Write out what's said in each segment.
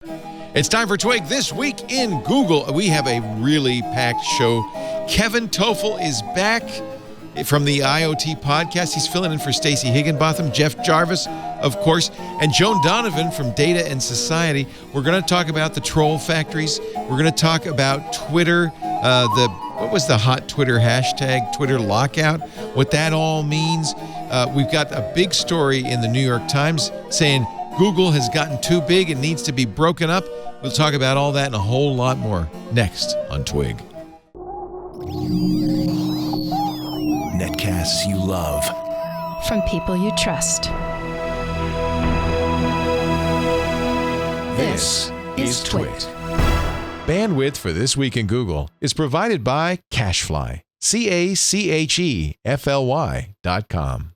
It's time for Twig This Week in Google. We have a really packed show. Kevin Toffel is back from the IoT podcast. He's filling in for Stacey Higginbotham, Jeff Jarvis, of course, and Joan Donovan from Data and Society. We're going to talk about the troll factories. We're going to talk about Twitter, what was the hot Twitter hashtag, Twitter lockout, what that all means. We've got a big story in the New York Times saying Google has gotten too big and needs to be broken up. We'll talk about all that and a whole lot more next on Twig. Netcasts you love. From people you trust. This is Twig. Bandwidth for This Week in Google is provided by Cachefly. CACHEFLY.com.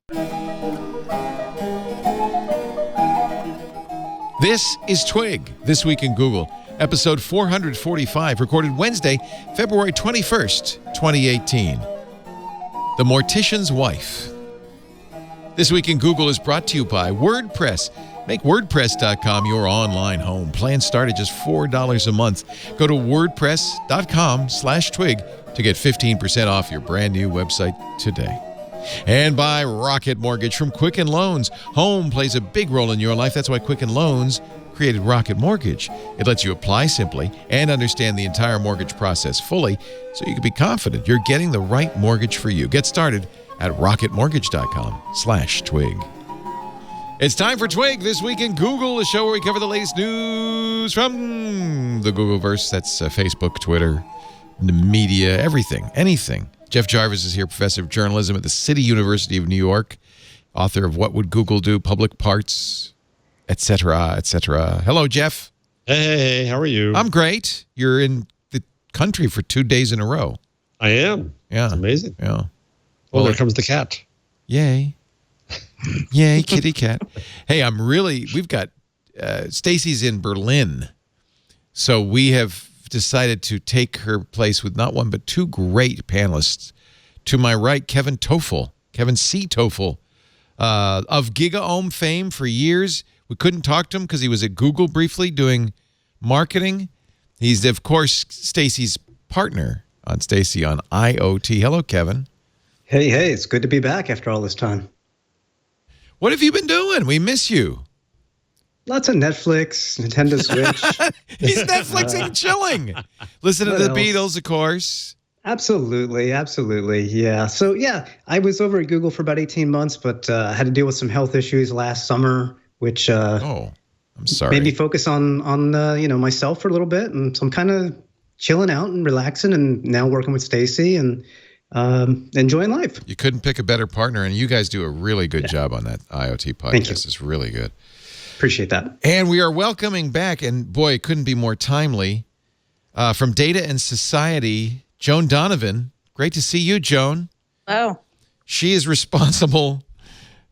This is Twig, This Week in Google, episode 445, recorded Wednesday, February 21st, 2018. The Mortician's Wife. This Week in Google is brought to you by WordPress. Make WordPress.com your online home. Plans start at just $4 a month. Go to WordPress.com/twig to get 15% off your brand new website today. And by Rocket Mortgage from Quicken Loans. Home plays a big role in your life. That's why Quicken Loans created Rocket Mortgage. It lets you apply simply and understand the entire mortgage process fully so you can be confident you're getting the right mortgage for you. Get started at rocketmortgage.com/twig. It's time for Twig This Week in Google, a show where we cover the latest news from the Googleverse. That's Facebook, Twitter, the media, everything, anything. Jeff Jarvis is here, professor of journalism at the City University of New York, author of What Would Google Do, Public Parts, etc., etc. Hello, Jeff. Hey, how are you? I'm great. You're in the country for 2 days in a row. I am. Yeah. It's amazing. Yeah. Well, there comes the cat. Yay. Yay, kitty cat. Hey, we've got, Stacey's in Berlin. So we have decided to take her place with not one but two great panelists. To my right, Kevin Toffel, Kevin C. Toffel, of GigaOM fame for years. We couldn't talk to him because he was at Google briefly doing marketing. He's, of course, Stacey's partner on Stacey on IoT. Hello, Kevin. Hey, it's good to be back after all this time. What have you been doing? We miss you. Lots of Netflix, Nintendo Switch. He's Netflixing and chilling. Listen to the Beatles, of course. Absolutely. Yeah. So, I was over at Google for about 18 months, but I had to deal with some health issues last summer, which I'm sorry. made me focus on myself for a little bit. And so I'm kind of chilling out and relaxing and now working with Stacey and enjoying life. You couldn't pick a better partner, and you guys do a really good job on that IoT podcast. Thank you. It's really good. Appreciate that. And we are welcoming back, and boy, it couldn't be more timely, from Data and Society, Joan Donovan. Great to see you, Joan. Oh. She is responsible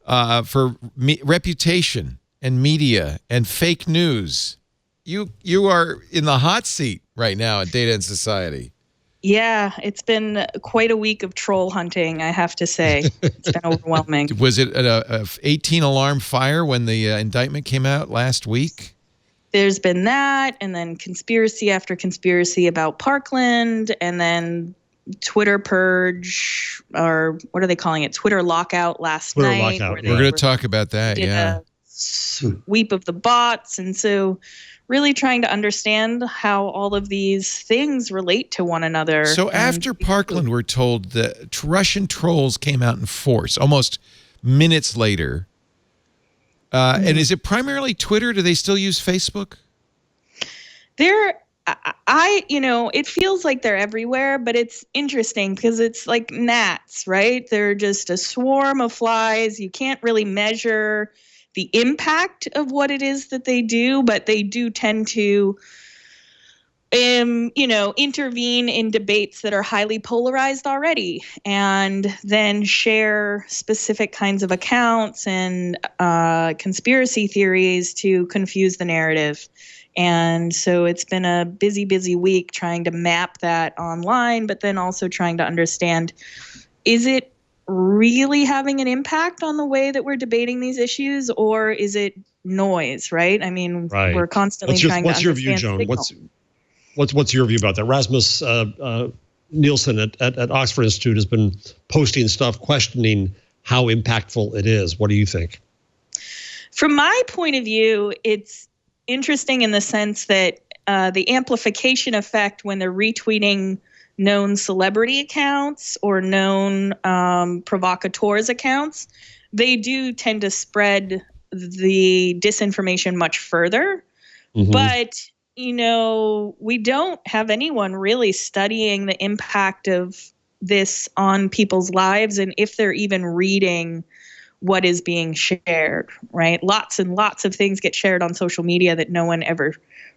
for reputation and media and fake news. You are in the hot seat right now at Data and Society. Yeah, it's been quite a week of troll hunting, I have to say. It's been overwhelming. Was it a 18-alarm fire when the indictment came out last week? There's been that, and then conspiracy after conspiracy about Parkland, and then Twitter purge, or what are they calling it? Twitter lockout last Twitter night. lockout, We're going to talk about that, yeah. Sweep of the bots, and so really trying to understand how all of these things relate to one another. So after Parkland, we're told that Russian trolls came out in force almost minutes later. And is it primarily Twitter? Do they still use Facebook? It feels like they're everywhere, but it's interesting because it's like gnats, right? They're just a swarm of flies. You can't really measure the impact of what it is that they do, but they do tend to, intervene in debates that are highly polarized already, and then share specific kinds of accounts and conspiracy theories to confuse the narrative. And so it's been a busy, busy week trying to map that online, but then also trying to understand, is it really having an impact on the way that we're debating these issues, or is it noise, right? I mean, Right. we're constantly trying to What's your view, understand Joan? signal. What's your view about that? Rasmus Nielsen at Oxford Institute has been posting stuff questioning how impactful it is. What do you think? From my point of view, it's interesting in the sense that the amplification effect when they're retweeting known celebrity accounts or known provocateurs accounts, they do tend to spread the disinformation much further. Mm-hmm. But, we don't have anyone really studying the impact of this on people's lives and if they're even reading what is being shared, right? Lots and lots of things get shared on social media that no one ever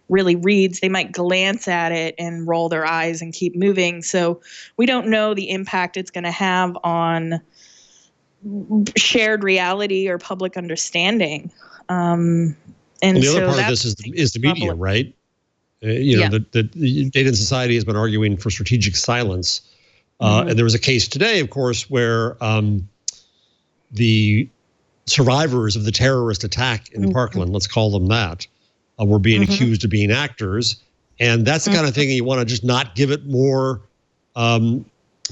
really reads. They might glance at it and roll their eyes and keep moving. So we don't know the impact it's going to have on shared reality or public understanding. And the so other part of this is the media, right? The Data and Society has been arguing for strategic silence. And there was a case today, of course, where the survivors of the terrorist attack in Parkland, let's call them that, were being accused of being actors. And that's the kind of thing you want to just not give it more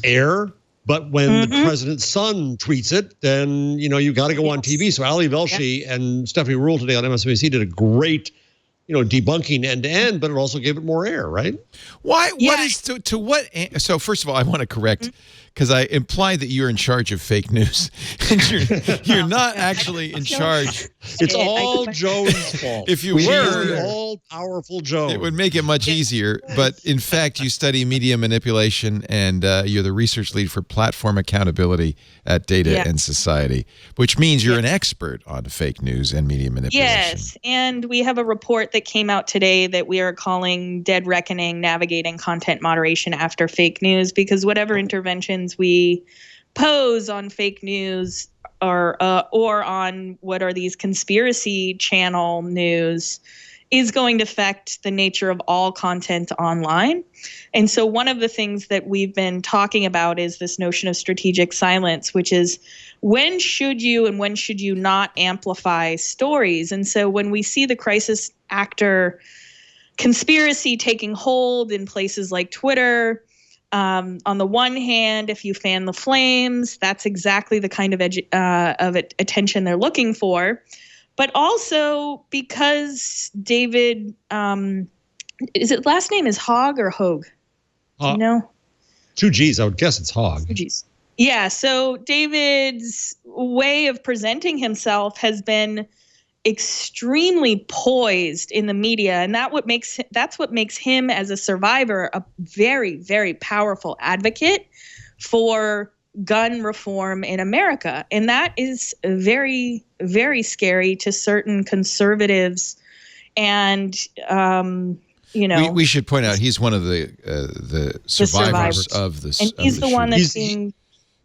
air. But when the president's son tweets it, then, you got to go on TV. So Ali Velshi and Stephanie Ruhle today on MSNBC did a great, debunking end to end, but it also gave it more air, right? Why? Yeah. What is to what? So first of all, I want to correct because I implied that you're in charge of fake news, and you're not actually in charge. It's all Joan's fault. If you were all powerful Joan, it would make it much easier. But in fact, you study media manipulation, and you're the research lead for platform accountability at Data and Society, which means you're an expert on fake news and media manipulation. Yes, and we have a report that came out today that we are calling Dead Reckoning, Navigating Content Moderation After Fake News, because whatever interventions we pose on fake news or on what are these conspiracy channel news is going to affect the nature of all content online. And so one of the things that we've been talking about is this notion of strategic silence, which is when should you and when should you not amplify stories? And so when we see the crisis actor conspiracy taking hold in places like Twitter, on the one hand, if you fan the flames, that's exactly the kind of attention they're looking for. But also because David, last name is Hogg or Hogue? Do you know? 2 G's, I would guess it's Hogg. 2 G's. Yeah, so David's way of presenting himself has been extremely poised in the media, and that's what makes him as a survivor a very, very powerful advocate for gun reform in America. And that is very, very scary to certain conservatives. And we should point out he's one of the survivors of this, and he's the one that's being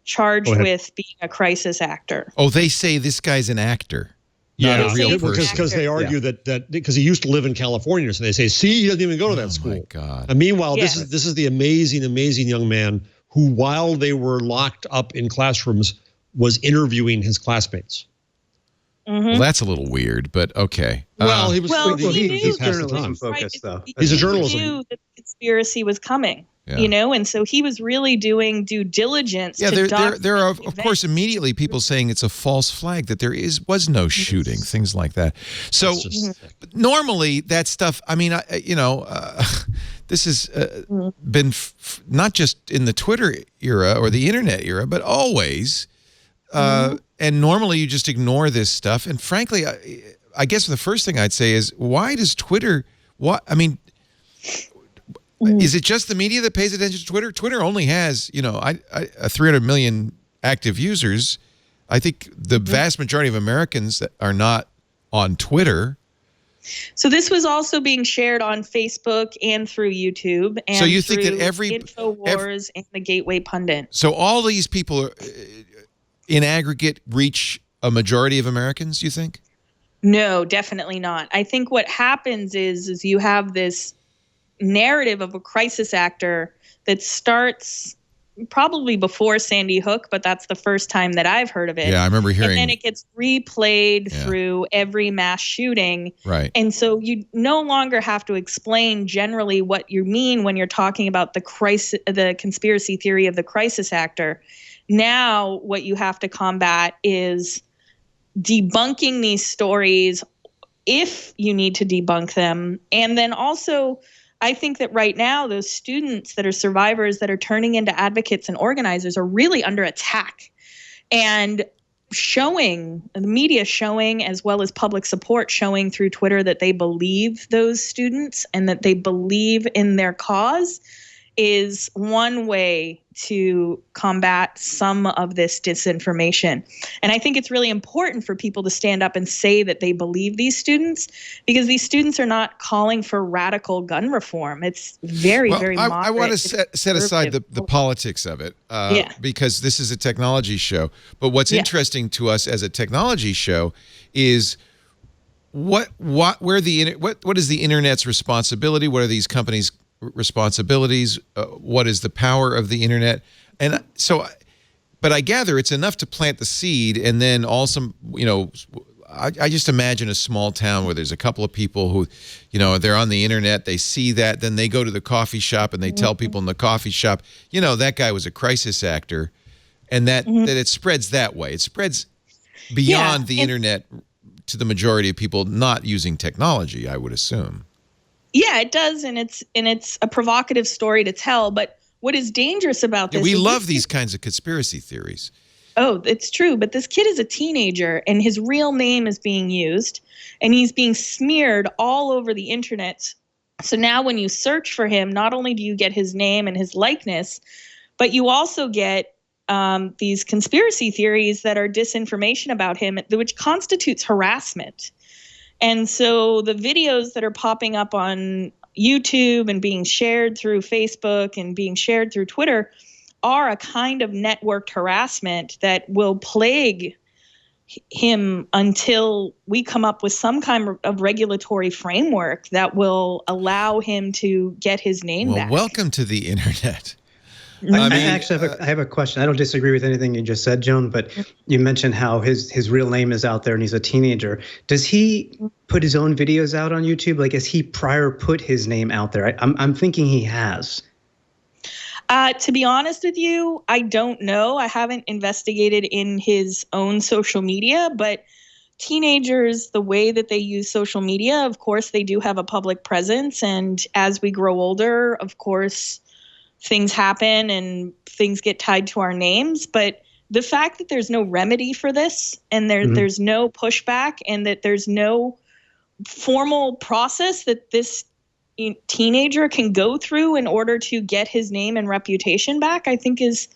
charged with being a crisis actor. Oh, they say this guy's an actor. Yeah, because they argue that because he used to live in California, so they say, see, he doesn't even go to that school. My God. And meanwhile, this is the amazing young man who, while they were locked up in classrooms, was interviewing his classmates. Well, that's a little weird, but okay. Well, he was he's journalism focused, though. He's a journalist. He knew that the conspiracy was coming. And so he was really doing due diligence. Yeah, there are, of course, immediately people saying it's a false flag, that there was no shooting, things like that. So normally that stuff, I mean, this has been not just in the Twitter era or the internet era, but always. And normally you just ignore this stuff. And frankly, I guess the first thing I'd say is, why does Twitter, is it just the media that pays attention to Twitter? Twitter only has, 300 million active users. I think the vast majority of Americans that are not on Twitter. So this was also being shared on Facebook and through YouTube. And so you think that InfoWars and the Gateway Pundit. So all these people are, in aggregate, reach a majority of Americans, you think? No, definitely not. I think what happens is you have this narrative of a crisis actor that starts probably before Sandy Hook, but that's the first time that I've heard of it. Yeah, I remember hearing. And then it gets replayed through every mass shooting. Right. And so you no longer have to explain generally what you mean when you're talking about the conspiracy theory of the crisis actor. Now what you have to combat is debunking these stories if you need to debunk them. And then also, I think that right now, those students that are survivors that are turning into advocates and organizers are really under attack. And the media showing, as well as public support showing through Twitter, that they believe those students and that they believe in their cause is one way to combat some of this disinformation. And I think it's really important for people to stand up and say that they believe these students, because these students are not calling for radical gun reform. It's very moderate. I want to set aside the politics of it because this is a technology show. But what's interesting to us as a technology show is what is the internet's responsibility? What are these companies' responsibilities? What is the power of the internet? And so, but I gather it's enough to plant the seed, and then also, I just imagine a small town where there's a couple of people who, they're on the internet, they see that, then they go to the coffee shop and they tell people in the coffee shop, that guy was a crisis actor, and that it spreads that way. It spreads beyond the internet to the majority of people not using technology, I would assume. Yeah, it does, and it's a provocative story to tell. But what is dangerous about this? We love these kinds of conspiracy theories. Oh, it's true. But this kid is a teenager, and his real name is being used, and he's being smeared all over the internet. So now, when you search for him, not only do you get his name and his likeness, but you also get these conspiracy theories that are disinformation about him, which constitutes harassment. And so the videos that are popping up on YouTube and being shared through Facebook and being shared through Twitter are a kind of networked harassment that will plague him until we come up with some kind of regulatory framework that will allow him to get his name back. Welcome to the internet. I have a question. I don't disagree with anything you just said, Joan, but you mentioned how his real name is out there and he's a teenager. Does he put his own videos out on YouTube? Like, has he prior put his name out there? I'm thinking he has. To be honest with you, I don't know. I haven't investigated in his own social media, but teenagers, the way that they use social media, of course, they do have a public presence. And as we grow older, of course, things happen and things get tied to our names. But the fact that there's no remedy for this and there's no pushback and that there's no formal process that this teenager can go through in order to get his name and reputation back, I think it's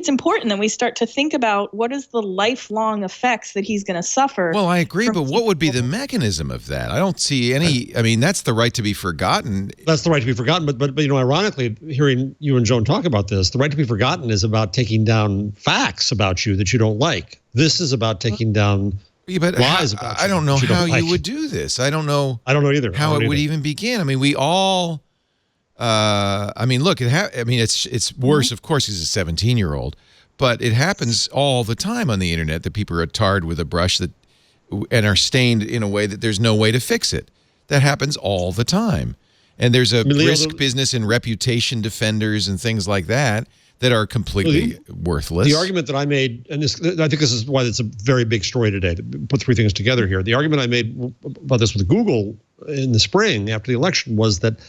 important that we start to think about what is the lifelong effects that he's going to suffer. Well, I agree, but what would be the mechanism of that? I don't see any. I mean, that's the right to be forgotten. That's the right to be forgotten. But ironically, hearing you and Joan talk about this, the right to be forgotten is about taking down facts about you that you don't like. This is about taking down lies about you. I don't know how you would do this. I don't know. I don't know either. How it would even begin. I mean, we all. Look, it's worse. Of course, he's a 17-year-old, but it happens all the time on the internet that people are tarred with a brush and are stained in a way that there's no way to fix it. That happens all the time. And there's a brisk business in reputation defenders and things like that are completely worthless. The argument that I made, and I think this is why it's a very big story today, to put three things together here. The argument I made about this with Google in the spring after the election was that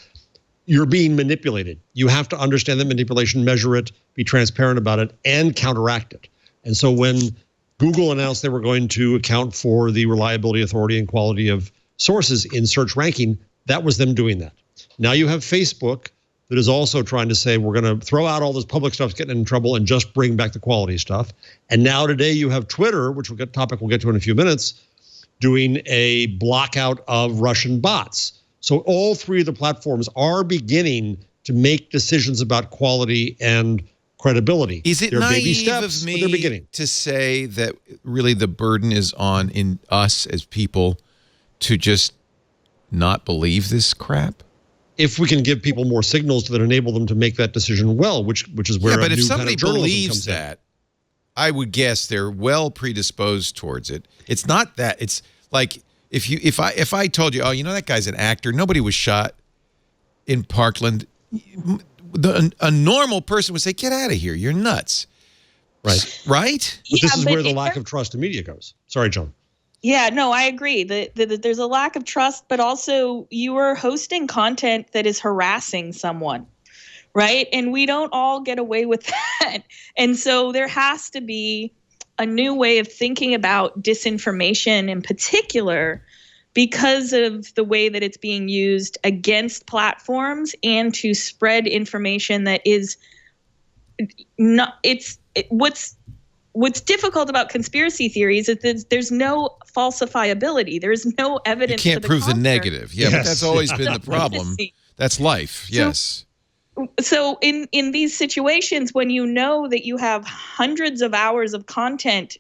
you're being manipulated. You have to understand that manipulation, measure it, be transparent about it, and counteract it. And so when Google announced they were going to account for the reliability, authority, and quality of sources in search ranking, that was them doing that. Now you have Facebook that is also trying to say we're going to throw out all this public stuff getting in trouble and just bring back the quality stuff. And now today you have Twitter, which we'll get to in a few minutes, doing a blockout of Russian bots. So all three of the platforms are beginning to make decisions about quality and credibility. Is it naive of me to say that really the burden is on us as people to just not believe this crap? if we can give people more signals that enable them to make that decision well, which is where but a if new somebody kind of journalism believes comes in. that, I would guess they're well predisposed towards it. It's not that. It's like if I told you, oh, you know, that guy's an actor. Nobody was shot in Parkland. A normal person would say, get out of here. You're nuts. Right. Right? But this is where the lack of trust in media goes. Sorry, Joan. Yeah, no, I agree that there's a lack of trust, but also you are hosting content that is harassing someone, right? And we don't all get away with that. And so there has to be a new way of thinking about disinformation in particular because of the way that it's being used against platforms and to spread information that is not, What's difficult about conspiracy theories is that there's no falsifiability. There's no evidence. You can't prove the contrary. negative. Yeah, but that's always been the problem. That's life. Yes. So in these situations, when you know that you have hundreds of hours of content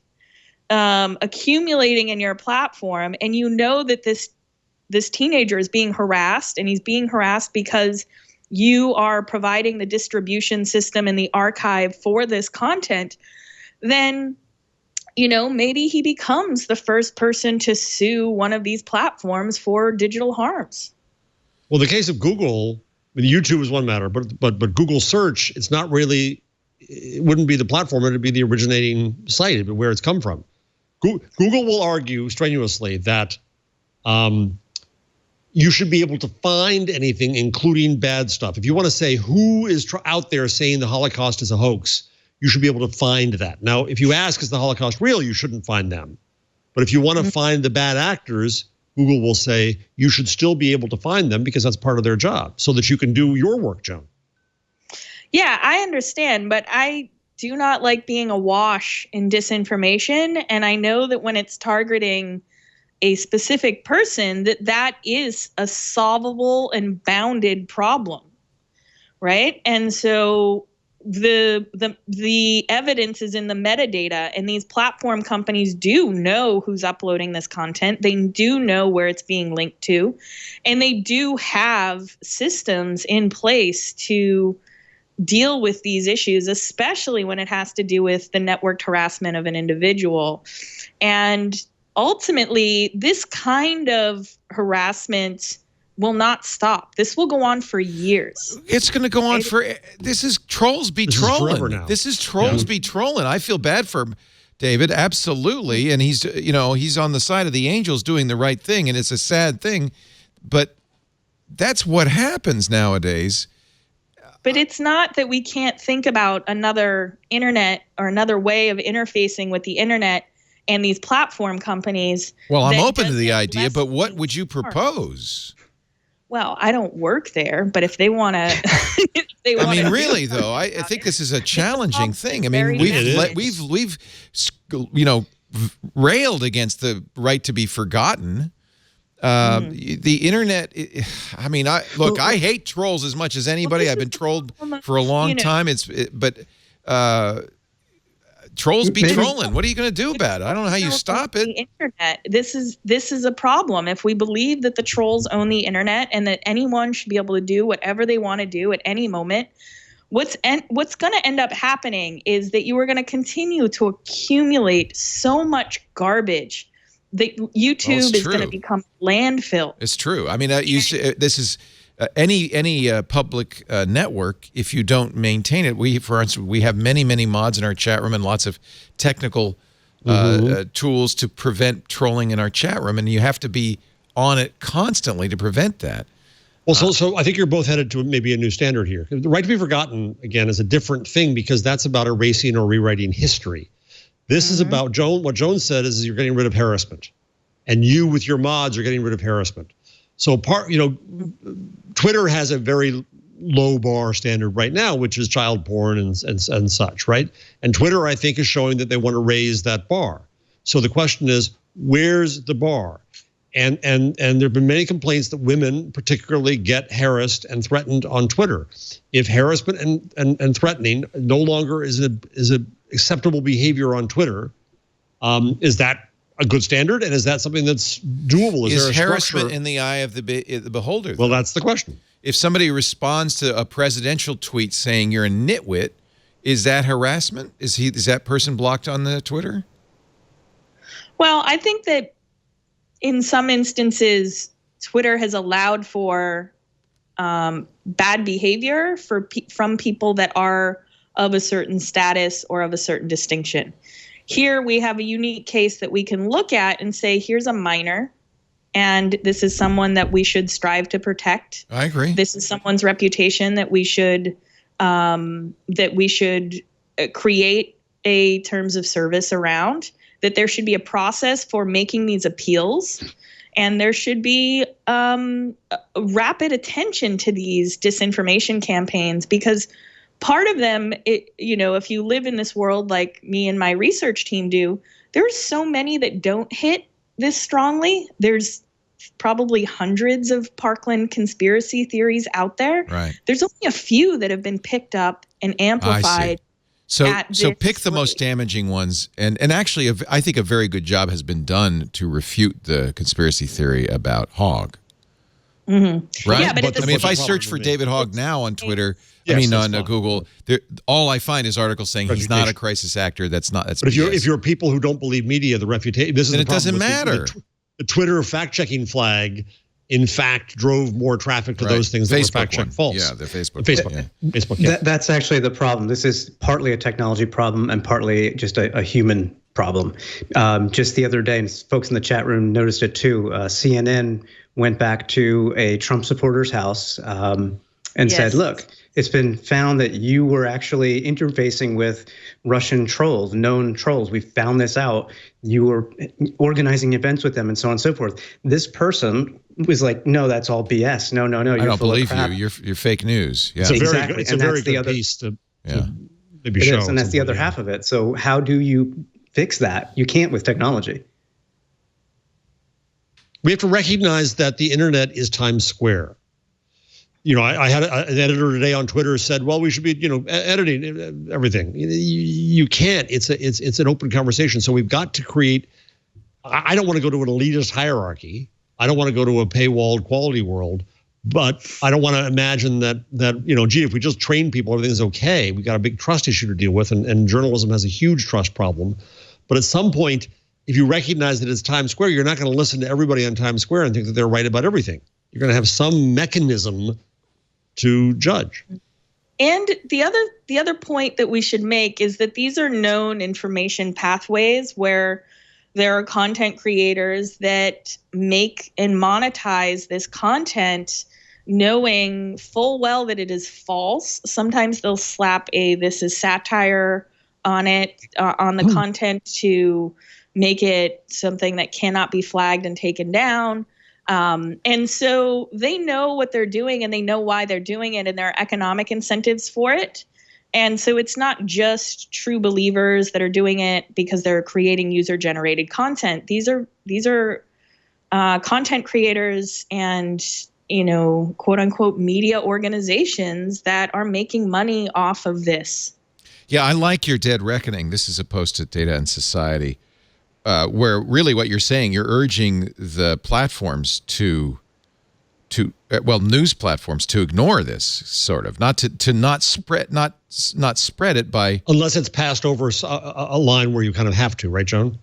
accumulating in your platform, and you know that this teenager is being harassed, and he's being harassed because you are providing the distribution system and the archive for this content, then, you know, maybe he becomes the first person to sue one of these platforms for digital harms. Well, the case of Google, I mean, YouTube is one matter, but Google search, it's not really, it wouldn't be the platform, it'd be the originating site, it'd be where it's come from. Google will argue strenuously that you should be able to find anything, including bad stuff. If you want to say who is out there saying the Holocaust is a hoax, you should be able to find that. Now, if you ask, is the Holocaust real, you shouldn't find them. But if you want to find the bad actors, Google will say you should still be able to find them because that's part of their job so that you can do your work, Joan. Yeah, I understand, but I do not like being awash in disinformation. And I know that when it's targeting a specific person, that is a solvable and bounded problem, right? And so the evidence is in the metadata, and these platform companies do know who's uploading this content. They do know where it's being linked to, and they do have systems in place to deal with these issues, especially when it has to do with the networked harassment of an individual. And ultimately, this kind of harassment will not stop. This will go on for years. It's going to go on for. This is trolls be trolling. This is trolls be trolling. I feel bad for David, absolutely, and he's on the side of the angels doing the right thing, and it's a sad thing, but that's what happens nowadays. But it's not that we can't think about another internet or another way of interfacing with the internet and these platform companies. Well, I'm open to the idea, but what would you propose? Well, I don't work there, but if they want to, I mean, really though, I think this is a challenging thing. I mean, we've railed against the right to be forgotten. The internet. I mean, I hate trolls as much as anybody. I've been trolled for a long time. But trolls be trolling. What are you going to do about it? I don't know how you stop it. The internet. This is a problem. If we believe that the trolls own the internet and that anyone should be able to do whatever they want to do at any moment, what's going to end up happening is that you are going to continue to accumulate so much garbage that YouTube is going to become landfill. It's true. I mean, this is any public network. If you don't maintain it, for instance, we have many mods in our chat room and lots of technical tools to prevent trolling in our chat room, and you have to be on it constantly to prevent that. Well, so I think you're both headed to maybe a new standard here. The right to be forgotten, again, is a different thing because that's about erasing or rewriting history. This is about Joan. What Joan said is you're getting rid of harassment, and you with your mods are getting rid of harassment. So Twitter has a very low bar standard right now, which is child porn and such, right? And Twitter, I think, is showing that they want to raise that bar. So the question is, where's the bar? And there have been many complaints that women particularly get harassed and threatened on Twitter. If harassment and threatening no longer is a acceptable behavior on Twitter, is that a good standard? And is that something that's doable? Is there harassment in the eye of the beholder? Well, that's the question. if somebody responds to a presidential tweet saying you're a nitwit, is that harassment? Is that person blocked on the Twitter? Well, I think that in some instances, Twitter has allowed for bad behavior from people that are of a certain status or of a certain distinction. Here we have a unique case that we can look at and say, here's a minor, and this is someone that we should strive to protect. I agree. This is someone's reputation that we should create a terms of service around, that there should be a process for making these appeals, and there should be rapid attention to these disinformation campaigns, because part of them, if you live in this world like me and my research team do, there's so many that don't hit this strongly. There's probably hundreds of Parkland conspiracy theories out there. Right. There's only a few that have been picked up and amplified. So pick the most damaging ones, and actually, I think a very good job has been done to refute the conspiracy theory about Hogg. Mm-hmm. Right? Yeah, but if I search for David Hogg now on Twitter, on Google, all I find is articles saying he's not a crisis actor. That's But if you're people who don't believe media, the reputation. This is then the it doesn't problem matter. The Twitter fact-checking flag, in fact, drove more traffic to those things that were fact-checked false. Yeah, the Facebook. Facebook. Yeah. That's actually the problem. This is partly a technology problem and partly just a human problem. Just the other day, and folks in the chat room noticed it too, CNN went back to a Trump supporter's house and said, look, it's been found that you were actually interfacing with Russian trolls, known trolls. We found this out. You were organizing events with them and so on and so forth. This person was like, no, that's all BS. No, I don't believe you. You're fake news. Yeah, it's a very good piece to maybe show. And that's the other half of it. So how do you fix that? You can't with technology. We have to recognize that the internet is Times Square. I had an editor today on Twitter said, well, we should be, editing everything. You can't. It's an open conversation. So we've got to create. I don't want to go to an elitist hierarchy. I don't want to go to a paywalled quality world. But I don't want to imagine that if we just train people, everything's okay. We got a big trust issue to deal with, and journalism has a huge trust problem. But at some point, if you recognize that it's Times Square, you're not going to listen to everybody on Times Square and think that they're right about everything. You're going to have some mechanism to judge. And the other point that we should make is that these are known information pathways where there are content creators that make and monetize this content knowing full well that it is false. Sometimes they'll slap this is satire on it, on the content to make it something that cannot be flagged and taken down. And so they know what they're doing and they know why they're doing it, and there are economic incentives for it. And so it's not just true believers that are doing it because they're creating user-generated content. These are content creators and, quote unquote media organizations that are making money off of this. Yeah, I like your Dead Reckoning. This is a post at Data and Society. Where really what you're saying, you're urging the platforms news platforms to ignore this, sort of, not spread it by, unless it's passed over a line where you kind of have to, right, Joan?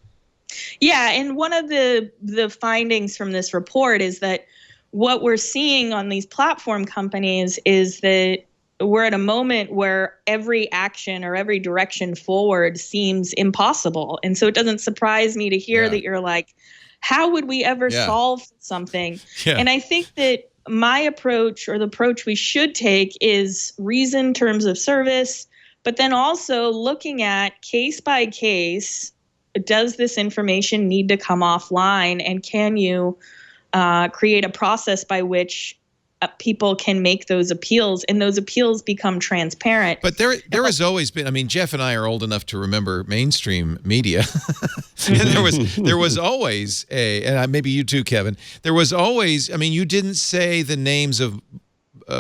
Yeah, and one of the findings from this report is that what we're seeing on these platform companies is that we're at a moment where every action or every direction forward seems impossible. And so it doesn't surprise me to hear that you're like, how would we ever solve something? Yeah. And I think that my approach, or the approach we should take, is reason terms of service, but then also looking at case by case, does this information need to come offline, and can you create a process by which people can make those appeals, and those appeals become transparent. But there has always been, Jeff and I are old enough to remember mainstream media. And there was always and maybe you too, Kevin, there was always, you didn't say the names of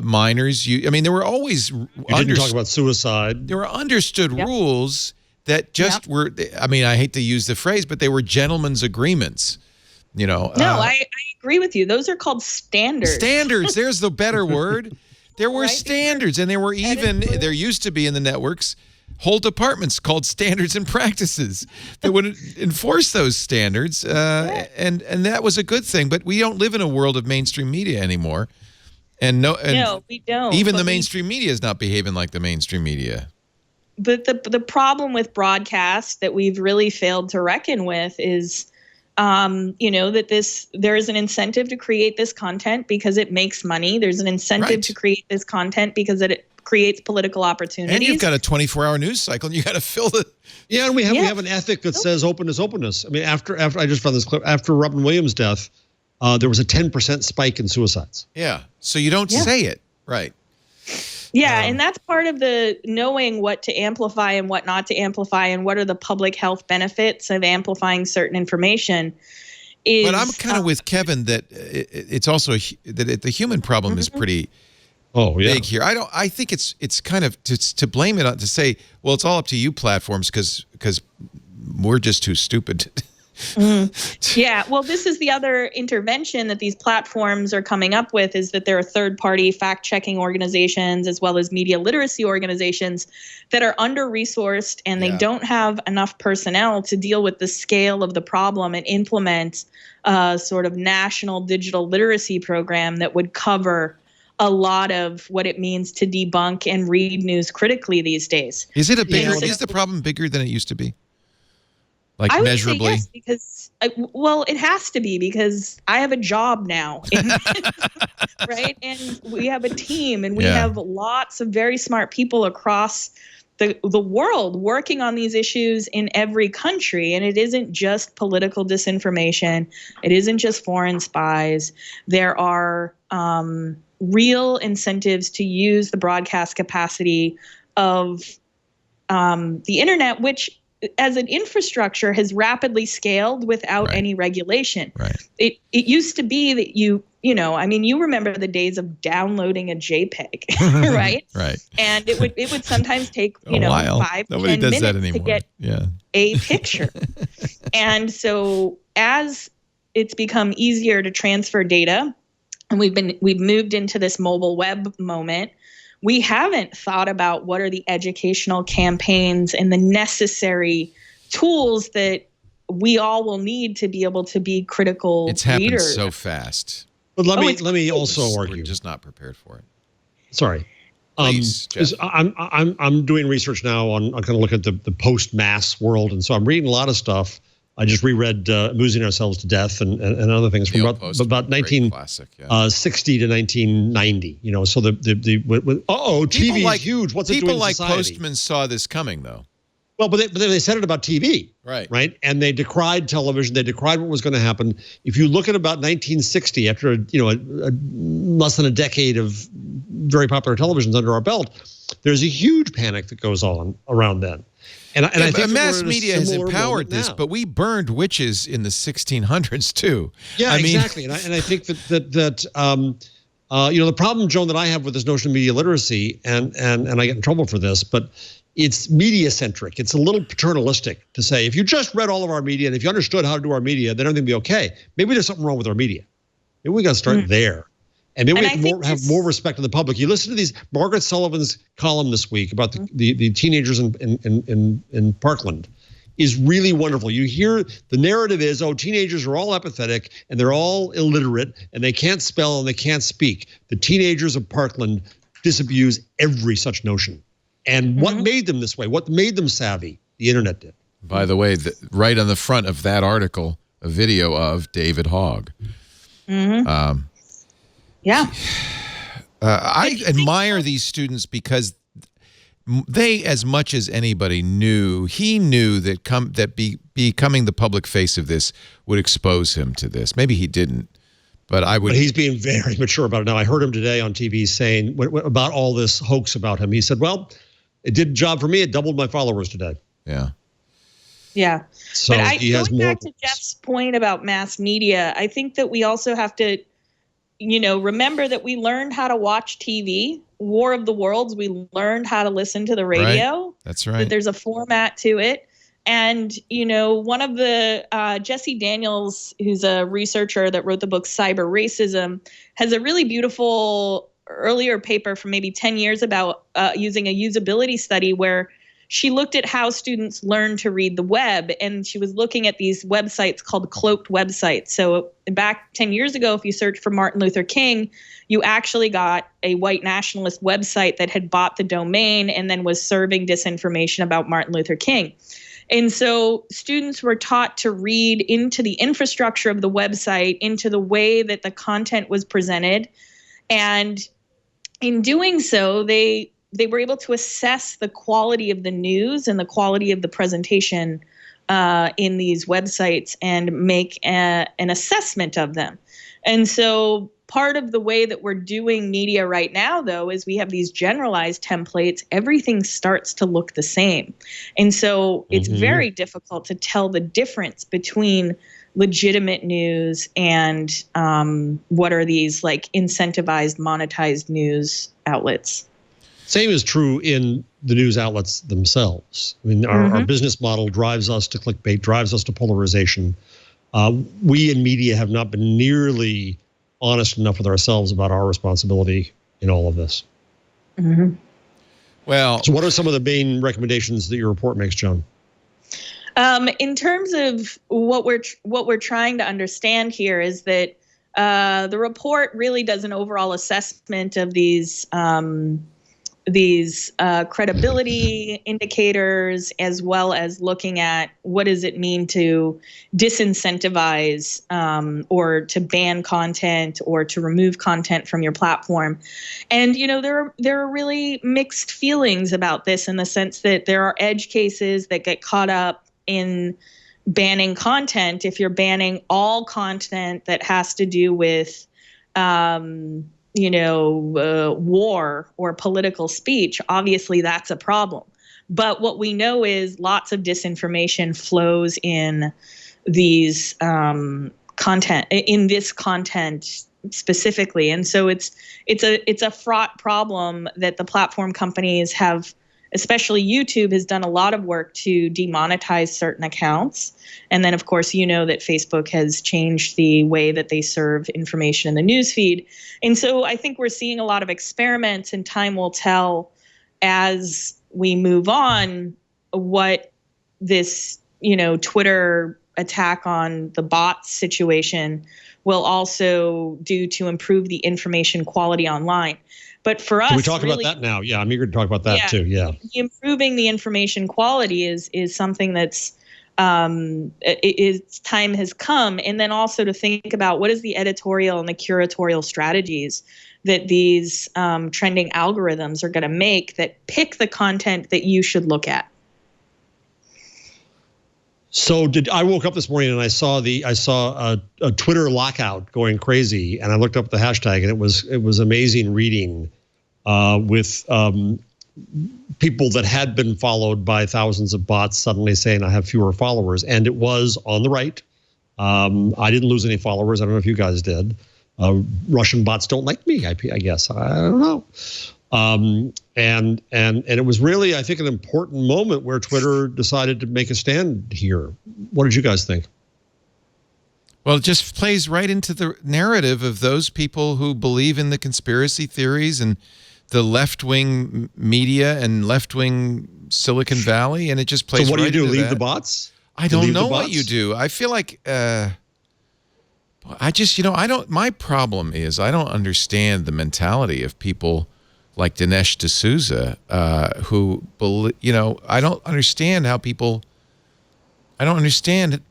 minors. There were always, you didn't talk about suicide. There were understood rules that just were, I hate to use the phrase, but they were gentlemen's agreements. No, I agree with you. Those are called standards. Standards. There's the better word. There were standards, and there used to be in the networks whole departments called standards and practices that would enforce those standards, and that was a good thing. But we don't live in a world of mainstream media anymore, no, we don't. Even the mainstream media is not behaving like the mainstream media. But the problem with broadcast that we've really failed to reckon with is, that there is an incentive to create this content because it makes money. There's an incentive to create this content because it creates political opportunities. And you've got a 24-hour news cycle, and you got to fill the. Yeah, and we have an ethic that says openness. I mean, after I just found this clip, after Robin Williams' death, there was a 10% spike in suicides. Yeah, so you don't say it, right? Yeah, and that's part of the knowing what to amplify and what not to amplify, and what are the public health benefits of amplifying certain information. But I'm kind of with Kevin that it's also that the human problem is pretty big here. I think it's kind of to blame it on, to say, well, it's all up to you platforms because we're just too stupid. Yeah, well, this is the other intervention that these platforms are coming up with, is that there are third-party fact-checking organizations as well as media literacy organizations that are under-resourced, and they don't have enough personnel to deal with the scale of the problem and implement a sort of national digital literacy program that would cover a lot of what it means to debunk and read news critically these days. Is the problem bigger than it used to be? Like I would measurably? say yes, because it has to be, because I have a job now, right? And we have a team, and we have lots of very smart people across the world working on these issues in every country. And it isn't just political disinformation. It isn't just foreign spies. There are real incentives to use the broadcast capacity of the internet, which as an infrastructure has rapidly scaled without any regulation. Right. It used to be that you remember the days of downloading a JPEG, right? Right. And it would sometimes take, a while. 5 to Nobody 10 does that minutes to anymore. get a picture. And so as it's become easier to transfer data, and we've moved into this mobile web moment, we haven't thought about what are the educational campaigns and the necessary tools that we all will need to be able to be critical It's happened readers. so fast. But let me also argue. We're just not prepared for it. Sorry. Please, Jeff. I'm doing research now on kind of look at the post-mass world, and so I'm reading a lot of stuff. I just reread Amusing Ourselves to Death and other things from about 1960 to 1990. So TV is huge. What's it doing People like society? Postman saw this coming, though. Well, but they said it about TV, right? And they decried television. They decried what was going to happen. If you look at about 1960, after a less than a decade of very popular televisions under our belt, there's a huge panic that goes on around then. And I think mass media has empowered this, but we burned witches in the 1600s too. Yeah, exactly. And I think that the problem, Joan, that I have with this notion of media literacy, and I get in trouble for this, but it's media centric. It's a little paternalistic to say, if you just read all of our media and if you understood how to do our media, then everything would be okay. Maybe there's something wrong with our media. Maybe we got to start there. And maybe we have to have more respect of the public. You listen to these Margaret Sullivan's column this week about the teenagers in Parkland is really wonderful. You hear the narrative is, teenagers are all apathetic and they're all illiterate and they can't spell and they can't speak. The teenagers of Parkland disabuse every such notion. And what made them this way? What made them savvy? The internet did. By the way, right on the front of that article, a video of David Hogg. Mm-hmm. I admire these students because they, as much as anybody, knew that becoming the public face of this would expose him to this. Maybe he didn't, but he's being very mature about it now. I heard him today on TV saying about all this hoax about him. He said, "Well, it did a job for me. It doubled my followers today." Yeah. Yeah. So he has more. Going back to Jeff's point about mass media, I think that we also have to remember that we learned how to watch TV, War of the Worlds. We learned how to listen to the radio. Right. That's right. That there's a format to it. And, one of the Jesse Daniels, who's a researcher that wrote the book Cyber Racism, has a really beautiful earlier paper from maybe 10 years about using a usability study where she looked at how students learn to read the web. And she was looking at these websites called cloaked websites. So back 10 years ago, if you searched for Martin Luther King, you actually got a white nationalist website that had bought the domain and then was serving disinformation about Martin Luther King. And so students were taught to read into the infrastructure of the website, into the way that the content was presented. And in doing so, they were able to assess the quality of the news and the quality of the presentation in these websites and make an assessment of them. And so part of the way that we're doing media right now, though, is we have these generalized templates. Everything starts to look the same. And so it's very difficult to tell the difference between legitimate news and what are these like incentivized, monetized news outlets. Same is true in the news outlets themselves. I mean, our business model drives us to clickbait, drives us to polarization. We in media have not been nearly honest enough with ourselves about our responsibility in all of this. Well, so what are some of the main recommendations that your report makes, Joan? In terms of what we're trying to understand here is that the report really does an overall assessment of these credibility indicators, as well as looking at what does it mean to disincentivize or to ban content or to remove content from your platform. And, there are really mixed feelings about this in the sense that there are edge cases that get caught up in banning content. If you're banning all content that has to do with war or political speech, obviously that's a problem. But what we know is lots of disinformation flows in these content, in this content specifically. And so it's a fraught problem that the platform companies have, especially YouTube, has done a lot of work to demonetize certain accounts. And then, of course, that Facebook has changed the way that they serve information in the newsfeed. And so I think we're seeing a lot of experiments, and time will tell as we move on what this, Twitter attack on the bots situation will also do to improve the information quality online. But for us, can we talk about that now? Yeah, I'm eager to talk about that too. Yeah, improving the information quality is something that's time has come, and then also to think about what is the editorial and the curatorial strategies that these trending algorithms are going to make that pick the content that you should look at. So I woke up this morning and I saw a Twitter lockout going crazy, and I looked up the hashtag, and it was amazing reading with people that had been followed by thousands of bots suddenly saying I have fewer followers, and it was on the right. I didn't lose any followers. I don't know if you guys did. Russian bots don't like me, I guess. I don't know. And it was really, I think, an important moment where Twitter decided to make a stand here. What did you guys think? Well, it just plays right into the narrative of those people who believe in the conspiracy theories and the left-wing media and left-wing Silicon Valley, and it just plays. So what right do you do? into Leave that. the bots? I don't know what you do. I feel like I just, I don't. My problem is I don't understand the mentality of people like Dinesh D'Souza, who, I don't understand how people. I don't understand.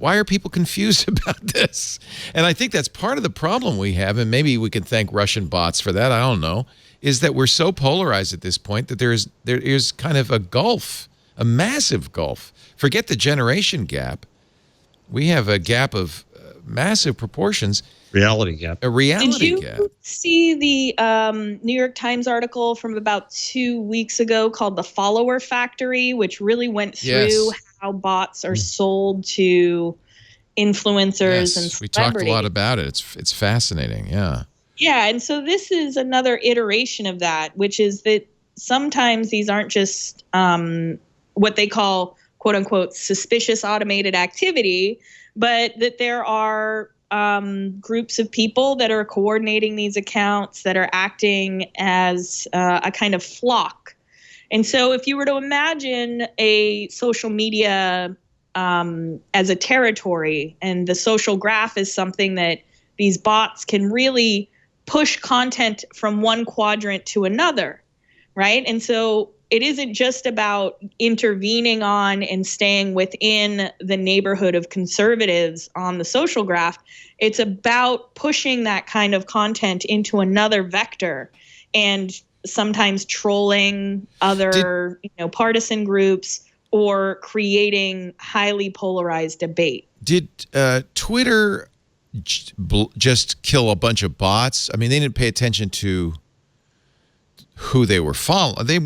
Why are people confused about this? And I think that's part of the problem we have, and maybe we can thank Russian bots for that. I don't know. Is that we're so polarized at this point that there is kind of a gulf, a massive gulf. Forget the generation gap. We have a gap of massive proportions. Reality gap. A reality gap. Did you see the New York Times article from about 2 weeks ago called The Follower Factory, which really went through how bots are sold to influencers and celebrities? We talked a lot about it. It's fascinating. Yeah. Yeah, and so this is another iteration of that, which is that sometimes these aren't just what they call quote unquote suspicious automated activity, but that there are groups of people that are coordinating these accounts that are acting as a kind of flock. And so if you were to imagine a social media as a territory, and the social graph is something that these bots can really push content from one quadrant to another, right? And so it isn't just about intervening on and staying within the neighborhood of conservatives on the social graph. It's about pushing that kind of content into another vector and sometimes trolling other partisan groups or creating highly polarized debate. Did Twitter just kill a bunch of bots? I mean, they didn't pay attention to who they were following. They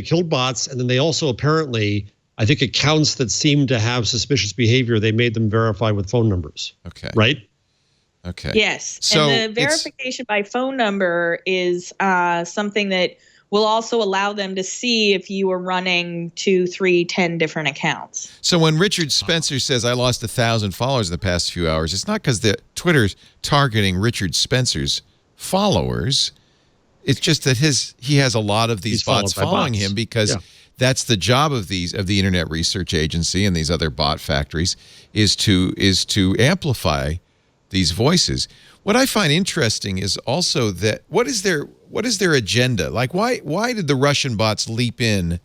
killed bots, and then they also apparently, I think, accounts that seemed to have suspicious behavior, they made them verify with phone numbers. Okay. Right? Okay. Yes. So and the verification by phone number is something that will also allow them to see if you were running 2, 3, 10 different accounts. So when Richard Spencer says, I lost 1,000 followers in the past few hours, it's not because Twitter's targeting Richard Spencer's followers. It's just that he has a lot of these bots following him, because that's the job of the Internet Research Agency and these other bot factories is to amplify these voices. What I find interesting is also that what is their agenda? Like, why did the Russian bots leap in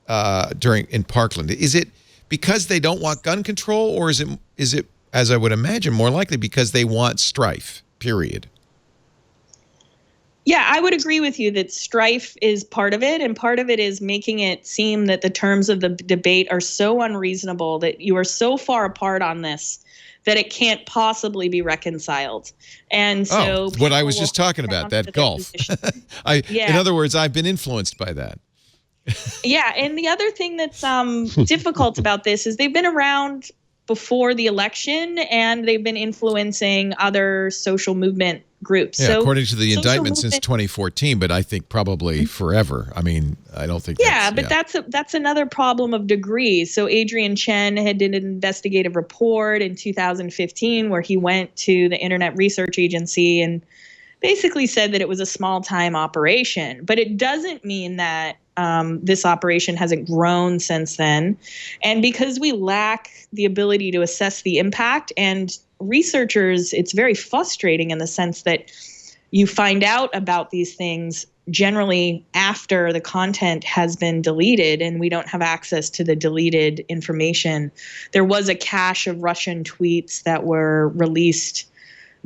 in Parkland? Is it because they don't want gun control, or is it, as I would imagine, more likely because they want strife? Period. Yeah, I would agree with you that strife is part of it, and part of it is making it seem that the terms of the debate are so unreasonable, that you are so far apart on this that it can't possibly be reconciled. And so what I was just talking about, that gulf. In other words, I've been influenced by that. Yeah, and the other thing that's difficult about this is they've been around before the election, and they've been influencing other social movement groups. Yeah, so according to the indictment since 2014, but I think probably forever. I mean, I don't think that's another problem of degrees. So Adrian Chen did an investigative report in 2015 where he went to the Internet Research Agency and basically said that it was a small-time operation. But it doesn't mean that this operation hasn't grown since then. And because we lack the ability to assess the impact, and researchers, it's very frustrating in the sense that you find out about these things generally after the content has been deleted, and we don't have access to the deleted information. There was a cache of Russian tweets that were released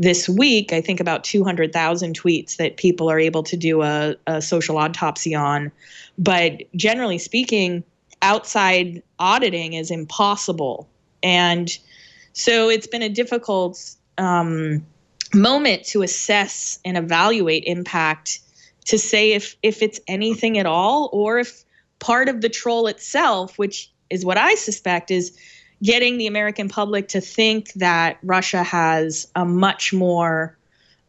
this week, I think about 200,000 tweets that people are able to do a social autopsy on. But generally speaking, outside auditing is impossible. And so it's been a difficult moment to assess and evaluate impact, to say if it's anything at all, or if part of the troll itself, which is what I suspect, is getting the American public to think that Russia has much more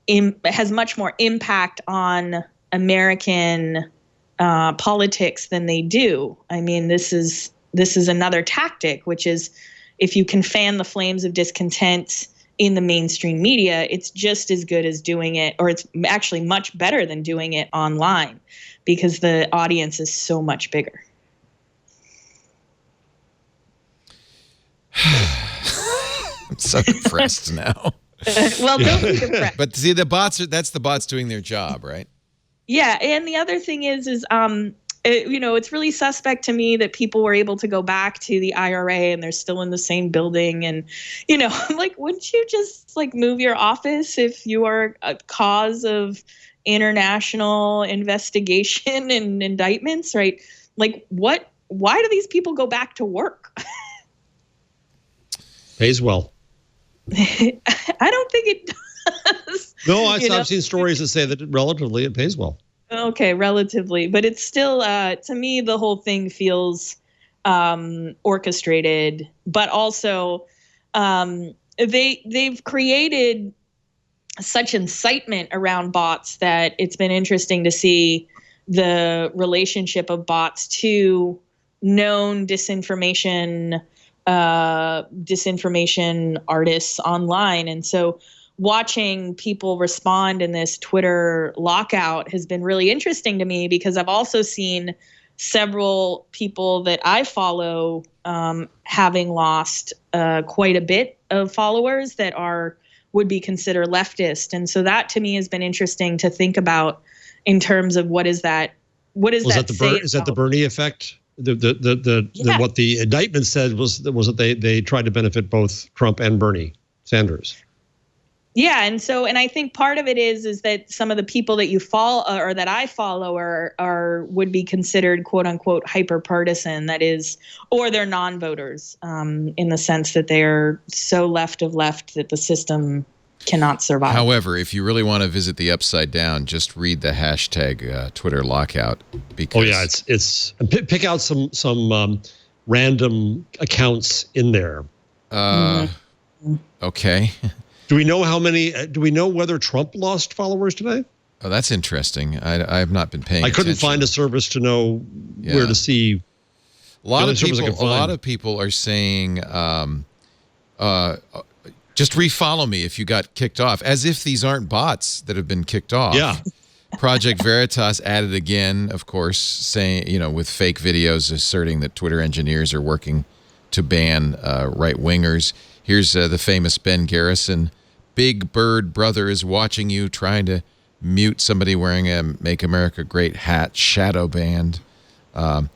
impact on American politics than they do. I mean, this is another tactic, which is, if you can fan the flames of discontent in the mainstream media, it's just as good as doing it, or it's actually much better than doing it online, because the audience is so much bigger. I'm so depressed now. Well, don't be depressed. But see, that's the bots doing their job, right? Yeah, and the other thing is it's really suspect to me that people were able to go back to the IRA and they're still in the same building. And, I'm like, wouldn't you just move your office if you are a cause of international investigation and indictments, right? Like, why do these people go back to work? Pays well. I don't think it does. No, I've seen stories that say that relatively it pays well. Okay, relatively, but it's still, to me, the whole thing feels orchestrated. But also, they've created such incitement around bots that it's been interesting to see the relationship of bots to known disinformation artists online. And so watching people respond in this Twitter lockout has been really interesting to me, because I've also seen several people that I follow having lost quite a bit of followers that would be considered leftist. And so that to me has been interesting to think about in terms of what is that Is that the Bernie effect? What the indictment said was that they tried to benefit both Trump and Bernie Sanders. Yeah, and I think part of it is that some of the people that you follow or that I follow are would be considered quote unquote hyper partisan, that is, or they're non-voters in the sense that they're so left of left that the system cannot survive. However, if you really want to visit the upside down, just read the hashtag Twitter lockout. Because it's pick out some random accounts in there. Okay. Do we know how many? Do we know whether Trump lost followers today? Oh, that's interesting. I have not been paying. I couldn't find a service to know where to see. A lot of people are saying, just refollow me if you got kicked off, as if these aren't bots that have been kicked off. Yeah. Project Veritas added again, of course, saying, with fake videos asserting that Twitter engineers are working to ban right-wingers. Here's the famous Ben Garrison. Big Bird brother is watching you, trying to mute somebody wearing a Make America Great hat, shadow banned. But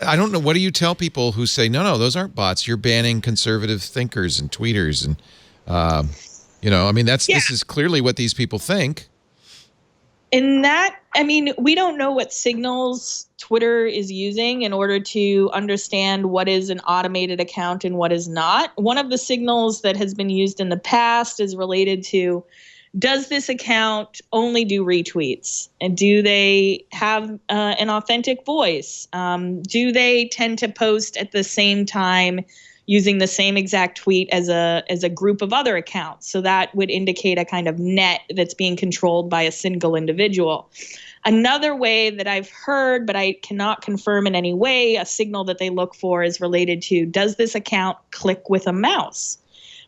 I don't know. What do you tell people who say, no, those aren't bots. You're banning conservative thinkers and tweeters. And, this is clearly what these people think. In that, we don't know what signals Twitter is using in order to understand what is an automated account and what is not. One of the signals that has been used in the past is related to, does this account only do retweets? And do they have an authentic voice? Do they tend to post at the same time using the same exact tweet as a group of other accounts? So that would indicate a kind of net that's being controlled by a single individual. Another way that I've heard, but I cannot confirm in any way, a signal that they look for is related to, does this account click with a mouse,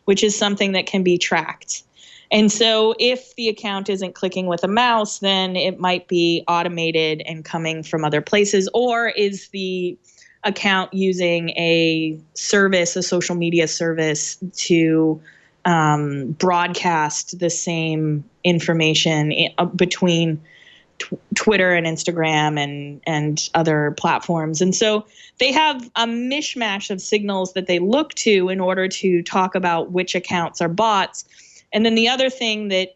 which is something that can be tracked. And so if the account isn't clicking with a mouse, then it might be automated and coming from other places. Or is the account using a social media service to broadcast the same information between Twitter and Instagram and other platforms? And so they have a mishmash of signals that they look to in order to talk about which accounts are bots. And then the other thing that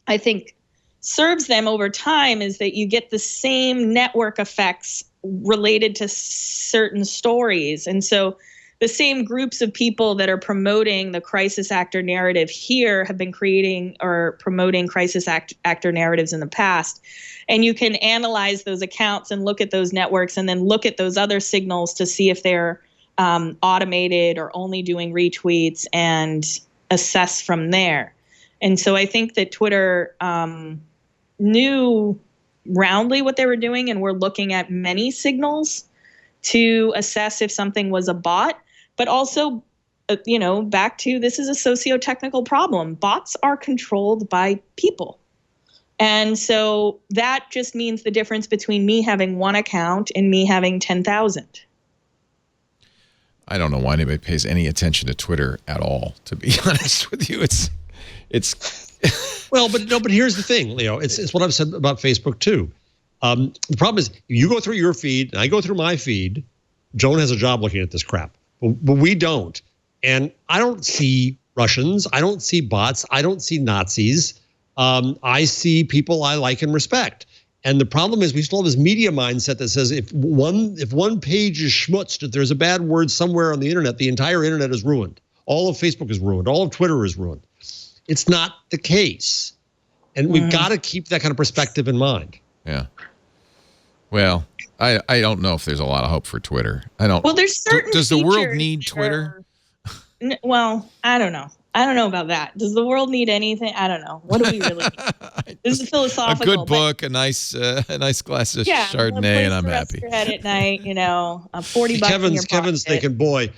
I think serves them over time is that you get the same network effects related to certain stories. And so the same groups of people that are promoting the crisis actor narrative here have been creating or promoting crisis actor narratives in the past. And you can analyze those accounts and look at those networks and then look at those other signals to see if they're automated or only doing retweets and assess from there. And so I think that Twitter knew roundly what they were doing, and we're looking at many signals to assess if something was a bot. But also, back to, this is a socio-technical problem. Bots are controlled by people. And so that just means the difference between me having one account and me having 10,000. I don't know why anybody pays any attention to Twitter at all, to be honest with you. It's well, but here's the thing, Leo. It's what I've said about Facebook too. The problem is, you go through your feed and I go through my feed. Joan has a job looking at this crap, but we don't. And I don't see Russians. I don't see bots. I don't see Nazis. I see people I like and respect. And the problem is, we still have this media mindset that says if one page is schmutzed, if there's a bad word somewhere on the internet, the entire internet is ruined. All of Facebook is ruined. All of Twitter is ruined. It's not the case. And we've got to keep that kind of perspective in mind. Yeah. Well, I don't know if there's a lot of hope for Twitter. I don't. Well, there's certain Does the world need Twitter? Well, I don't know. I don't know about that. Does the world need anything? I don't know. What do we really need? This is philosophical. A good book, a nice glass of Chardonnay, and I'm happy. Your head at night, $40 in your pocket. Kevin's thinking, boy,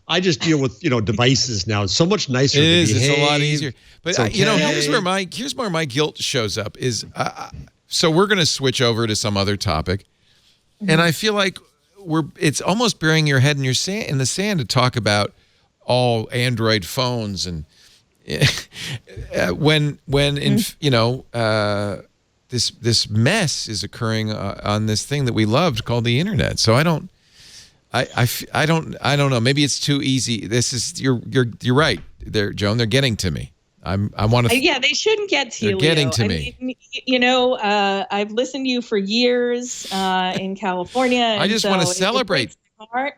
I just deal with devices now. It's so much nicer. It is. It's a lot easier. But here's where my guilt shows up. Is so we're going to switch over to some other topic, and I feel like it's almost burying your head in the sand to talk about all Android phones and when this mess is occurring on this thing that we loved called the internet. So I don't know. Maybe it's too easy. This is you're right there, Joan. They're getting to me. I want to. Yeah, they shouldn't get to you. They're getting to me. I've listened to you for years in California. I just want to celebrate.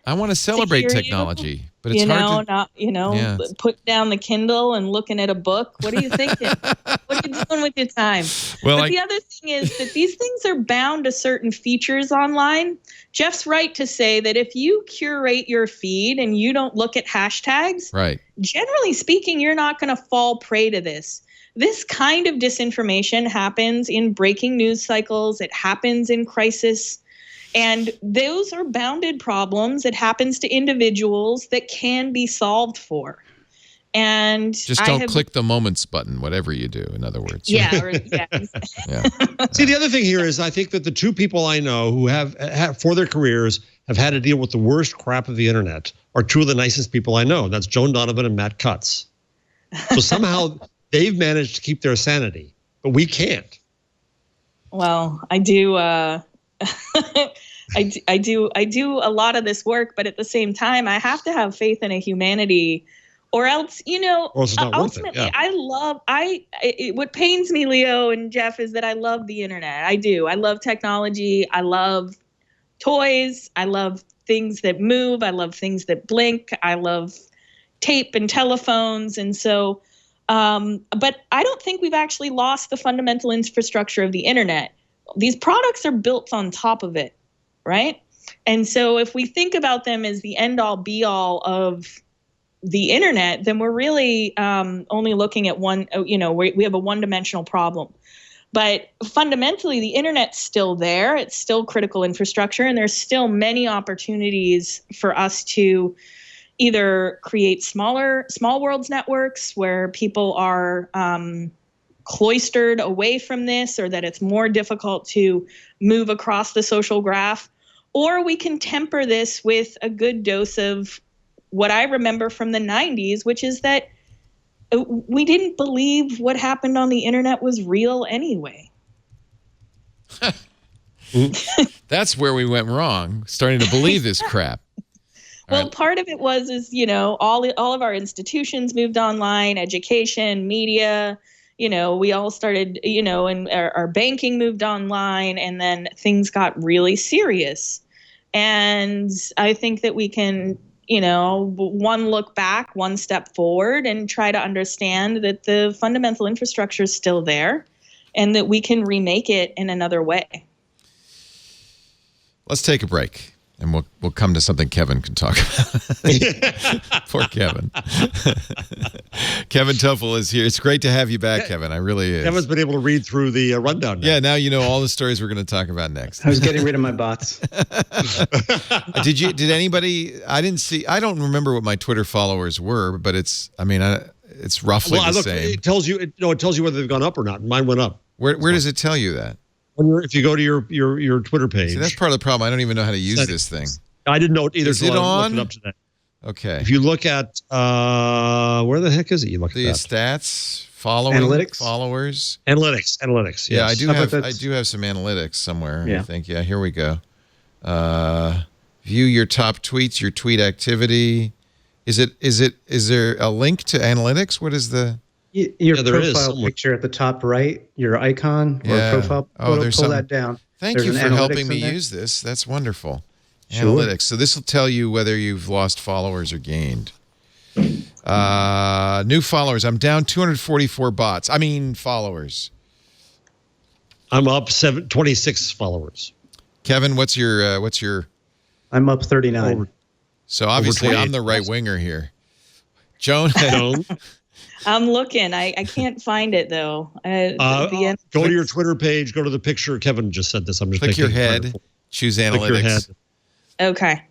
I want to celebrate technology, but it's hard to put down the Kindle and looking at a book. What are you thinking? What are you doing with your time? Well, but the other thing is that these things are bound to certain features online. Jeff's right to say that if you curate your feed and you don't look at hashtags, right, generally speaking, you're not going to fall prey to this. This kind of disinformation happens in breaking news cycles. It happens in crisis. And those are bounded problems. It happens to individuals that can be solved for. And just don't click the moments button, whatever you do, in other words. Yeah. See, the other thing here is I think that the two people I know who have for their careers have had to deal with the worst crap of the internet are two of the nicest people I know. That's Joan Donovan and Matt Cutts. So somehow they've managed to keep their sanity, but we can't. Well, I do. I do a lot of this work, but at the same time, I have to have faith in a humanity, or else, ultimately, what pains me, Leo and Jeff, is that I love the internet. I do. I love technology. I love toys. I love things that move. I love things that blink. I love tape and telephones. And so, but I don't think we've actually lost the fundamental infrastructure of the internet. These products are built on top of it, right? And so if we think about them as the end-all, be-all of the internet, then we're really only looking at one, we have a one-dimensional problem. But fundamentally, the internet's still there. It's still critical infrastructure, and there's still many opportunities for us to either create small worlds networks where people are cloistered away from this, or that it's more difficult to move across the social graph, or we can temper this with a good dose of what I remember from the 90s, which is that we didn't believe what happened on the internet was real anyway. That's where we went wrong, starting to believe this crap. Well, part of it is all of our institutions moved online, education, media. We all started, and our banking moved online, and then things got really serious. And I think that we can, one look back, one step forward, and try to understand that the fundamental infrastructure is still there and that we can remake it in another way. Let's take a break. And we'll come to something Kevin can talk about. Poor Kevin. Kevin Toffel is here. It's great to have you back, Kevin. I really is. Kevin's been able to read through the rundown now. Yeah, now you know all the stories we're going to talk about next. I was getting rid of my bots. Did anybody? I don't remember what my Twitter followers were, but it's roughly the same. It tells you whether they've gone up or not. Mine went up. Where does it tell you that? If you go to your Twitter page. See, that's part of the problem. I don't even know how to use this thing. I didn't know it either. Is it on? I looked it up today. Okay. If you look at where the heck is it? You look at the stats, following, analytics, followers, analytics. Yes. Yeah, I do have some analytics somewhere. Yeah. I think. Yeah, here we go. View your top tweets, your tweet activity. Is there a link to analytics? What is the? Your profile picture at the top right, your icon or profile photo, pull that down. Thank you for helping me use this. That's wonderful. Sure. Analytics. So this will tell you whether you've lost followers or gained. New followers. I'm down 244 followers. I'm up 26 followers. Kevin, what's your? I'm up 39. So obviously I'm the right winger here. Joan. I'm looking. I can't find it though. Go to your Twitter page. Go to the picture. Kevin just said this. I'm just click your head. Choose analytics. Click your head. Okay.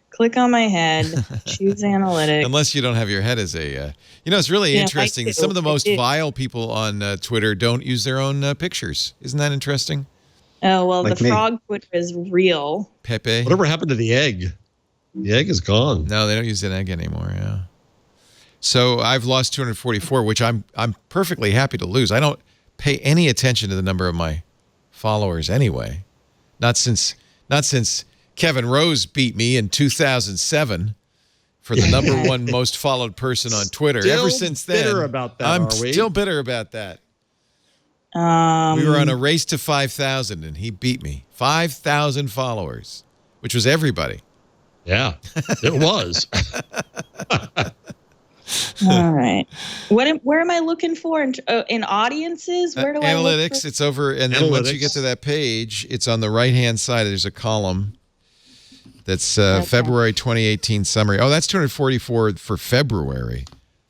Click on my head. Choose analytics. Unless you don't have your head as a. It's really interesting. Some of the most vile people on Twitter don't use their own pictures. Isn't that interesting? Oh well, Like the frog Twitter is real. Pepe. Whatever happened to the egg? The egg is gone. No, they don't use an egg anymore. Yeah. So I've lost 244, which I'm perfectly happy to lose. I don't pay any attention to the number of my followers anyway. Not since Kevin Rose beat me in 2007 for the number one most followed person on Twitter. Still Ever since then, bitter about that, I'm are we? still bitter about that. We were on a race to 5,000, and he beat me. 5,000 followers, which was everybody. Yeah, it was. All right. Where am I looking for in audiences? Where do I look analytics? for? It's over, and then once you get to that page, it's on the right-hand side. There's a column that's February 2018 summary. Oh, that's 244 for February.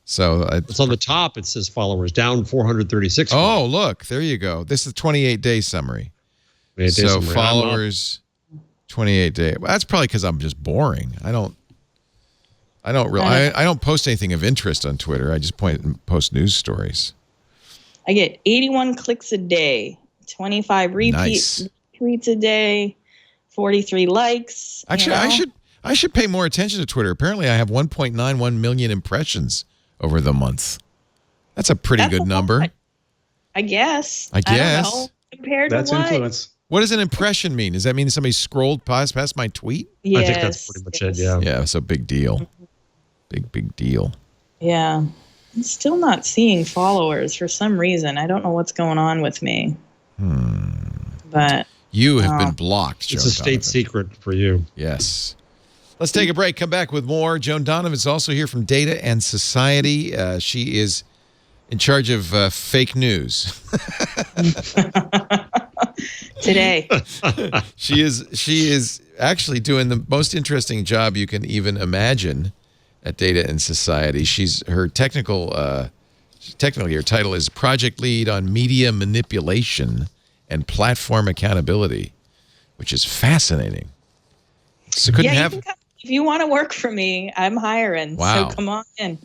So it's on the top. It says followers down 436. Oh, look, there you go. This is 28-day summary. So followers, 28-day. Well, that's probably because I'm just boring. I don't post anything of interest on Twitter. I just post news stories. I get 81 clicks a day, 25 repeats, tweets a day, 43 likes. Actually, I should pay more attention to Twitter. Apparently, I have 1.91 million impressions over the month. That's a pretty good number. I guess. I guess. don't know. Compared That's to what? influence. What does an impression mean? Does that mean somebody scrolled past my tweet? Yes, I think that's pretty much it, yeah. Yeah, it's a big deal. Big deal. Yeah. I'm still not seeing followers for some reason. I don't know what's going on with me. But you have been blocked, Joan. It's a state secret for you. Yes. Let's take a break. Come back with more. Joan Donovan is also here from Data and Society. She is in charge of fake news. today. She is actually doing the most interesting job you can even imagine at Data and Society. Her technically her title is Project Lead on Media Manipulation and Platform Accountability, which is fascinating. So if you want to work for me, I'm hiring. Wow. So come on in.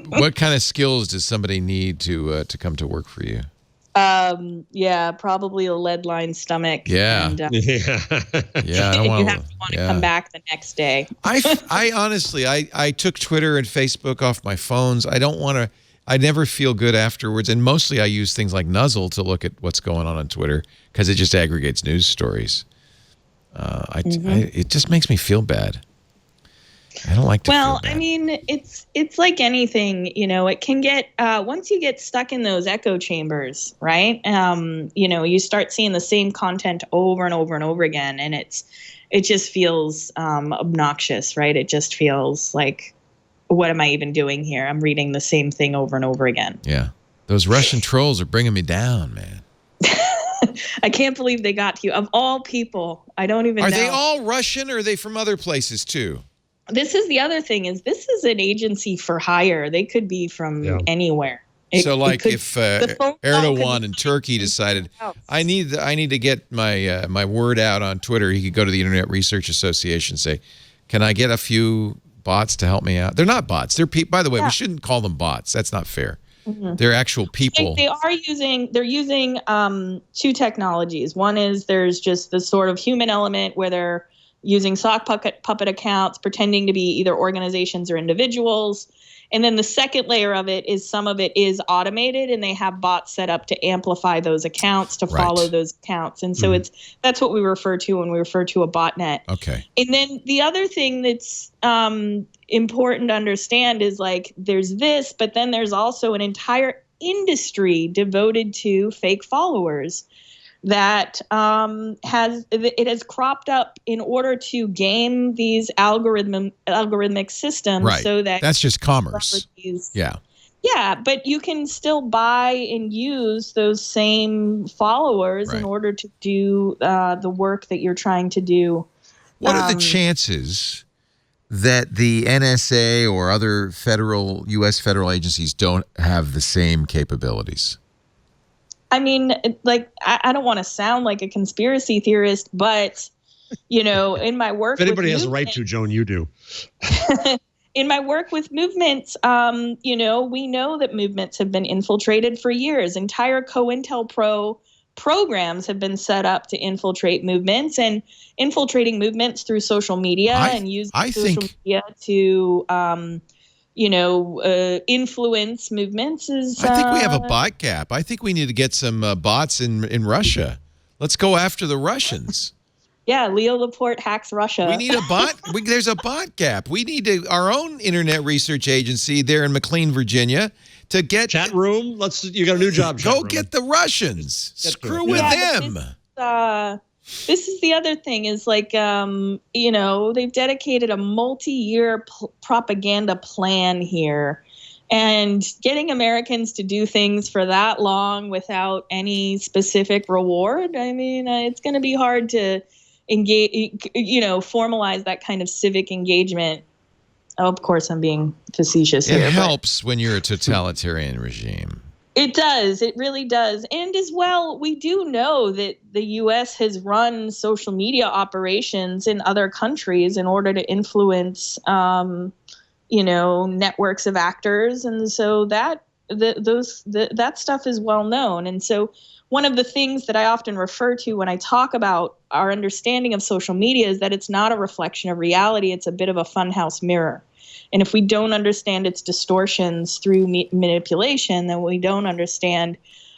What kind of skills does somebody need to come to work for you? Probably a lead line stomach. Yeah. And, yeah. I don't you have to want to come back the next day. I honestly, I took Twitter and Facebook off my phones. I never feel good afterwards. And mostly I use things like Nuzzle to look at what's going on Twitter because it just aggregates news stories. It just makes me feel bad. I don't like to feel bad. I mean, it's like anything, it can get, once you get stuck in those echo chambers, right? You start seeing the same content over and over and over again. And it just feels obnoxious, right? It just feels like, what am I even doing here? I'm reading the same thing over and over again. Yeah. Those Russian trolls are bringing me down, man. I can't believe they got to you. Of all people, I don't even know. Are they all Russian or are they from other places too? This is the other thing is this is an agency for hire. They could be from anywhere. If Erdogan in Turkey decided I need to get my word out on Twitter, he could go to the Internet Research Association and say, can I get a few bots to help me out? They're not bots. They're people. By the way, we shouldn't call them bots. That's not fair. Mm-hmm. They're actual people. They're using two technologies. One is there's just the sort of human element where they're using sock puppet accounts, pretending to be either organizations or individuals. And then the second layer of it is some of it is automated and they have bots set up to amplify those accounts, to follow those accounts. And so that's what we refer to when we refer to a botnet. Okay. And then the other thing that's important to understand is like there's this, but then there's also an entire industry devoted to fake followers that has cropped up in order to game these algorithmic systems, so that that's just commerce. Yeah, but you can still buy and use those same followers in order to do the work that you're trying to do. What are the chances that the NSA or other U.S. federal agencies don't have the same capabilities? I mean, I don't want to sound like a conspiracy theorist, but, in my work, if anybody has a right to, Joan, you do. In my work with movements, we know that movements have been infiltrated for years. Entire COINTELPRO programs have been set up to infiltrate movements, and infiltrating movements through social media and using social media to, influence movements is. I think we have a bot gap. I think we need to get some bots in Russia. Let's go after the Russians. Yeah, Leo Laporte hacks Russia. We need a bot. There's a bot gap. We need our own internet research agency there in McLean, Virginia, to get chat room. You got a new job. Go get the Russians. Screw with them. This is the other thing is they've dedicated a multi-year propaganda plan here, and getting Americans to do things for that long without any specific reward. I mean, it's going to be hard to engage, formalize that kind of civic engagement. Oh, of course, I'm being facetious here. It helps when you're a totalitarian regime. It does. It really does. And as well, we do know that the U.S. has run social media operations in other countries in order to influence, networks of actors. And so that stuff is well known. And so one of the things that I often refer to when I talk about our understanding of social media is that it's not a reflection of reality. It's a bit of a funhouse mirror. And if we don't understand its distortions through manipulation, then we don't understand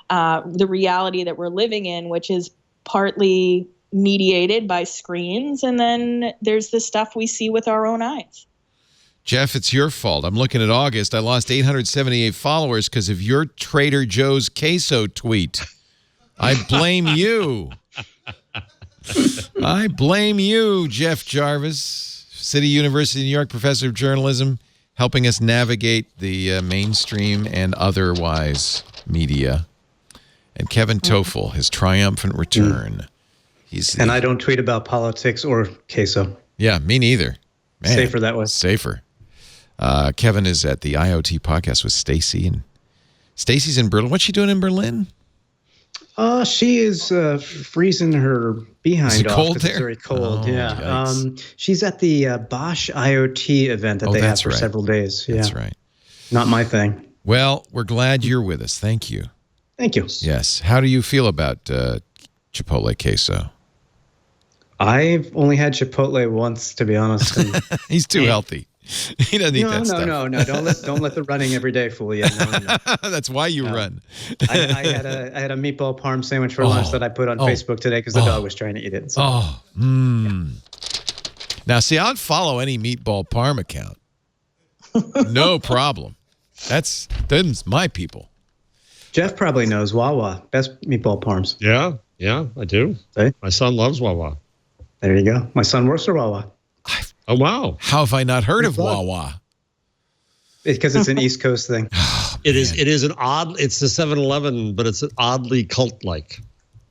the reality that we're living in, which is partly mediated by screens. And then there's the stuff we see with our own eyes. Jeff, it's your fault. I'm looking at August. I lost 878 followers because of your Trader Joe's queso tweet. I blame you. I blame you, Jeff Jarvis, City University of New York professor of journalism, helping us navigate the mainstream and otherwise media. And Kevin Toffel, his triumphant return. And I don't tweet about politics or queso. Yeah, me neither. Man, safer that way. Safer. Kevin is at the IoT podcast with Stacy, and Stacy's in Berlin. What's she doing in Berlin? She is freezing her behind off cold because there? it's very cold. Oh, yeah. She's at the Bosch IoT event that they have for several days. Yeah. That's right. Not my thing. Well, we're glad you're with us. Thank you. Thank you. Yes. How do you feel about Chipotle queso? I've only had Chipotle once, to be honest. He's too healthy. He doesn't eat that stuff. No. Don't let the running every day fool you. No. That's why you run. I had a meatball parm sandwich for lunch that I put on Facebook today because the dog was trying to eat it. So. Now, see, I'd follow any meatball parm account. No problem. That's my people. Jeff probably knows Wawa. Best meatball parms. Yeah, I do. Hey? My son loves Wawa. There you go. My son works for Wawa. Oh, wow. How have I not heard of Wawa? Because it's an East Coast thing. It is it's the 7-Eleven, but it's an oddly cult-like.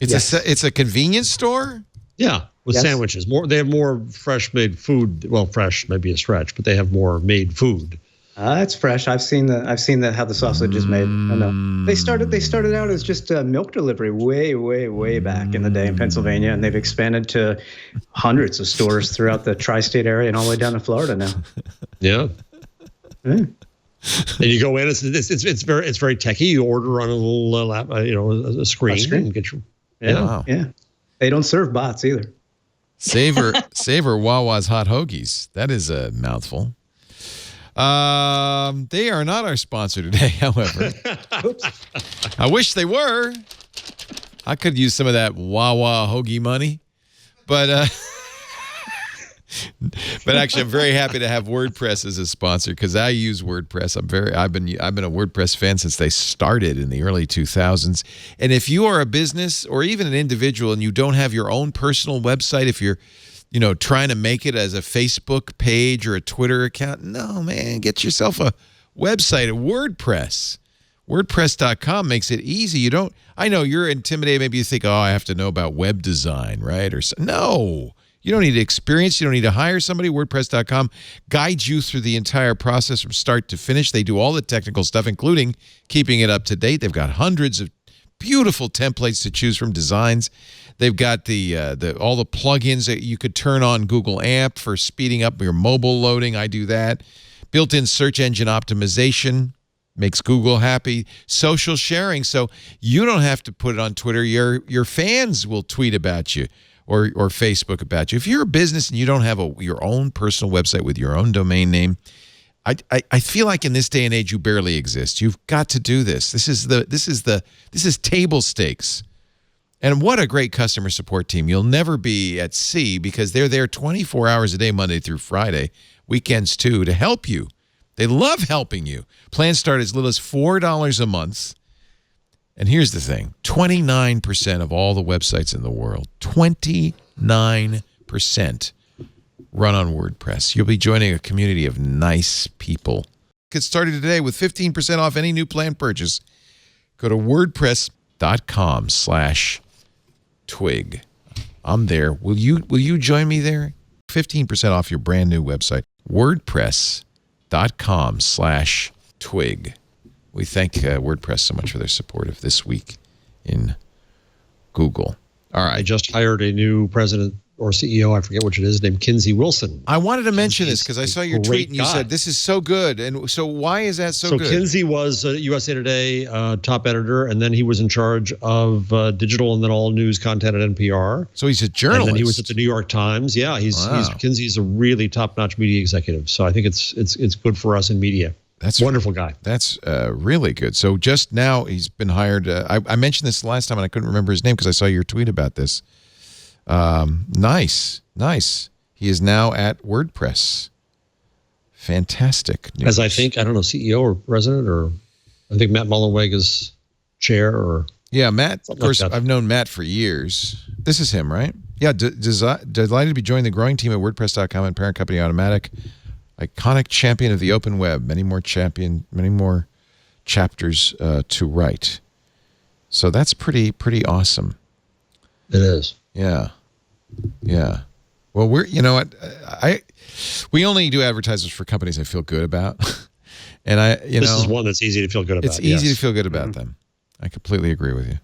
It's a convenience store? Yeah, with sandwiches. They have more fresh made food. Well, fresh may be a stretch, but they have more made food. It's fresh. I've seen how the sausage is made. I know. They started out as just a milk delivery way back in the day in Pennsylvania, and they've expanded to hundreds of stores throughout the tri-state area and all the way down to Florida now. Yeah. And you go in. It's very techy. You order on a little a screen. And get your, Yeah. They don't serve bots either. Savor Wawa's hot hoagies. That is a mouthful. They are not our sponsor today, however. I wish they were. I could use some of that Wawa hoagie money, but actually, I'm very happy to have WordPress as a sponsor because I use WordPress. I've been a WordPress fan since they started in the early 2000s. And if you are a business or even an individual and you don't have your own personal website, if you're trying to make it as a Facebook page or a Twitter account. No, man, get yourself a website at WordPress. WordPress.com makes it easy. I know you're intimidated. Maybe you think, I have to know about web design, right? No, You don't need experience. You don't need to hire somebody. WordPress.com guides you through the entire process from start to finish. They do all the technical stuff, including keeping it up to date. They've got hundreds of beautiful templates to choose from, designs. They've got all the plugins that you could turn on Google AMP for speeding up your mobile loading. I do that. Built-in search engine optimization makes Google happy. Social sharing, so you don't have to put it on Twitter. Your fans will tweet about you or Facebook about you. If you're a business and you don't have your own personal website with your own domain name, I feel like in this day and age you barely exist. You've got to do this. This is table stakes. And what a great customer support team. You'll never be at sea because they're there 24 hours a day, Monday through Friday, weekends too, to help you. They love helping you. Plans start as little as $4 a month. And here's the thing, 29% of all the websites in the world, 29% run on WordPress. You'll be joining a community of nice people. Get started today with 15% off any new plan purchase. Go to wordpress.com/twig. I'm there. Will you join me there? 15% off your brand new website. WordPress.com/twig. We thank WordPress so much for their support of This Week in Google. All right. I just hired a new president or CEO, I forget which it is, named Kinsey Wilson. I wanted to mention this because I saw your tweet and you said, this is so good. And so why is that so good? So Kinsey was USA Today top editor, and then he was in charge of digital and then all news content at NPR. So he's a journalist. And then he was at the New York Times. Yeah, Kinsey's a really top-notch media executive. So I think it's good for us in media. That's a wonderful guy. That's really good. So just now he's been hired. I mentioned this last time and I couldn't remember his name because I saw your tweet about this. Nice. He is now at WordPress. Fantastic news. As I don't know, CEO or president, or I think Matt Mullenweg is chair or. Yeah, Matt. Of course, I've known Matt for years. This is him, right? Yeah. Delighted to be joining the growing team at WordPress.com and parent company Automatic. Iconic champion of the open web. Many more chapters to write. So that's pretty awesome. It is. Yeah. Well, we only do advertisements for companies I feel good about, and this is one that's easy to feel good about. It's easy to feel good about them. I completely agree with you.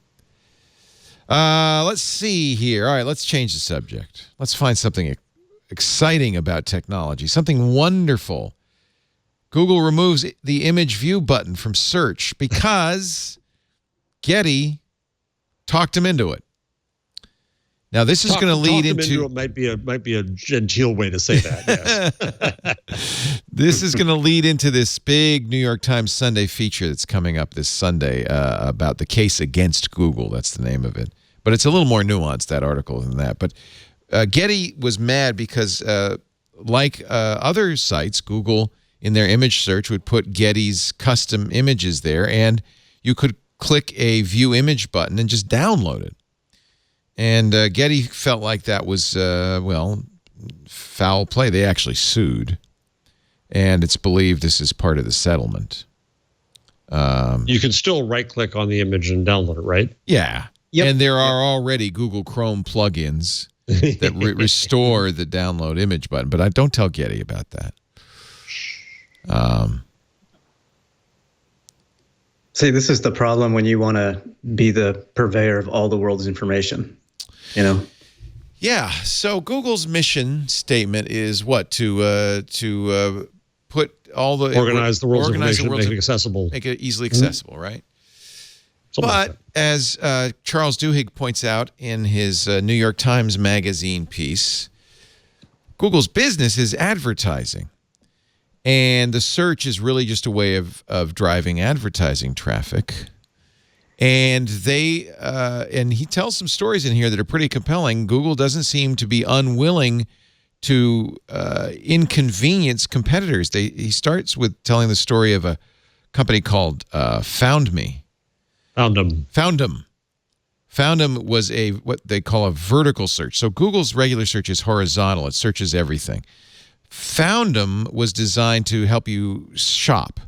Let's see here. All right, let's change the subject. Let's find something exciting about technology, something wonderful. Google removes the image view button from search because Getty talked him into it. Now this is going to lead into it might be a genteel way to say that. Yes. This is going to lead into this big New York Times Sunday feature that's coming up this Sunday about the case against Google. That's the name of it. But it's a little more nuanced, that article, than that. But Getty was mad because, like other sites, Google in their image search would put Getty's custom images there, and you could click a view image button and just download it. And Getty felt like that was, foul play. They actually sued, and it's believed this is part of the settlement. You can still right-click on the image and download it, right? Yeah. Yep. And there are already Google Chrome plugins that restore the download image button, but I don't tell Getty about that. See, this is the problem when you want to be the purveyor of all the world's information, Yeah. So Google's mission statement is what? To put all the organize the world's information, make it accessible, make it easily accessible, right? But as Charles Duhigg points out in his New York Times Magazine piece, Google's business is advertising. And the search is really just a way of driving advertising traffic. And and he tells some stories in here that are pretty compelling. Google doesn't seem to be unwilling to inconvenience competitors. He starts with telling the story of a company called Foundme. Foundem was what they call a vertical search. So Google's regular search is horizontal. It searches everything. Foundem was designed to help you shop.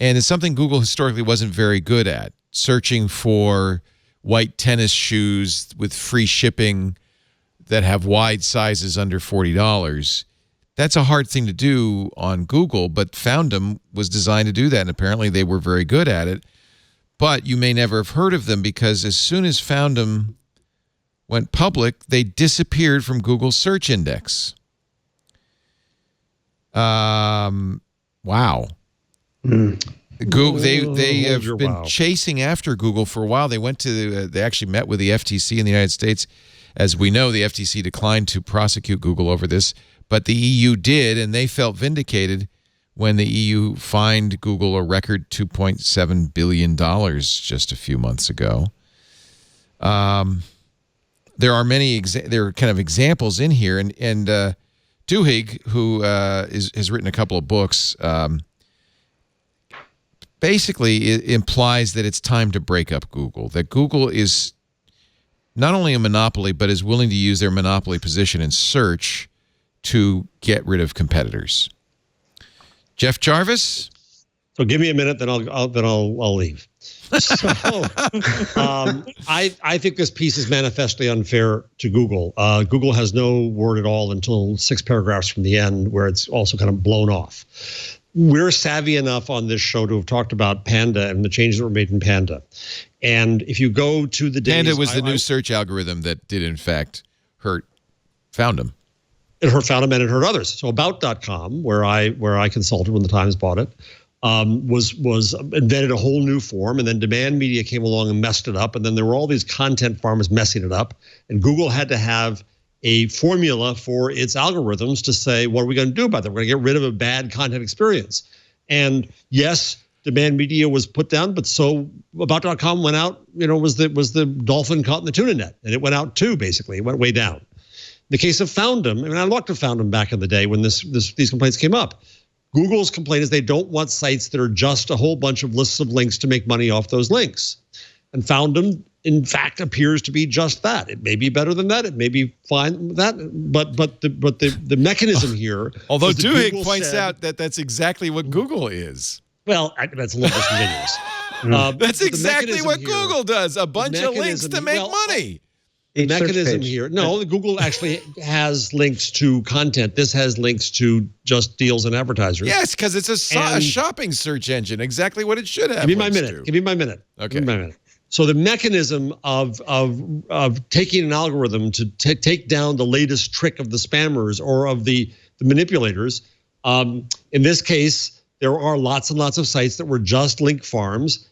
And it's something Google historically wasn't very good at, searching for white tennis shoes with free shipping that have wide sizes under $40. That's a hard thing to do on Google, but Foundum was designed to do that, and apparently they were very good at it. But you may never have heard of them because as soon as Foundum went public, they disappeared from Google's search index. Wow. Google, they have been chasing after Google for a while. They went to they actually met with the FTC in the United States. As we know, the FTC declined to prosecute Google over this, but the EU did, and they felt vindicated when the EU fined Google a record $2.7 billion just a few months ago. There are many there are kind of examples in here, and Duhigg, who has written a couple of books, basically it implies that it's time to break up Google, that Google is not only a monopoly, but is willing to use their monopoly position in search to get rid of competitors. Jeff Jarvis? So give me a minute, then I'll leave. So I think this piece is manifestly unfair to Google. Google has no word at all until 6 paragraphs from the end, where it's also kind of blown off. We're savvy enough on this show to have talked about Panda and the changes that were made in Panda. And if you go to the Panda was the new search algorithm that did in fact hurt Foundum. It hurt Foundum and it hurt others. So About.com, where I consulted when the Times bought it, was invented a whole new form, and then demand media came along and messed it up, and then there were all these content farmers messing it up, and Google had to have a formula for its algorithms to say, what are we going to do about that? We're going to get rid of a bad content experience. And yes, demand media was put down, but so About.com went out, was the dolphin caught in the tuna net, and it went out too, basically. It went way down. In the case of Foundum, I looked at Foundum back in the day when these complaints came up. Google's complaint is they don't want sites that are just a whole bunch of lists of links to make money off those links. And Foundum, in fact, appears to be just that. It may be better than that. It may be fine with that. But the mechanism here. Although Duhigg points out that that's exactly what Google is. Well, that's a little disingenuous. That's exactly what Google does. A bunch of links to make money. The mechanism here. No, Google actually has links to content. This has links to just deals and advertisers. Yes, because it's a shopping search engine. Exactly what it should have. Give me my minute. Give me my minute. Okay. Give me my minute. So the mechanism of taking an algorithm to take down the latest trick of the spammers or of the manipulators. In this case, there are lots and lots of sites that were just link farms.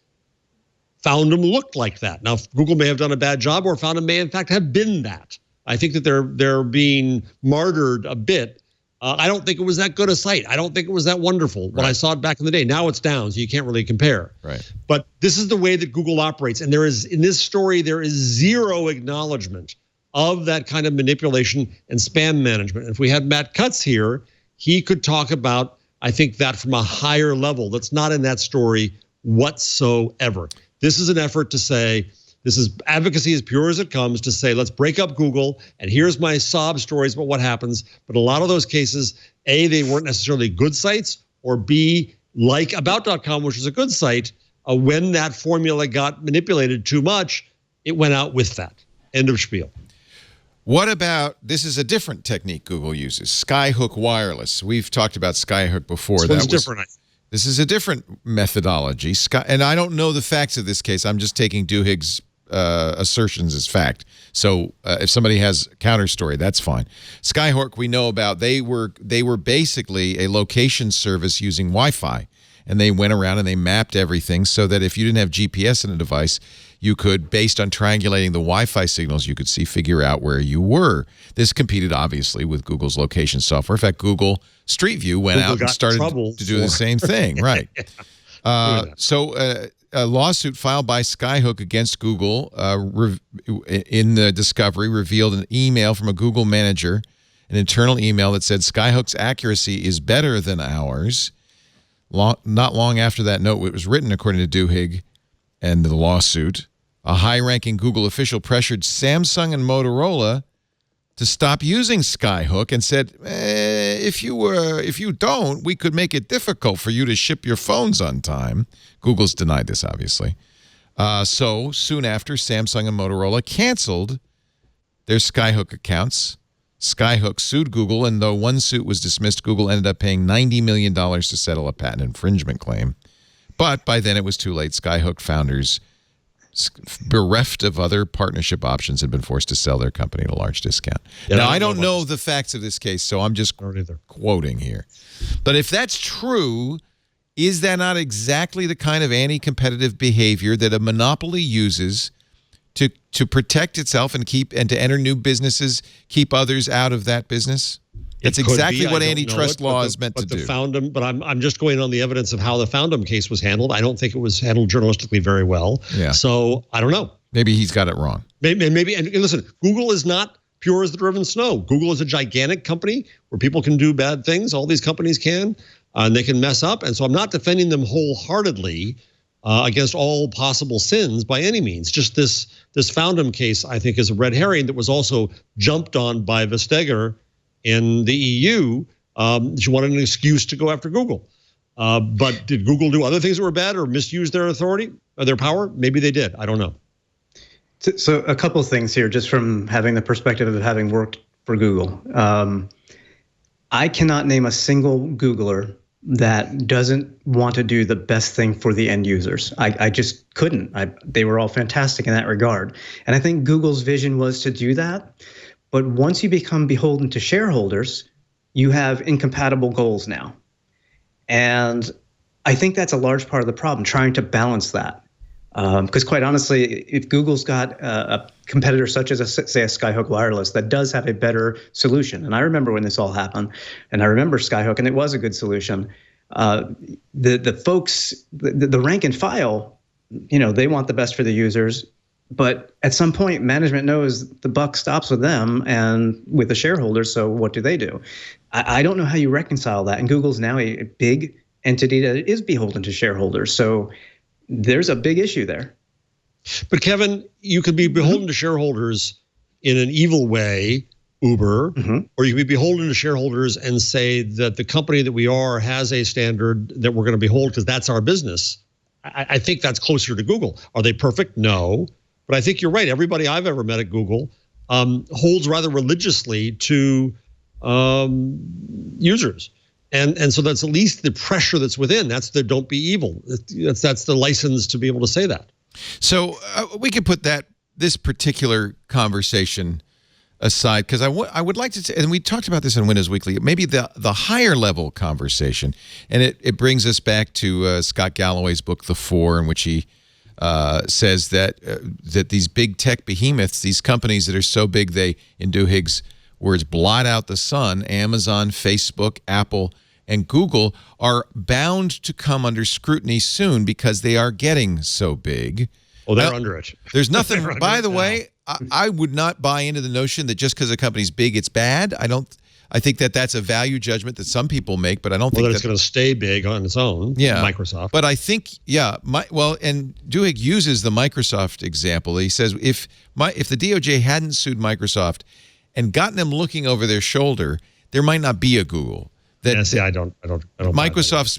Foundum looked like that. Now, Google may have done a bad job, or Foundum may in fact have been that. I think that they're being martyred a bit. I don't think it was that good a site. I don't think it was that wonderful when I saw it back in the day. Now it's down, so you can't really compare. Right. But this is the way that Google operates, and there is in this story there is zero acknowledgement of that kind of manipulation and spam management. If we had Matt Cutts here, he could talk about, I think, that from a higher level that's not in that story whatsoever. This is an effort to say, this is advocacy as pure as it comes, to say, let's break up Google, and here's my sob stories about what happens. But a lot of those cases, A, they weren't necessarily good sites, or B, like About.com, which is a good site, when that formula got manipulated too much, it went out with that. End of spiel. What about, this is a different technique Google uses, Skyhook Wireless. We've talked about Skyhook before. This one's different. This is a different methodology. And I don't know the facts of this case. I'm just taking Duhigg's assertions as fact. So if somebody has a counter story, that's fine. Skyhook, we know about. They were basically a location service using Wi-Fi. And they went around and they mapped everything so that if you didn't have GPS in a device, you could, based on triangulating the Wi-Fi signals, you could figure out where you were. This competed, obviously, with Google's location software. In fact, Google Street View went out and started to do the same thing. Right. So a lawsuit filed by Skyhook against Google in the discovery revealed an email from a Google manager, an internal email that said Skyhook's accuracy is better than ours. Not long after that note, it was written, according to Duhigg and the lawsuit, a high-ranking Google official pressured Samsung and Motorola to stop using Skyhook and said, if you don't, we could make it difficult for you to ship your phones on time. Google's denied this, obviously. So soon after, Samsung and Motorola canceled their Skyhook accounts. Skyhook sued Google, and though one suit was dismissed, Google ended up paying $90 million to settle a patent infringement claim. But by then it was too late. Skyhook founders, bereft of other partnership options, had been forced to sell their company at a large discount. Yeah, now, I don't know the facts of this case, so I'm just quoting here. But if that's true, is that not exactly the kind of anti-competitive behavior that a monopoly uses to protect itself and to enter new businesses, keep others out of that business? That's exactly what antitrust law is meant to do. But I'm just going on the evidence of how the Foundum case was handled. I don't think it was handled journalistically very well. Yeah. So I don't know. Maybe he's got it wrong. And listen, Google is not pure as the driven snow. Google is a gigantic company where people can do bad things. All these companies can, and they can mess up. And so I'm not defending them wholeheartedly against all possible sins by any means. Just this Foundum case, I think, is a red herring that was also jumped on by Vestager in the EU. She wanted an excuse to go after Google. But did Google do other things that were bad or misuse their authority or their power? Maybe they did. I don't know. So a couple of things here, just from having the perspective of having worked for Google. I cannot name a single Googler that doesn't want to do the best thing for the end users. I just couldn't. They were all fantastic in that regard. And I think Google's vision was to do that. But once you become beholden to shareholders, you have incompatible goals now. And I think that's a large part of the problem, trying to balance that. Because quite honestly, if Google's got a competitor such as, say, a Skyhook Wireless that does have a better solution, and I remember when this all happened, and I remember Skyhook, and it was a good solution. The folks, the rank and file, they want the best for the users. But at some point, management knows the buck stops with them and with the shareholders. So what do? I don't know how you reconcile that. And Google's now a big entity that is beholden to shareholders. So there's a big issue there. But Kevin, you could be beholden to shareholders in an evil way, Uber, or you could be beholden to shareholders and say that the company that we are has a standard that we're going to behold because that's our business. I think that's closer to Google. Are they perfect? No. But I think you're right. Everybody I've ever met at Google holds rather religiously to users. And so that's at least the pressure that's within. That's the don't be evil. That's the license to be able to say that. So we can put this particular conversation aside because I would like to say, and we talked about this in Windows Weekly, maybe the higher level conversation, and it brings us back to Scott Galloway's book, The Four, in which he says that these big tech behemoths, these companies that are so big they, in Duhigg's words, blot out the sun, Amazon, Facebook, Apple, and Google, are bound to come under scrutiny soon because they are getting so big. Oh, they're under it. There's nothing, by the way, I would not buy into the notion that just because a company's big, it's bad. I think that's a value judgment that some people make, but I don't think that it's going to stay big on its own. Yeah, Microsoft. But I think, and Duhigg uses the Microsoft example. He says if the DOJ hadn't sued Microsoft and gotten them looking over their shoulder, there might not be a Google. I don't. Microsoft's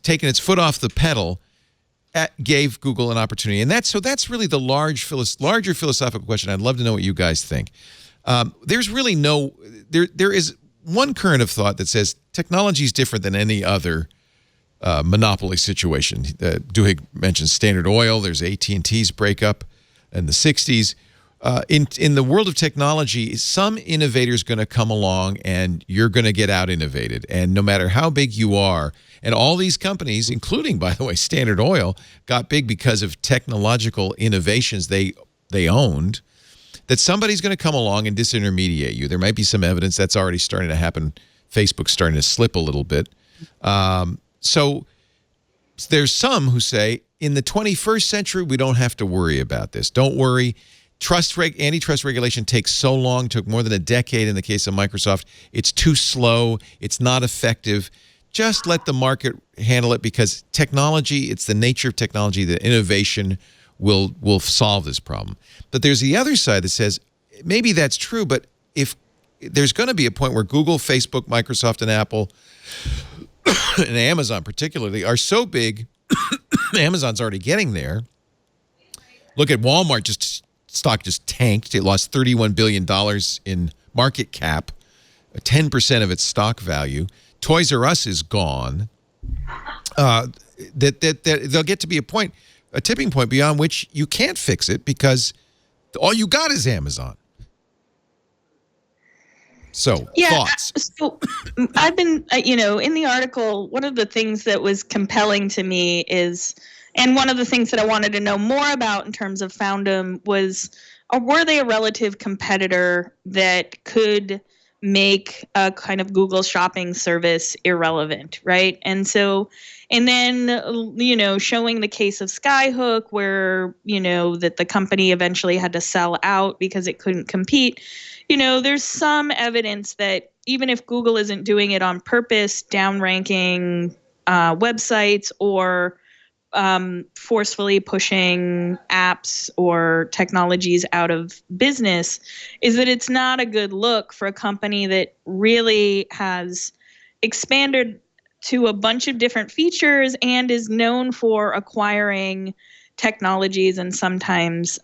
taken its foot off the pedal, gave Google an opportunity, and that's really the larger philosophical question. I'd love to know what you guys think. There's really there is one current of thought that says technology is different than any other monopoly situation. Duhigg mentions Standard Oil. There's AT&T's breakup in the 60s. In the world of technology, some innovator's going to come along and you're going to get out innovated. And no matter how big you are, and all these companies, including, by the way, Standard Oil, got big because of technological innovations they owned, that somebody's going to come along and disintermediate you. There might be some evidence that's already starting to happen. Facebook's starting to slip a little bit. So there's some who say, in the 21st century, we don't have to worry about this. Don't worry. Antitrust regulation takes so long, took more than a decade in the case of Microsoft. It's too slow. It's not effective. Just let the market handle it because technology, it's the nature of technology that innovation will solve this problem. But there's the other side that says maybe that's true, but if there's going to be a point where Google, Facebook, Microsoft, and Apple, and Amazon particularly, are so big, Amazon's already getting there. Look at Walmart just stock just tanked. It lost $31 billion in market cap, 10% of its stock value. Toys R Us is gone. That they'll get to be a tipping point beyond which you can't fix it because all you got is Amazon. So, thoughts? So I've been, in the article, one of the things that was compelling to me is, and one of the things that I wanted to know more about in terms of Foundum was, were they a relative competitor that could make a kind of Google shopping service irrelevant, right? And then, showing the case of Skyhook where, that the company eventually had to sell out because it couldn't compete. There's some evidence that even if Google isn't doing it on purpose, downranking websites or forcefully pushing apps or technologies out of business, is that it's not a good look for a company that really has expanded to a bunch of different features and is known for acquiring technologies and sometimes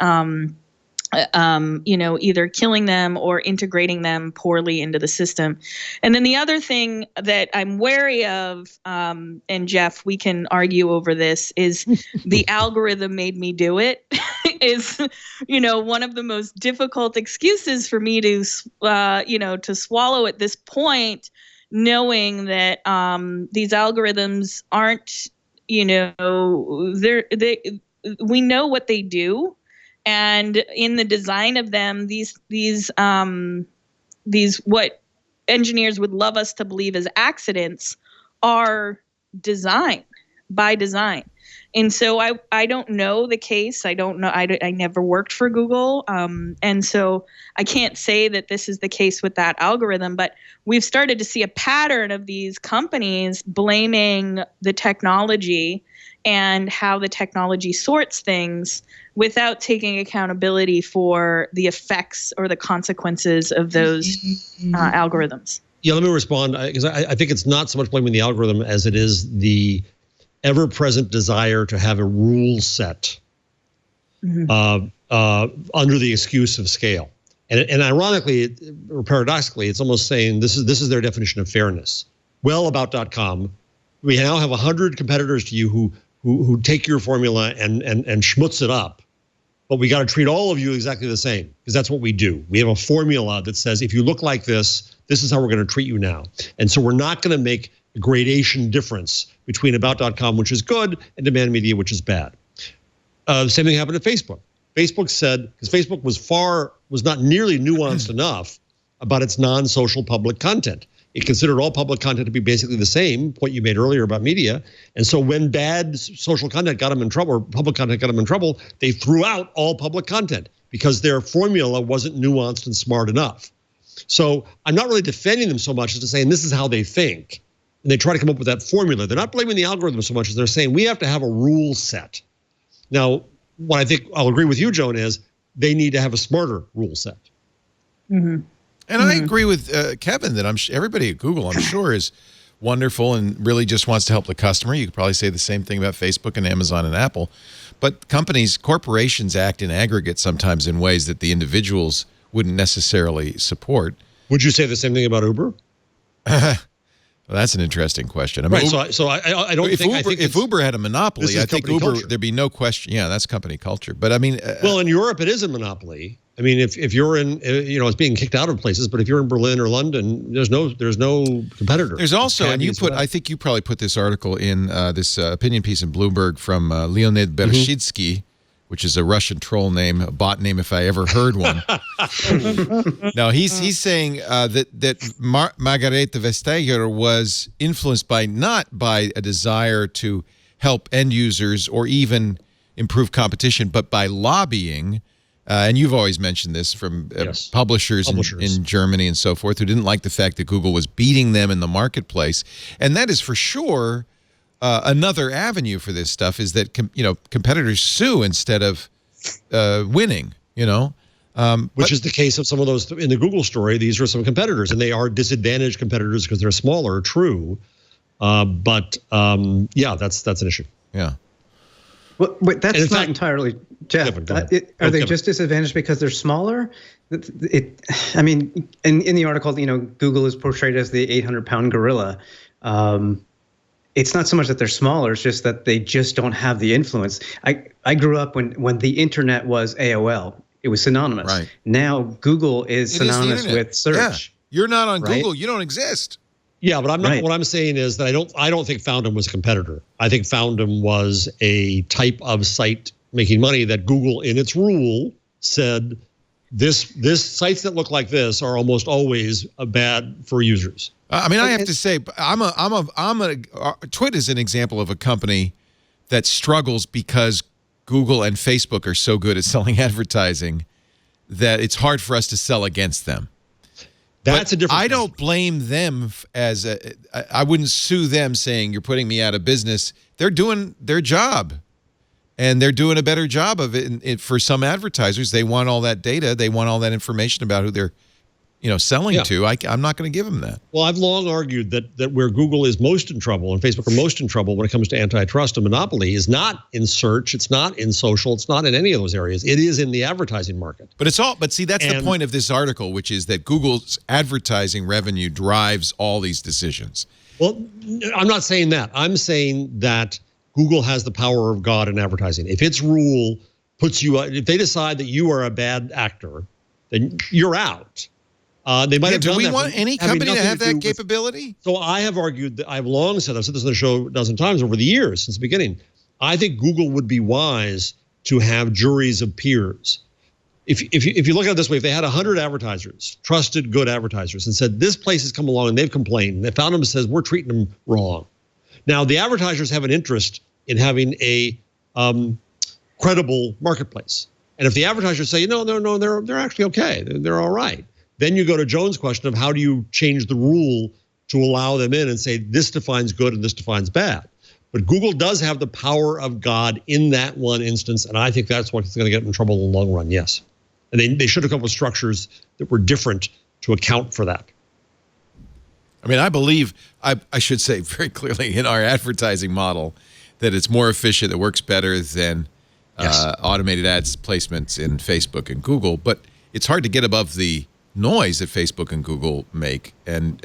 either killing them or integrating them poorly into the system. And then the other thing that I'm wary of, and Jeff, we can argue over this, is the algorithm made me do it is, one of the most difficult excuses for me to swallow at this point, knowing that these algorithms aren't, we know what they do. And in the design of them, these what engineers would love us to believe as accidents are by design. And so I don't know the case. I don't know. I never worked for Google. And so I can't say that this is the case with that algorithm, but we've started to see a pattern of these companies blaming the technology and how the technology sorts things without taking accountability for the effects or the consequences of those algorithms. Yeah, let me respond, because I think it's not so much blaming the algorithm as it is the ever-present desire to have a rule set under the excuse of scale. And ironically, or paradoxically, it's almost saying this is their definition of fairness. Well, about.com, we now have 100 competitors to you who take your formula and schmutz it up. But we got to treat all of you exactly the same, because that's what we do. We have a formula that says, if you look like this, this is how we're going to treat you now. And so we're not going to make a gradation difference between about.com, which is good, and demand media, which is bad. Same thing happened at Facebook. Facebook said, because Facebook was not nearly nuanced enough about its non-social public content. It considered all public content to be basically the same, point you made earlier about media. And so when bad social content got them in trouble, or public content got them in trouble, they threw out all public content because their formula wasn't nuanced and smart enough. So I'm not really defending them so much as to saying this is how they think. And they try to come up with that formula. They're not blaming the algorithm so much as they're saying we have to have a rule set. Now, what I think I'll agree with you, Joan, is they need to have a smarter rule set. Mm-hmm. And I agree with Kevin that everybody at Google, I'm sure, is wonderful and really just wants to help the customer. You could probably say the same thing about Facebook and Amazon and Apple. But corporations act in aggregate sometimes in ways that the individuals wouldn't necessarily support. Would you say the same thing about Uber? Well, that's an interesting question. I mean, right. So I don't think if Uber had a monopoly, I think Uber culture. There'd be no question. Yeah, that's company culture. But I mean, well, in Europe, it is a monopoly. I mean, if you're in, it's being kicked out of places. But if you're in Berlin or London, there's no competitor. There's also, and I think you probably put this article in this opinion piece in Bloomberg from Leonid Bershitsky, which is a Russian troll name, a bot name if I ever heard one. Now he's saying that Margareta Vestager was influenced not by a desire to help end users or even improve competition, but by lobbying. And you've always mentioned this from publishers in Germany and so forth who didn't like the fact that Google was beating them in the marketplace. And that is for sure another avenue for this stuff is that competitors sue instead of winning. Which is the case of some of those in the Google story. These are some competitors, and they are disadvantaged competitors because they're smaller. True, but that's an issue. Yeah. Well, wait, that's in not fact, entirely, Jeff. Are they just disadvantaged because they're smaller? I mean, in the article, Google is portrayed as the 800-pound gorilla. It's not so much that they're smaller; it's just that they just don't have the influence. I grew up when the internet was AOL. It was synonymous. Right. Now Google is synonymous with search. Yeah. You're not on right? Google. You don't exist. Yeah, but I'm not. Right. What I'm saying is that I don't think Foundum was a competitor. I think Foundum was a type of site making money that Google, in its rule, said this sites that look like this are almost always bad for users. I mean, I have to say, Twit is an example of a company that struggles because Google and Facebook are so good at selling advertising that it's hard for us to sell against them. That's a different. I don't blame them I wouldn't sue them saying you're putting me out of business. They're doing their job, and they're doing a better job of it. For some advertisers, they want all that data. They want all that information about who they're selling to. I'm not going to give them that. Well, I've long argued that where Google is most in trouble and Facebook are most in trouble when it comes to antitrust and monopoly is not in search, it's not in social, it's not in any of those areas. It is in the advertising market. But see, that's the point of this article, which is that Google's advertising revenue drives all these decisions. Well, I'm not saying that. I'm saying that Google has the power of God in advertising. If its rule puts you, if they decide that you are a bad actor, then you're out. They might have done that. Do we want any company to have that capability? So I have argued that I've said this on the show a dozen times over the years since the beginning. I think Google would be wise to have juries of peers. If you look at it this way, if they had 100 advertisers, trusted good advertisers, and said this place has come along and they've complained, and they found them and says we're treating them wrong. Now the advertisers have an interest in having a credible marketplace, and if the advertisers say no, they're actually okay, they're all right. Then you go to Joan's question of how do you change the rule to allow them in and say this defines good and this defines bad. But Google does have the power of God in that one instance, and I think that's what's going to get them in trouble in the long run, yes. And they should have come up with structures that were different to account for that. I mean, I believe, I should say very clearly in our advertising model that it's more efficient, it works better than automated ads placements in Facebook and Google, but it's hard to get above the noise that Facebook and Google make and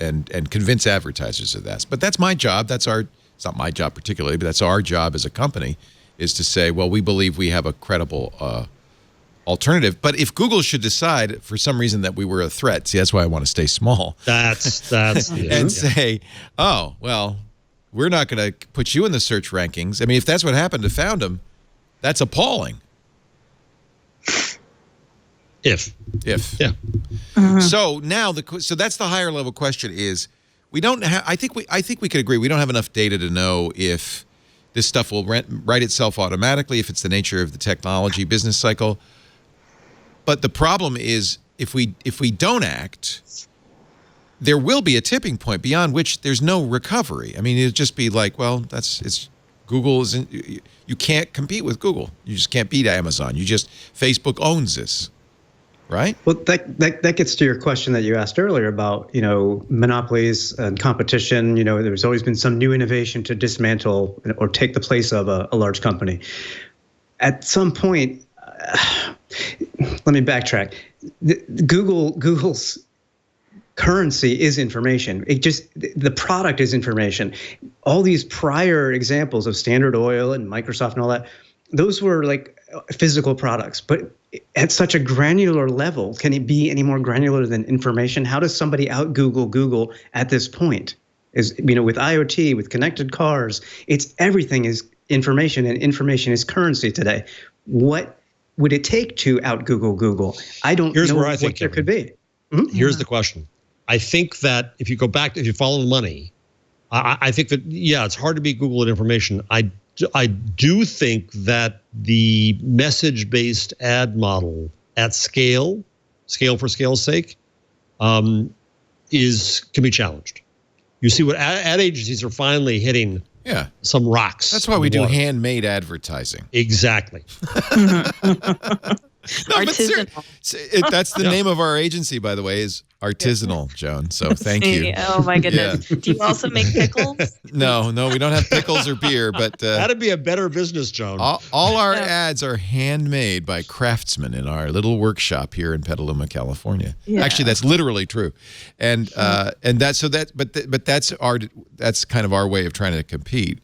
convince advertisers of that. But that's my job. It's not my job particularly, but that's our job as a company, is to say, well, we believe we have a credible alternative. But if Google should decide for some reason that we were a threat, see, that's why I want to stay small. That's and say, oh, well, we're not going to put you in the search rankings. I mean, if that's what happened to Foundum, that's appalling. If. Yeah. So now so that's the higher level question is we don't have, I think we could agree we don't have enough data to know if this stuff will write itself automatically, if it's the nature of the technology business cycle. But the problem is if we don't act, there will be a tipping point beyond which there's no recovery. I mean, it'll just be like, well, Google isn't, you can't compete with Google. You just can't beat Amazon. Facebook owns this. Right. Well, that gets to your question that you asked earlier about, monopolies and competition. There's always been some new innovation to dismantle or take the place of a large company. At some point, let me backtrack. Google's currency is information. The product is information. All these prior examples of Standard Oil and Microsoft and all that, those were like physical products, but at such a granular level, can it be any more granular than information? How does somebody out-Google Google at this point? With IoT, with connected cars, everything is information, and information is currency today. What would it take to out-Google Google? I don't know what there could be. Mm-hmm. Here's the question. I think that if you follow the money, I think that, it's hard to beat Google at information. I do think that the message-based ad model at scale for scale's sake, can be challenged. You see what ad agencies are finally hitting some rocks. That's why we do handmade advertising. Exactly. No, but Artisanal. that's the name of our agency, by the way, is Artisanal, Joan. So thank you. Oh my goodness. Do you also make pickles? No, we don't have pickles or beer, but that'd be a better business, Joan. All our ads are handmade by craftsmen in our little workshop here in Petaluma, California. Yeah. Actually, that's literally true, and that's kind of our way of trying to compete,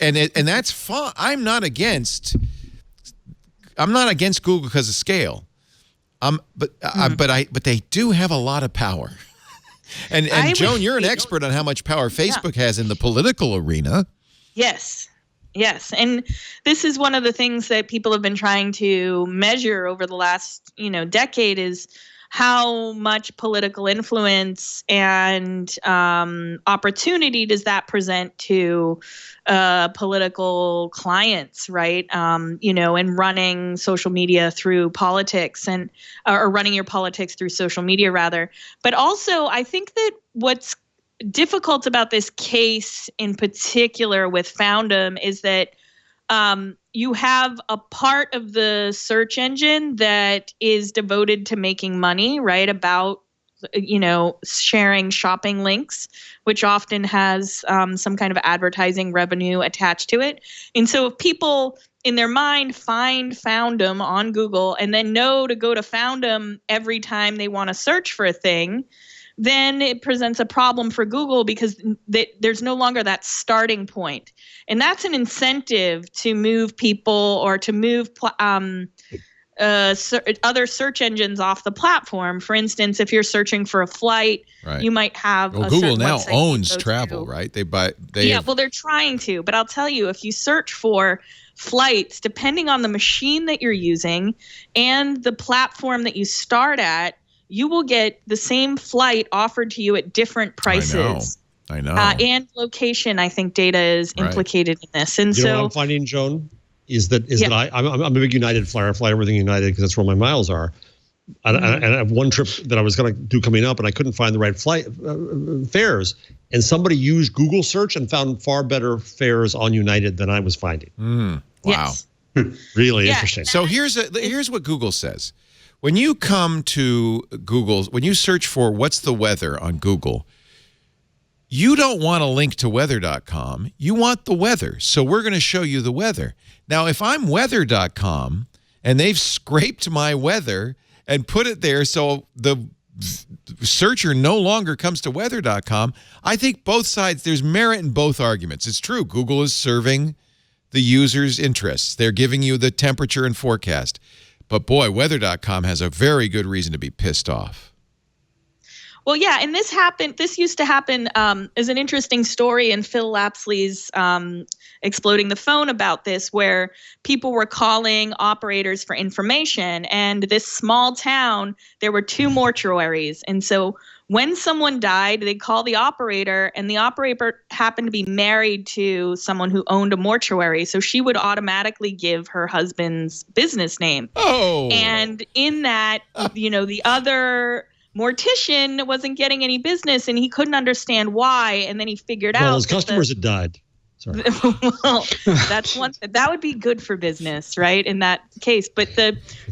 and that's fun. I'm not against Google because of scale. But they do have a lot of power. And Joan, you're an expert on how much power Facebook has in the political arena. Yes. And this is one of the things that people have been trying to measure over the last, decade is how much political influence and opportunity does that present to political clients, right? And running social media through politics or running your politics through social media rather. But also I think that what's difficult about this case in particular with Foundum is that you have a part of the search engine that is devoted to making money, right? About, sharing shopping links, which often has some kind of advertising revenue attached to it. And so if people in their mind find Foundum on Google and then know to go to Foundum every time they want to search for a thing, then it presents a problem for Google because there's no longer that starting point. And that's an incentive to move people or to move other search engines off the platform. For instance, if you're searching for a flight, right, you might have Google now owns travel, right? They're trying to. But I'll tell you, if you search for flights, depending on the machine that you're using and the platform that you start at, you will get the same flight offered to you at different prices. I know. And location, I think data is implicated in this. And you know what I'm finding, Joan, is that I'm a big United flyer. I fly everything United because that's where my miles are. And I have one trip that I was going to do coming up, and I couldn't find the right flight fares. And somebody used Google search and found far better fares on United than I was finding. Wow. Yes. Really interesting. So here's what Google says. When you come to Google, when you search for what's the weather on Google, you don't want a link to weather.com. You want the weather. So we're going to show you the weather. Now, if I'm weather.com and they've scraped my weather and put it there so the searcher no longer comes to weather.com, I think both sides, there's merit in both arguments. It's true. Google is serving the user's interests. They're giving you the temperature and forecast. But boy, weather.com has a very good reason to be pissed off. Well, yeah, and this used to happen as an interesting story in Phil Lapsley's Exploding the Phone about this, where people were calling operators for information. And this small town, there were 2 mortuaries. And so when someone died, they'd call the operator, and the operator happened to be married to someone who owned a mortuary. So she would automatically give her husband's business name. Oh. And in that, the other Mortician wasn't getting any business, and he couldn't understand why. And then he figured out his customers had died. Sorry. Well, that's one that would be good for business, right? In that case. But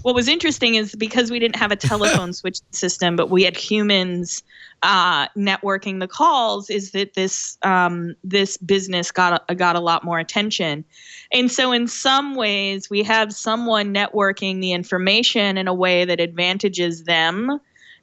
what was interesting is because we didn't have a telephone switch system, but we had humans networking the calls, is that this business got a lot more attention. And so in some ways, we have someone networking the information in a way that advantages them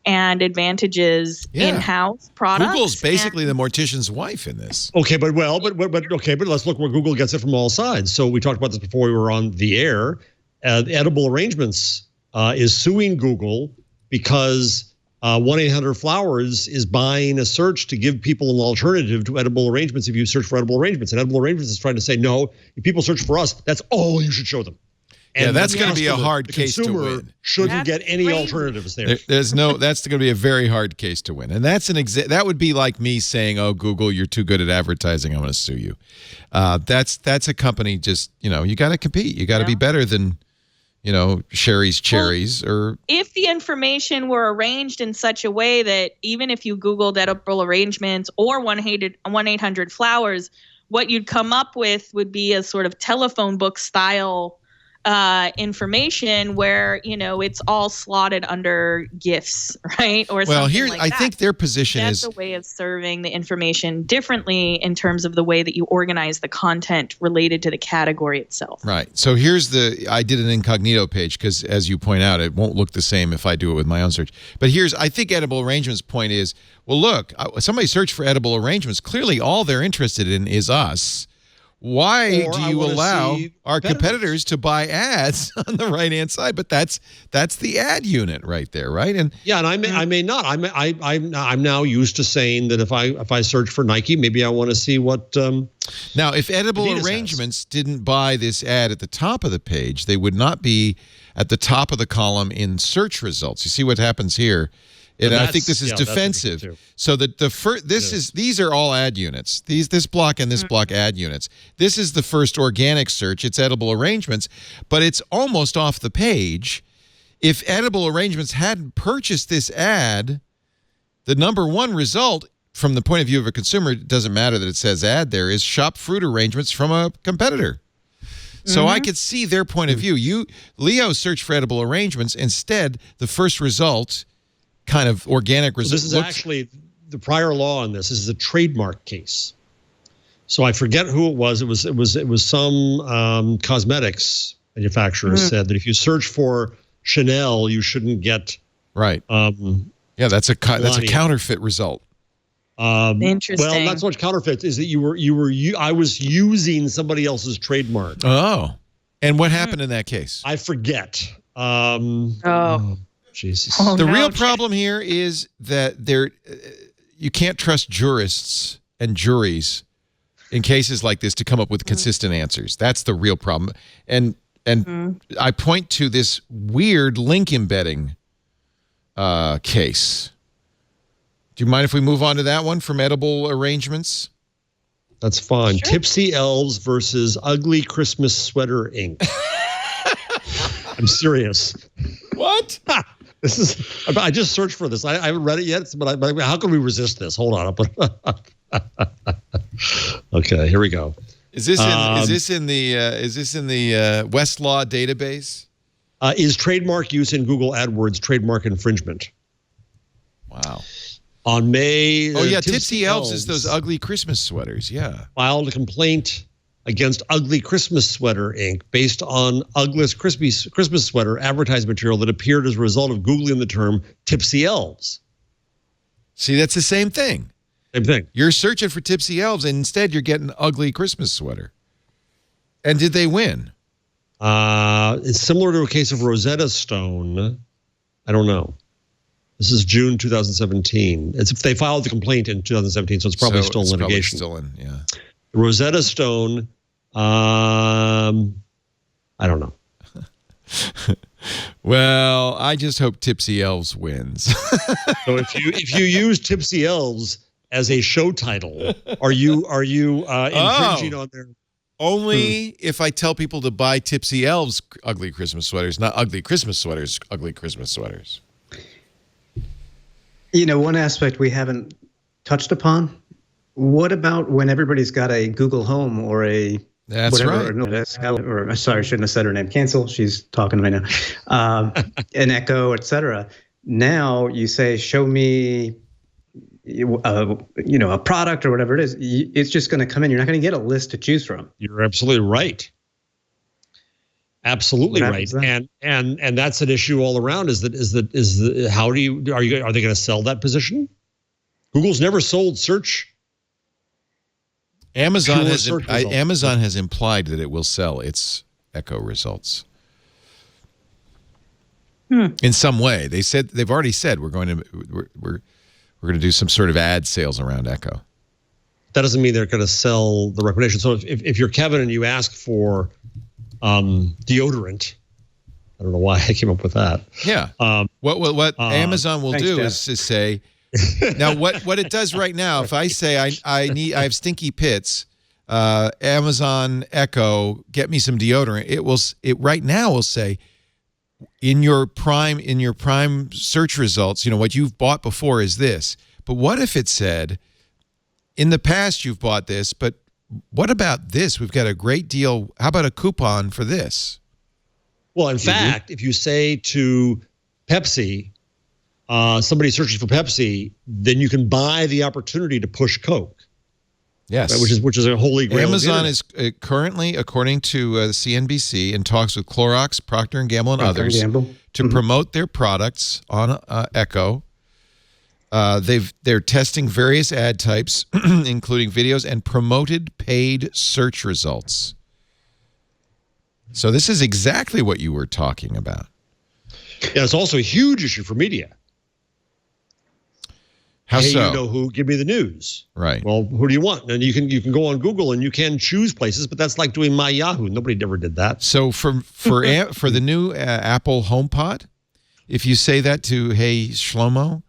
and advantages in-house products. Google's basically the mortician's wife in this. Okay, but let's look where Google gets it from all sides. So we talked about this before we were on the air. Edible Arrangements is suing Google because 1-800-Flowers is buying a search to give people an alternative to Edible Arrangements if you search for Edible Arrangements. And Edible Arrangements is trying to say, no, if people search for us, that's all you should show them. And that's going to be a hard case to win. Shouldn't get any alternatives there. That's going to be a very hard case to win. And that's that would be like me saying, "Oh, Google, you're too good at advertising. I'm going to sue you." That's a company just, you got to compete. You got to be better than, Sherry's Cherries or if the information were arranged in such a way that even if you Googled Edible Arrangements or 1-800-Flowers, what you'd come up with would be a sort of telephone book style information where, it's all slotted under gifts, right? Or well, something here like I that. think their position That's is a way of serving the information differently in terms of the way that you organize the content related to the category itself. right. So I did an incognito page because, as you point out, it won't look the same if I do it with my own search. But I think Edible Arrangements' point is, well, look, somebody searched for Edible Arrangements. Clearly, all they're interested in is us. Why do you allow our competitors to buy ads on the right-hand side? But that's the ad unit right there, right? And yeah, and I may not. I'm now used to saying that if I search for Nike, maybe I want to see what. Now, if Edible Adidas Arrangements didn't buy this ad at the top of the page, they would not be at the top of the column in search results. You see what happens here? And I think this is defensive. So that these are all ad units. This block and this block ad units. This is the first organic search. It's Edible Arrangements, but it's almost off the page. If Edible Arrangements hadn't purchased this ad, the number one result from the point of view of a consumer, it doesn't matter that it says ad there, is shop fruit arrangements from a competitor. So I could see their point of view. Leo searched for Edible Arrangements. Instead, the first result, kind of organic result. This is actually the prior law on this. This is a trademark case. So I forget who it was. It was some cosmetics manufacturer said that if you search for Chanel, you shouldn't get right. Yeah, that's a counterfeit result. Interesting. Well, not so much counterfeit is that I was using somebody else's trademark. Oh, and what happened in that case? I forget. Jesus. The real problem here is that you can't trust jurists and juries in cases like this to come up with consistent answers. That's the real problem. And I point to this weird link embedding case. Do you mind if we move on to that one from Edible Arrangements? That's fine. Sure. Tipsy Elves versus Ugly Christmas Sweater Inc. I'm serious. What? I just searched for this. I haven't read it yet, but how can we resist this? Hold on. Okay, here we go. Is this in the Westlaw database? Is trademark use in Google AdWords trademark infringement? Wow. On May. Tipsy Elves is those ugly Christmas sweaters. Yeah. Filed a complaint against Ugly Christmas Sweater Inc. based on Ugly's Christmas sweater advertising material that appeared as a result of Googling the term Tipsy Elves. See, that's the same thing. Same thing. You're searching for Tipsy Elves, and instead you're getting Ugly Christmas Sweater. And did they win? It's similar to a case of Rosetta Stone. I don't know. This is June 2017. It's if they filed the complaint in 2017, so it's probably still in litigation. Probably still in, yeah. Rosetta Stone, I don't know. Well, I just hope Tipsy Elves wins. So if you use Tipsy Elves as a show title, are you infringing on their? Only if I tell people to buy Tipsy Elves ugly Christmas sweaters, not ugly Christmas sweaters, ugly Christmas sweaters. One aspect we haven't touched upon. What about when everybody's got a Google Home or a That's whatever, right. or sorry, I shouldn't have said her name. Cancel. She's talking right now. An Echo, etc. Now you say, show me, a product or whatever it is. It's just going to come in. You're not going to get a list to choose from. You're absolutely right. Absolutely right. And that's an issue all around. Are they going to sell that position? Google's never sold search. Amazon has implied that it will sell its Echo results in some way. They've already said we're going to do some sort of ad sales around Echo. That doesn't mean they're going to sell the recommendation. So if you're Kevin and you ask for deodorant, I don't know why I came up with that. Yeah. What Amazon will do is say. Now, what it does right now, if I say I have stinky pits, Amazon Echo, get me some deodorant, it right now will say in your prime search results, what you've bought before is this. But what if it said, in the past you've bought this, but what about this? We've got a great deal. How about a coupon for this? Well, in fact, if you say to Pepsi, somebody searches for Pepsi, then you can buy the opportunity to push Coke. Yes, right, which is a holy grail. Amazon is currently, according to CNBC, in talks with Clorox, Procter & Gamble, and others to promote their products on Echo. They're testing various ad types, including videos and promoted paid search results. So this is exactly what you were talking about. Yeah, it's also a huge issue for media. How hey, so? You know who? Give me the news. Right. Well, who do you want? And you can go on Google and you can choose places, but that's like doing My Yahoo. Nobody ever did that. So for the new Apple HomePod, if you say that to Hey Shlomo,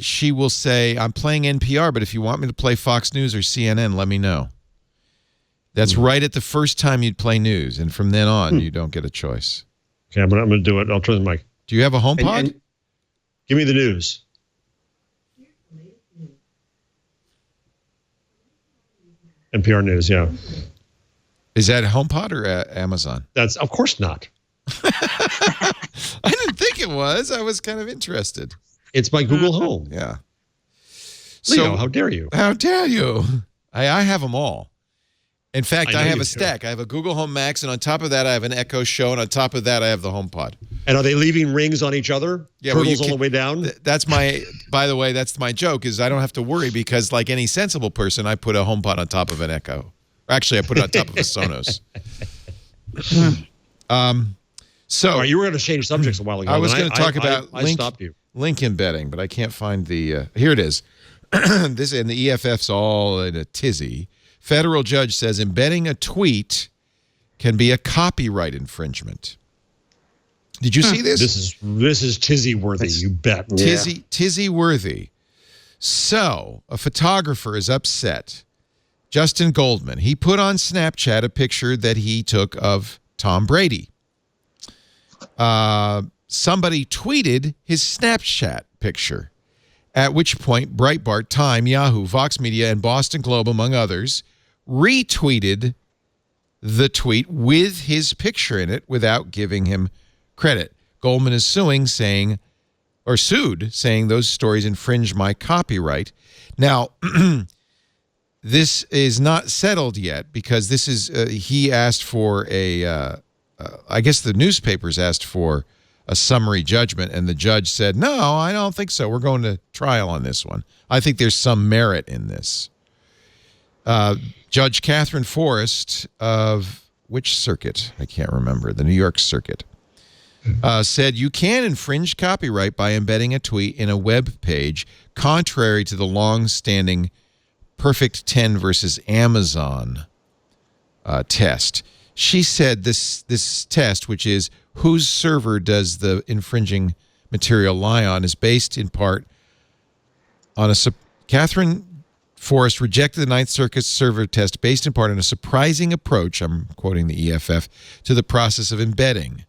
she will say, "I'm playing NPR, but if you want me to play Fox News or CNN, let me know." That's right at the first time you'd play news, and from then on, you don't get a choice. Okay, I'm gonna do it. I'll turn the mic. Do you have a HomePod? Give me the news. NPR News, yeah. Is that HomePod or Amazon? That's of course not. I didn't think it was. I was kind of interested. It's my Google Home. Yeah. Leo, how dare you? How dare you? I have them all. In fact, I have a stack. Do. I have a Google Home Max, and on top of that, I have an Echo Show, and on top of that, I have the HomePod. And are they leaving rings on each other? Yeah, Turtles all the way down? That's my, by the way, that's my joke, is I don't have to worry because like any sensible person, I put a HomePod on top of an Echo. Or actually, I put it on top of a Sonos. So right, you were going to change subjects a while ago. I was going to talk about stopped you. link embedding, but I can't find the, here it is. This, and the EFF's all in a tizzy. Federal judge says embedding a tweet can be a copyright infringement. Did you see this? This is tizzy worthy, you bet. Tizzy worthy. So a photographer is upset. Justin Goldman. He put on Snapchat a picture that he took of Tom Brady. Somebody tweeted his Snapchat picture. At which point, Breitbart, Time, Yahoo, Vox Media, and Boston Globe, among others, retweeted the tweet with his picture in it without giving him credit. Goldman is sued, saying those stories infringe my copyright. Now, this is not settled yet because this is, he asked for I guess the newspapers asked for a summary judgment, and the judge said, no, I don't think so. We're going to trial on this one. I think there's some merit in this. Judge Catherine Forrest of which circuit? I can't remember. The New York Circuit. Said you can infringe copyright by embedding a tweet in a web page, contrary to the long-standing Perfect 10 versus Amazon test. She said this test, which is whose server does the infringing material lie on, is based in part on Catherine Forrest rejected the Ninth Circuit's server test based in part on a surprising approach, I'm quoting the EFF, to the process of embedding.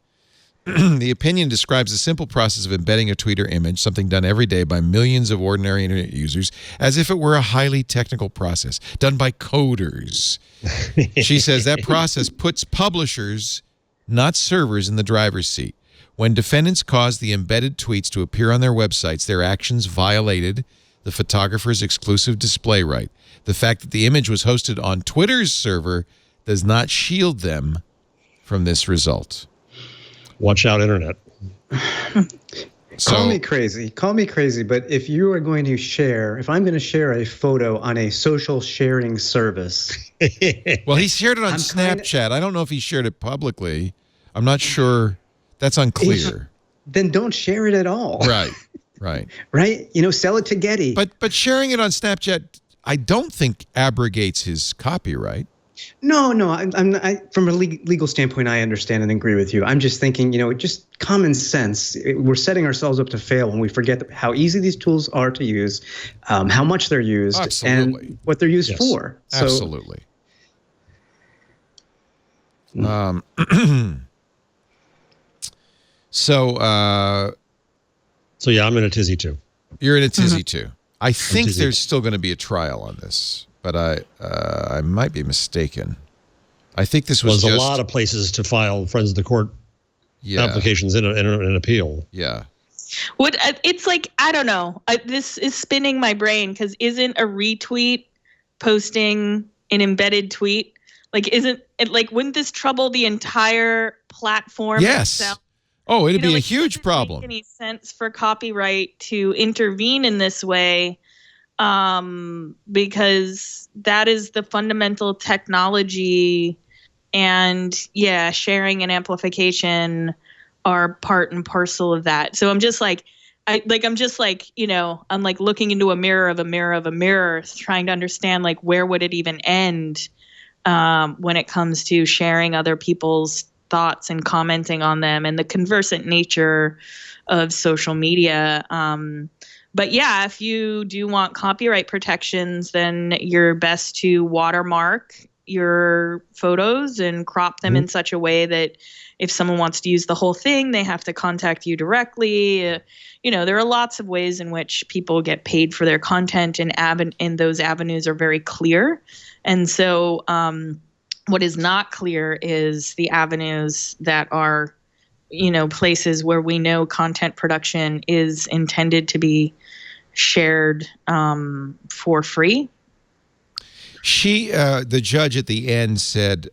The opinion describes the simple process of embedding a tweet or image, something done every day by millions of ordinary internet users, as if it were a highly technical process done by coders. She says that process puts publishers, not servers, in the driver's seat. When defendants cause the embedded tweets to appear on their websites, their actions violated the photographer's exclusive display right. The fact that the image was hosted on Twitter's server does not shield them from this result. Watch out, Internet. Call me crazy, but if you are going to share, if I'm going to share a photo on a social sharing service. Well, he shared it on Snapchat. I don't know if he shared it publicly. I'm not sure. That's unclear. Then don't share it at all. Right. Right? You know, sell it to Getty. But sharing it on Snapchat, I don't think abrogates his copyright. No. From a legal standpoint, I understand and agree with you. I'm just thinking, just common sense. We're setting ourselves up to fail when we forget how easy these tools are to use, how much they're used, Absolutely. and what they're used for. So, absolutely. So yeah, I'm in a tizzy too. You're in a tizzy too. I think there's still going to be a trial on this, but I might be mistaken. I think this was There's a lot of places to file Friends of the Court applications in an appeal. Yeah. What it's like, I don't know. This is spinning my brain because isn't a retweet posting an embedded tweet? Like, isn't it like, wouldn't this trouble the entire platform? Yes. itself? Oh, it'd be a like, huge doesn't problem. Make any sense for copyright to intervene in this way? Because that is the fundamental technology, and sharing and amplification are part and parcel of that. So I'm just like, I'm like looking into a mirror of a mirror of a mirror, trying to understand like where would it even end when it comes to sharing other people's thoughts and commenting on them, and the conversant nature of social media. But yeah, if you do want copyright protections, then you're best to watermark your photos and crop them in such a way that if someone wants to use the whole thing, they have to contact you directly. There are lots of ways in which people get paid for their content, and those avenues are very clear. And so what is not clear is the avenues that are, places where we know content production is intended to be shared for free. The judge at the end said,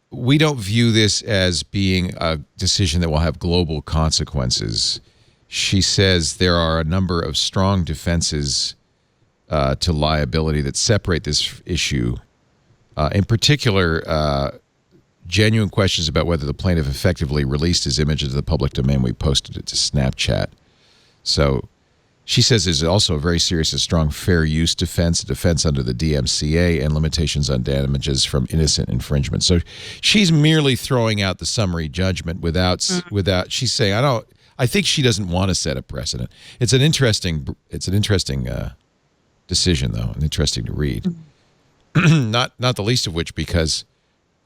we don't view this as being a decision that will have global consequences. She says there are a number of strong defenses to liability that separate this issue. In particular, genuine questions about whether the plaintiff effectively released his image into the public domain. We posted it to Snapchat. So she says there's also a very serious and strong fair use defense, a defense under the DMCA, and limitations on damages from innocent infringement. So she's merely throwing out the summary judgment without she's saying, I think she doesn't want to set a precedent. It's an interesting decision, though, and interesting to read. Not the least of which because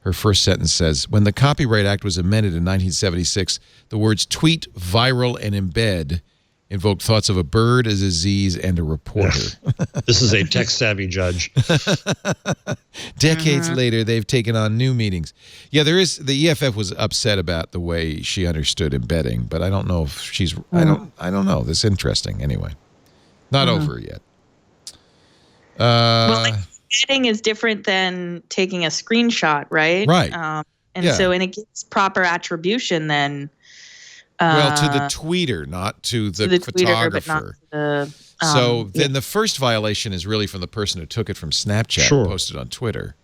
her first sentence says, when the Copyright Act was amended in 1976, the words tweet, viral, and embed invoked thoughts of a bird, a disease, and a reporter. This is a tech-savvy judge. Decades later, they've taken on new meanings. Yeah, the EFF was upset about the way she understood embedding, but I don't know if she's. I don't know. This is interesting. Anyway, not over yet. Embedding is different than taking a screenshot, right? Right. So it gets proper attribution then. Well, to the tweeter, not to the photographer. Then the first violation is really from the person who took it from Snapchat and posted on Twitter.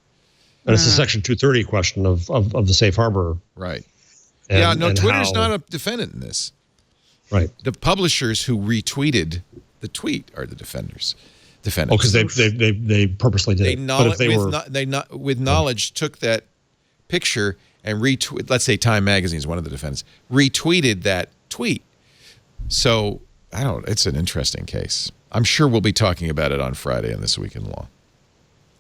And it's a Section 230 question of the safe harbor. Right. And Twitter's not a defendant in this. Right. The publishers who retweeted the tweet are the defendants. Oh, because they purposely did it. With knowledge, took that picture and retweet. Let's say Time Magazine is one of the defendants. Retweeted that tweet. So it's an interesting case. I'm sure we'll be talking about it on Friday on This Week in Law.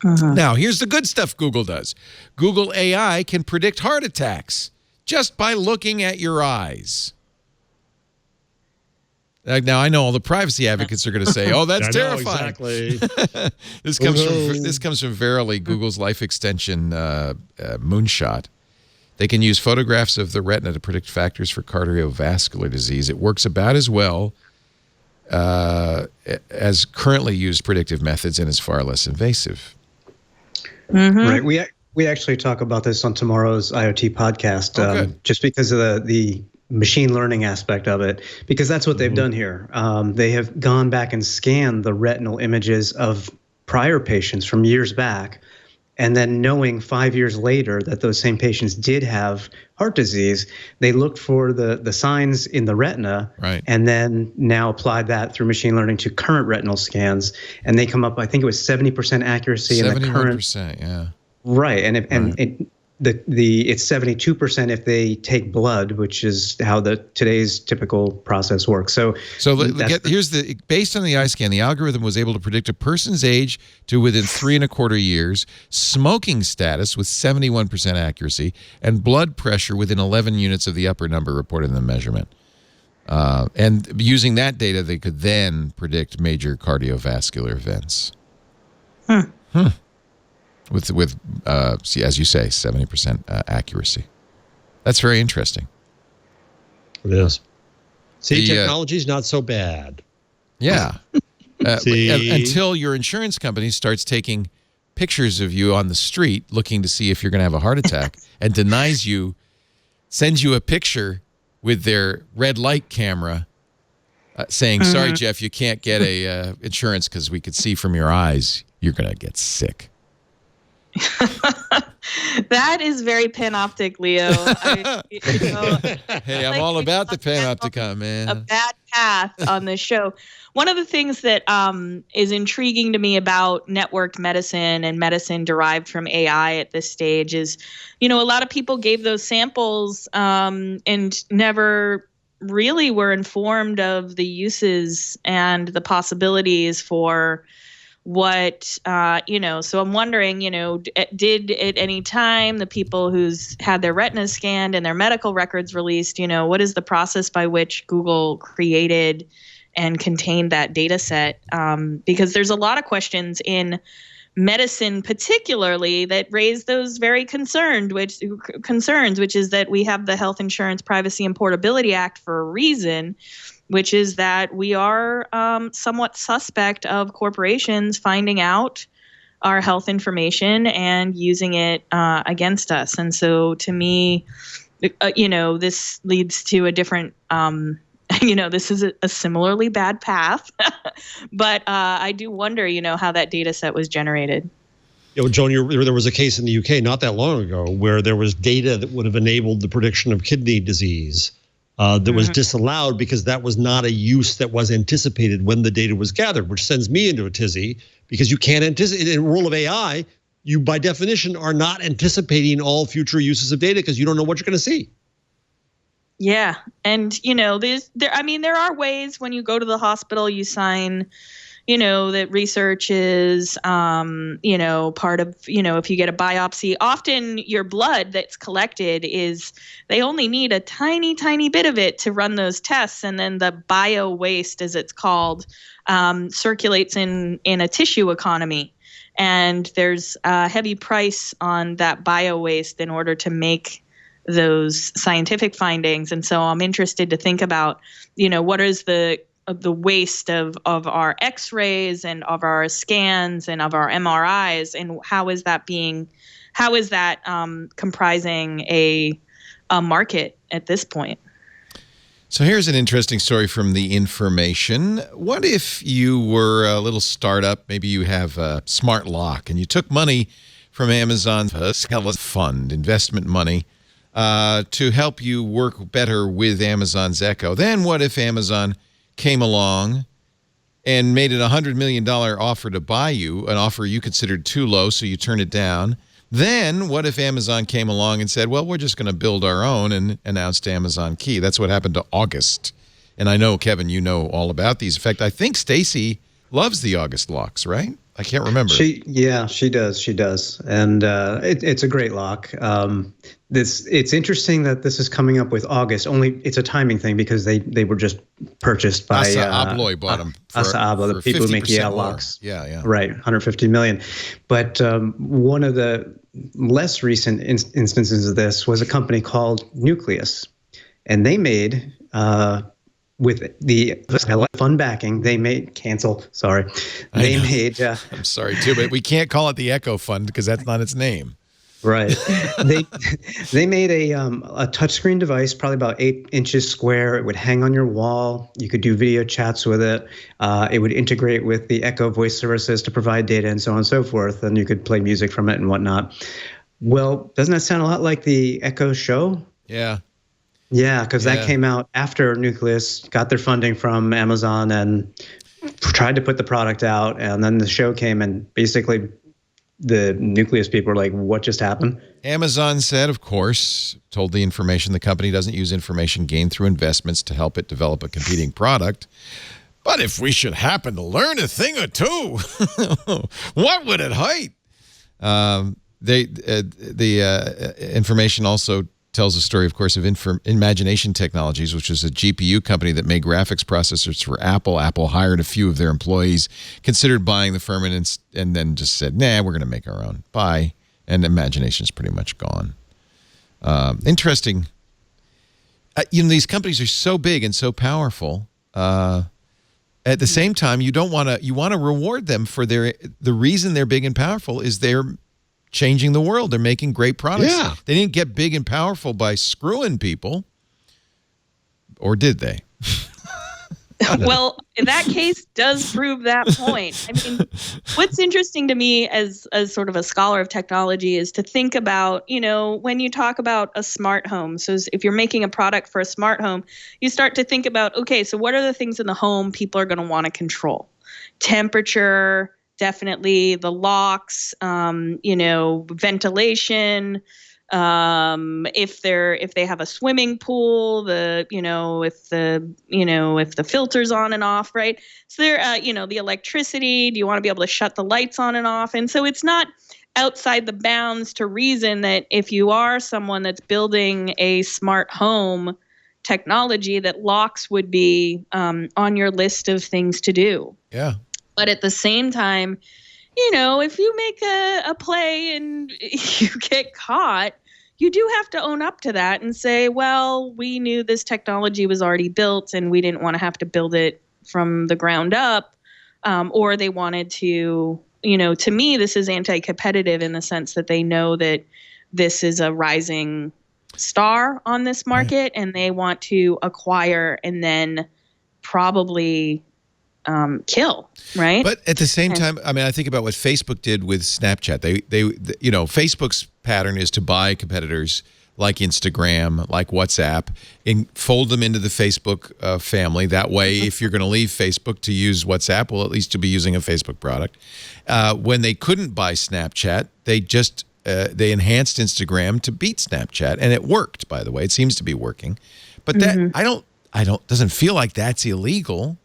Now, here's the good stuff Google does. Google AI can predict heart attacks just by looking at your eyes. Now, I know all the privacy advocates are going to say, "Oh, that's terrifying." Exactly. This comes from Verily, Google's life extension moonshot. They can use photographs of the retina to predict factors for cardiovascular disease. It works about as well as currently used predictive methods and is far less invasive. Right. We actually talk about this on tomorrow's IoT podcast, just because of the machine learning aspect of it, because that's what they've done here. They have gone back and scanned the retinal images of prior patients from years back, and then knowing 5 years later that those same patients did have heart disease, they looked for the signs in the retina, and then now applied that through machine learning to current retinal scans, and they come up, I think it was 70% accuracy in the current. 71%, yeah. Right, it's 72% if they take blood, which is how today's typical process works. So based on the eye scan, the algorithm was able to predict a person's age to within 3.25 years, smoking status with 71% accuracy, and blood pressure within 11 units of the upper number reported in the measurement. And using that data, they could then predict major cardiovascular events. with as you say, 70% accuracy. That's very interesting. It is. See, technology's not so bad. Yeah. See? Until your insurance company starts taking pictures of you on the street looking to see if you're going to have a heart attack and sends you a picture with their red light camera saying, sorry, Jeff, you can't get a insurance because we could see from your eyes you're going to get sick. That is very panoptic, Leo. Hey, I'm all about the panopticon, man. A bad path on this show. One of the things that is intriguing to me about networked medicine and medicine derived from AI at this stage is, a lot of people gave those samples and never really were informed of the uses and the possibilities for what, so I'm wondering, did at any time the people who's had their retinas scanned and their medical records released, what is the process by which Google created and contained that data set? Because there's a lot of questions in medicine particularly that raise those very concerns, which is that we have the Health Insurance Privacy and Portability Act for a reason, which is that we are somewhat suspect of corporations finding out our health information and using it against us. And so to me, this leads to a different, this is a similarly bad path. But I do wonder, how that data set was generated. Joan, there was a case in the UK not that long ago where there was data that would have enabled the prediction of kidney disease. That was disallowed because that was not a use that was anticipated when the data was gathered, which sends me into a tizzy because you can't anticipate. In the rule of AI, you by definition are not anticipating all future uses of data because you don't know what you're going to see. Yeah, and there are ways when you go to the hospital, you sign, that research is, part of, if you get a biopsy, often your blood that's collected they only need a tiny, tiny bit of it to run those tests. And then the bio waste, as it's called, circulates in a tissue economy. And there's a heavy price on that bio waste in order to make those scientific findings. And so I'm interested to think about, what is the waste of our x-rays and of our scans and of our MRIs, and how is that comprising a market at this point? So here's an interesting story from the Information. What if you were a little startup, maybe you have a smart lock, and you took money from Amazon's fund, investment money, to help you work better with Amazon's Echo? Then what if Amazon came along and made it a $100 million offer to buy you, an offer you considered too low, so you turned it down? Then what if Amazon came along and said, well, we're just going to build our own, and announced Amazon Key? That's what happened to August. And I know, Kevin, you know all about these. In fact, I think Stacy loves the August locks, right? I can't remember. She does. And it's a great lock. It's interesting that this is coming up with August. Only it's a timing thing because they were just purchased by Assa Abloy bought them Assa Abloy, the people who make Yale locks. Yeah. Right, 150 million. But one of the less recent instances of this was a company called Nucleus, and they made with the fund backing, they made cancel. Sorry, they made. I'm sorry too, but we can't call it the Echo Fund because that's not its name. Right. They made a touchscreen device, probably about 8 inches square. It would hang on your wall. You could do video chats with it. It would integrate with the Echo voice services to provide data and so on and so forth. And you could play music from it and whatnot. Well, doesn't that sound a lot like the Echo Show? Yeah. Yeah, because that came out after Nucleus got their funding from Amazon and tried to put the product out. And then the show came and basically the Nucleus people were like, what just happened? Amazon said, of course, told the Information the company doesn't use information gained through investments to help it develop a competing product. But if we should happen to learn a thing or two, what would it hurt? The Information also tells the story, of course, of Imagination Technologies, which is a GPU company that made graphics processors for Apple. Apple hired a few of their employees, considered buying the firm, and then just said, nah, we're going to make our own. Bye. And Imagination's pretty much gone. Interesting. These companies are so big and so powerful. At the same time, you want to reward them for the reason they're big and powerful is they're changing the world. They're making great products. Yeah. They didn't get big and powerful by screwing people, or did they? Well, that case does prove that point. I mean, what's interesting to me as sort of a scholar of technology is to think about, when you talk about a smart home. So if you're making a product for a smart home, you start to think about, okay, so what are the things in the home people are going to want to control? Temperature, definitely the locks, ventilation, if they have a swimming pool, if the filter's on and off, right? So the electricity, do you want to be able to shut the lights on and off? And so it's not outside the bounds to reason that if you are someone that's building a smart home technology, that locks would be on your list of things to do. Yeah. But at the same time, if you make a play and you get caught, you do have to own up to that and say, well, we knew this technology was already built and we didn't want to have to build it from the ground up. Or they wanted to, to me, this is anti-competitive in the sense that they know that this is a rising star on this market, right, and they want to acquire and then probably kill, right? But at the same time, I mean, I think about what Facebook did with Snapchat. They Facebook's pattern is to buy competitors like Instagram, like WhatsApp, and fold them into the Facebook family. That way, if you're going to leave Facebook to use WhatsApp, well, at least you'll be using a Facebook product. When they couldn't buy Snapchat, they just they enhanced Instagram to beat Snapchat, and it worked. By the way, it seems to be working. But that doesn't feel like that's illegal.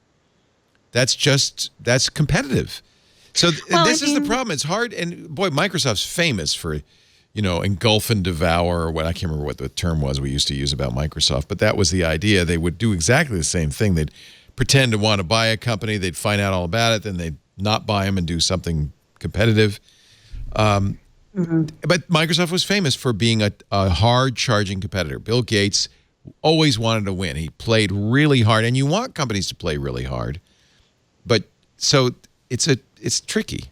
That's competitive. So this is the problem. It's hard. And boy, Microsoft's famous for, engulf and devour, or what, I can't remember what the term was we used to use about Microsoft, but that was the idea. They would do exactly the same thing. They'd pretend to want to buy a company. They'd find out all about it. Then they'd not buy them and do something competitive. But Microsoft was famous for being a hard-charging competitor. Bill Gates always wanted to win. He played really hard. And you want companies to play really hard. But so it's tricky.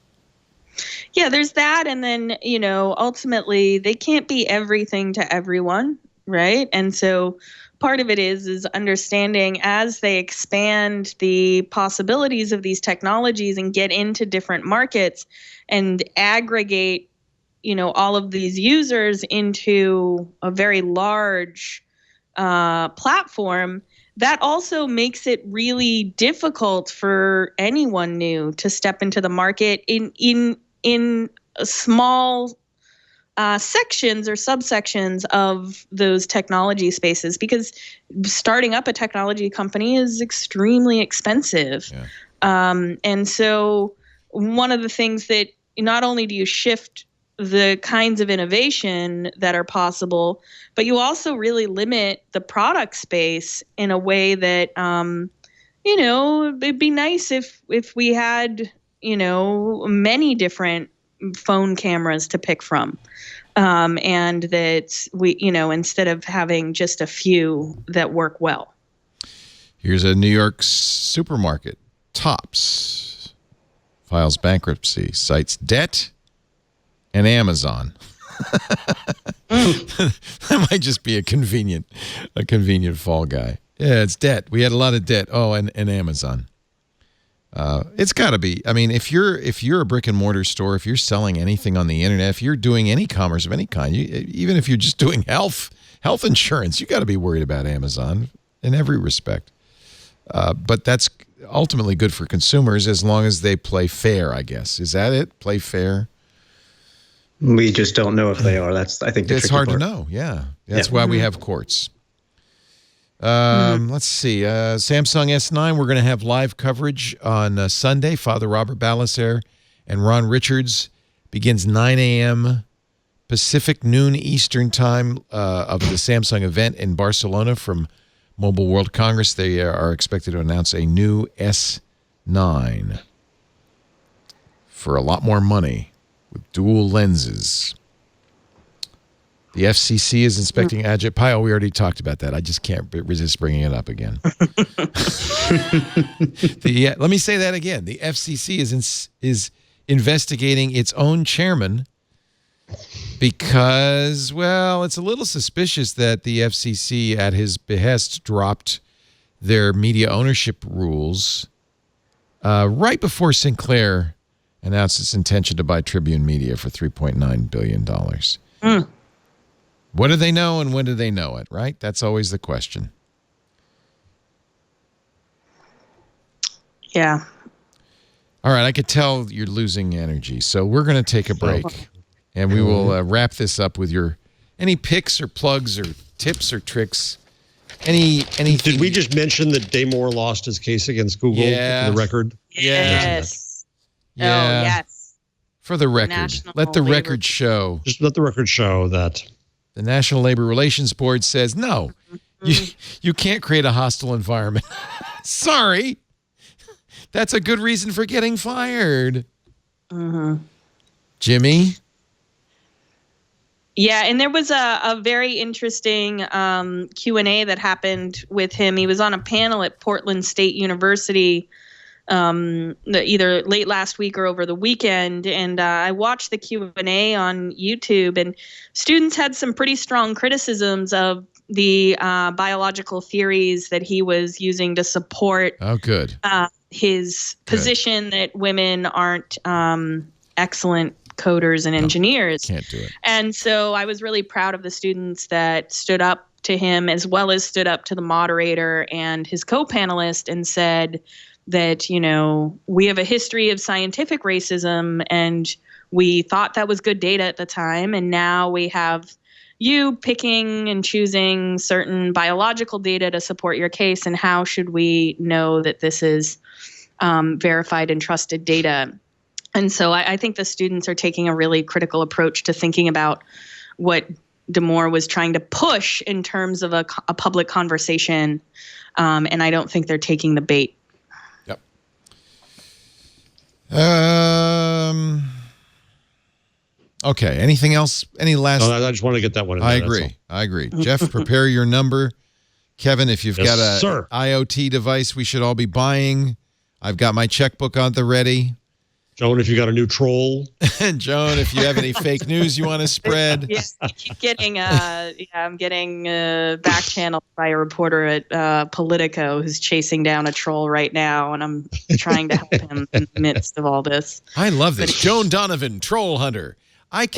Yeah, there's that. And then, ultimately they can't be everything to everyone, right? And so part of it is understanding as they expand the possibilities of these technologies and get into different markets and aggregate, all of these users into a very large platform, that also makes it really difficult for anyone new to step into the market in small sections or subsections of those technology spaces, because starting up a technology company is extremely expensive. Yeah. And so one of the things that not only do you shift the kinds of innovation that are possible, but you also really limit the product space in a way that, it'd be nice if we had, many different phone cameras to pick from. And that we, instead of having just a few that work well. Here's a New York supermarket. Tops files bankruptcy, cites debt and Amazon. That might just be a convenient fall guy. Yeah, it's debt. We had a lot of debt. Oh, and Amazon. It's got to be. I mean, if you're a brick and mortar store, if you're selling anything on the internet, if you're doing any commerce of any kind, even if you're just doing health insurance, you got to be worried about Amazon in every respect. But that's ultimately good for consumers as long as they play fair, I guess. Is that it? Play fair? We just don't know if they are. That's, I think, the it's tricky hard part. to know. Yeah. That's why we have courts. Let's see. Samsung S9, we're going to have live coverage on Sunday. Father Robert Balaser and Ron Richards begins 9 a.m. Pacific, noon Eastern time of the Samsung event in Barcelona from Mobile World Congress. They are expected to announce a new S9 for a lot more money with dual lenses. The FCC is inspecting Agit Pile. We already talked about that. I just can't resist bringing it up again. Let me say that again. The FCC is investigating its own chairman because, well, it's a little suspicious that the FCC, at his behest, dropped their media ownership rules right before Sinclair announced its intention to buy Tribune Media for $3.9 billion. What do they know and when do they know it, right? That's always the question. Yeah. All right, I could tell you're losing energy, so we're going to take a break, and we will wrap this up with any picks or plugs or tips or tricks. Anything. Did we just mention that Damore lost his case against Google for the record? Yes. Yeah. Oh, yes. For the record. Let the record show. Just let the record show that the National Labor Relations Board says, no, you can't create a hostile environment. Sorry. That's a good reason for getting fired. Jimmy? Yeah, and there was a very interesting Q&A that happened with him. He was on a panel at Portland State University either late last week or over the weekend, and I watched the Q&A on YouTube, and students had some pretty strong criticisms of the biological theories that he was using to support his position that women aren't excellent coders and engineers. Can't do it. And so I was really proud of the students that stood up to him, as well as stood up to the moderator and his co-panelist, and said that, you know, we have a history of scientific racism and we thought that was good data at the time. And now we have you picking and choosing certain biological data to support your case. And how should we know that this is verified and trusted data? And so I think the students are taking a really critical approach to thinking about what Damore was trying to push in terms of a public conversation. And I don't think they're taking the bait. Yep. Okay. Anything else? Any last? No, I just want to get that one in there, I agree. Jeff, prepare your number. Kevin, if you've got a sir. IoT device we should all be buying, I've got my checkbook on the ready. Joan, if you got a new troll. And Joan, if you have any fake news you want to spread. Yeah, I keep getting, I'm getting back channeled by a reporter at Politico who's chasing down a troll right now, and I'm trying to help him in the midst of all this. I love this. Joan Donovan, troll hunter. This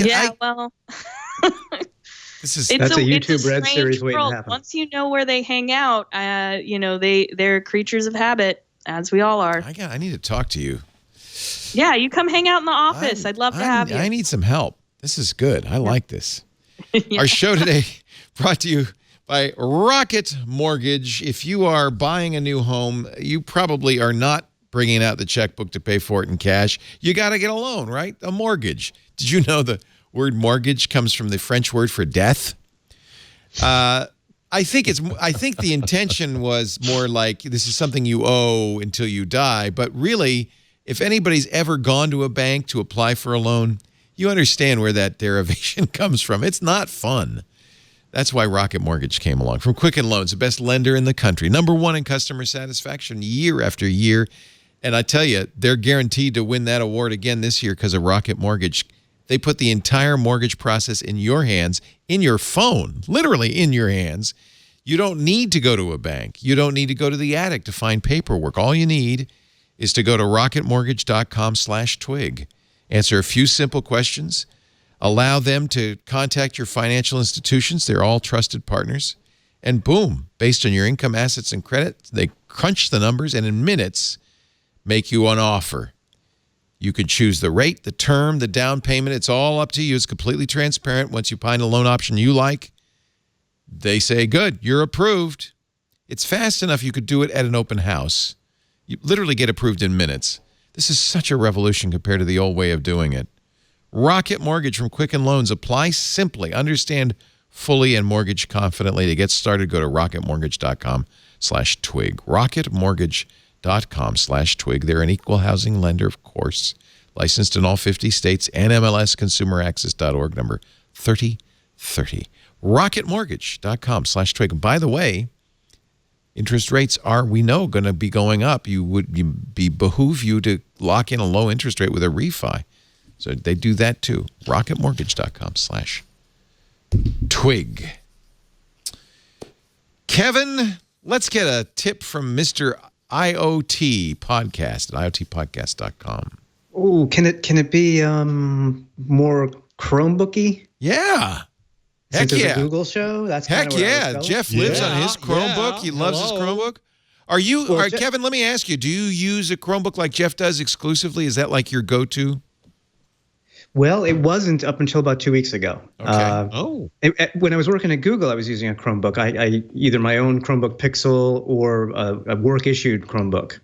is That's a YouTube Red strange series waiting to world. happen. Once you know where they hang out, they're creatures of habit, as we all are. I need to talk to you. Yeah, you come hang out in the office. I'd love to have you. I need some help. This is good. I like this. Our show today brought to you by Rocket Mortgage. If you are buying a new home, you probably are not bringing out the checkbook to pay for it in cash. You got to get a loan, right? A mortgage. Did you know the word mortgage comes from the French word for death? I think the intention was more like this is something you owe until you die, but really, if anybody's ever gone to a bank to apply for a loan, you understand where that derivation comes from. It's not fun. That's why Rocket Mortgage came along. From Quicken Loans, the best lender in the country. #1 in customer satisfaction year after year. And I tell you, they're guaranteed to win that award again this year because of Rocket Mortgage. They put the entire mortgage process in your hands, in your phone, literally in your hands. You don't need to go to a bank. You don't need to go to the attic to find paperwork. All you need is to go to rocketmortgage.com/twig. Answer a few simple questions. Allow them to contact your financial institutions. They're all trusted partners. And boom, based on your income, assets, and credit, they crunch the numbers and in minutes make you an offer. You could choose the rate, the term, the down payment. It's all up to you. It's completely transparent. Once you find a loan option you like, they say, good, you're approved. It's fast enough you could do it at an open house. You literally get approved in minutes. This is such a revolution compared to the old way of doing it. Rocket Mortgage from Quicken Loans. Apply simply, understand fully, and mortgage confidently. To get started, go to rocketmortgage.com/twig. rocketmortgage.com/twig. They're an equal housing lender, of course, licensed in all 50 states, and MLSconsumeraccess.org, number 3030. rocketmortgage.com/twig. And by the way, interest rates are, we know, going to be going up. Behoove you to lock in a low interest rate with a refi. So they do that too. rocketmortgage.com/twig. Kevin, let's get a tip from Mr. IoT Podcast at iotpodcast.com. Oh, can it be more Chromebooky? Yeah. Heck Since it's yeah. a Google show? That's Heck kind of where I was yeah. going. Jeff lives on his Chromebook. He loves his Chromebook. Are you, Kevin, let me ask you, do you use a Chromebook like Jeff does exclusively? Is that like your go-to? Well, it wasn't up until about 2 weeks ago. Okay. When I was working at Google, I was using a Chromebook. I either my own Chromebook Pixel or a work-issued Chromebook.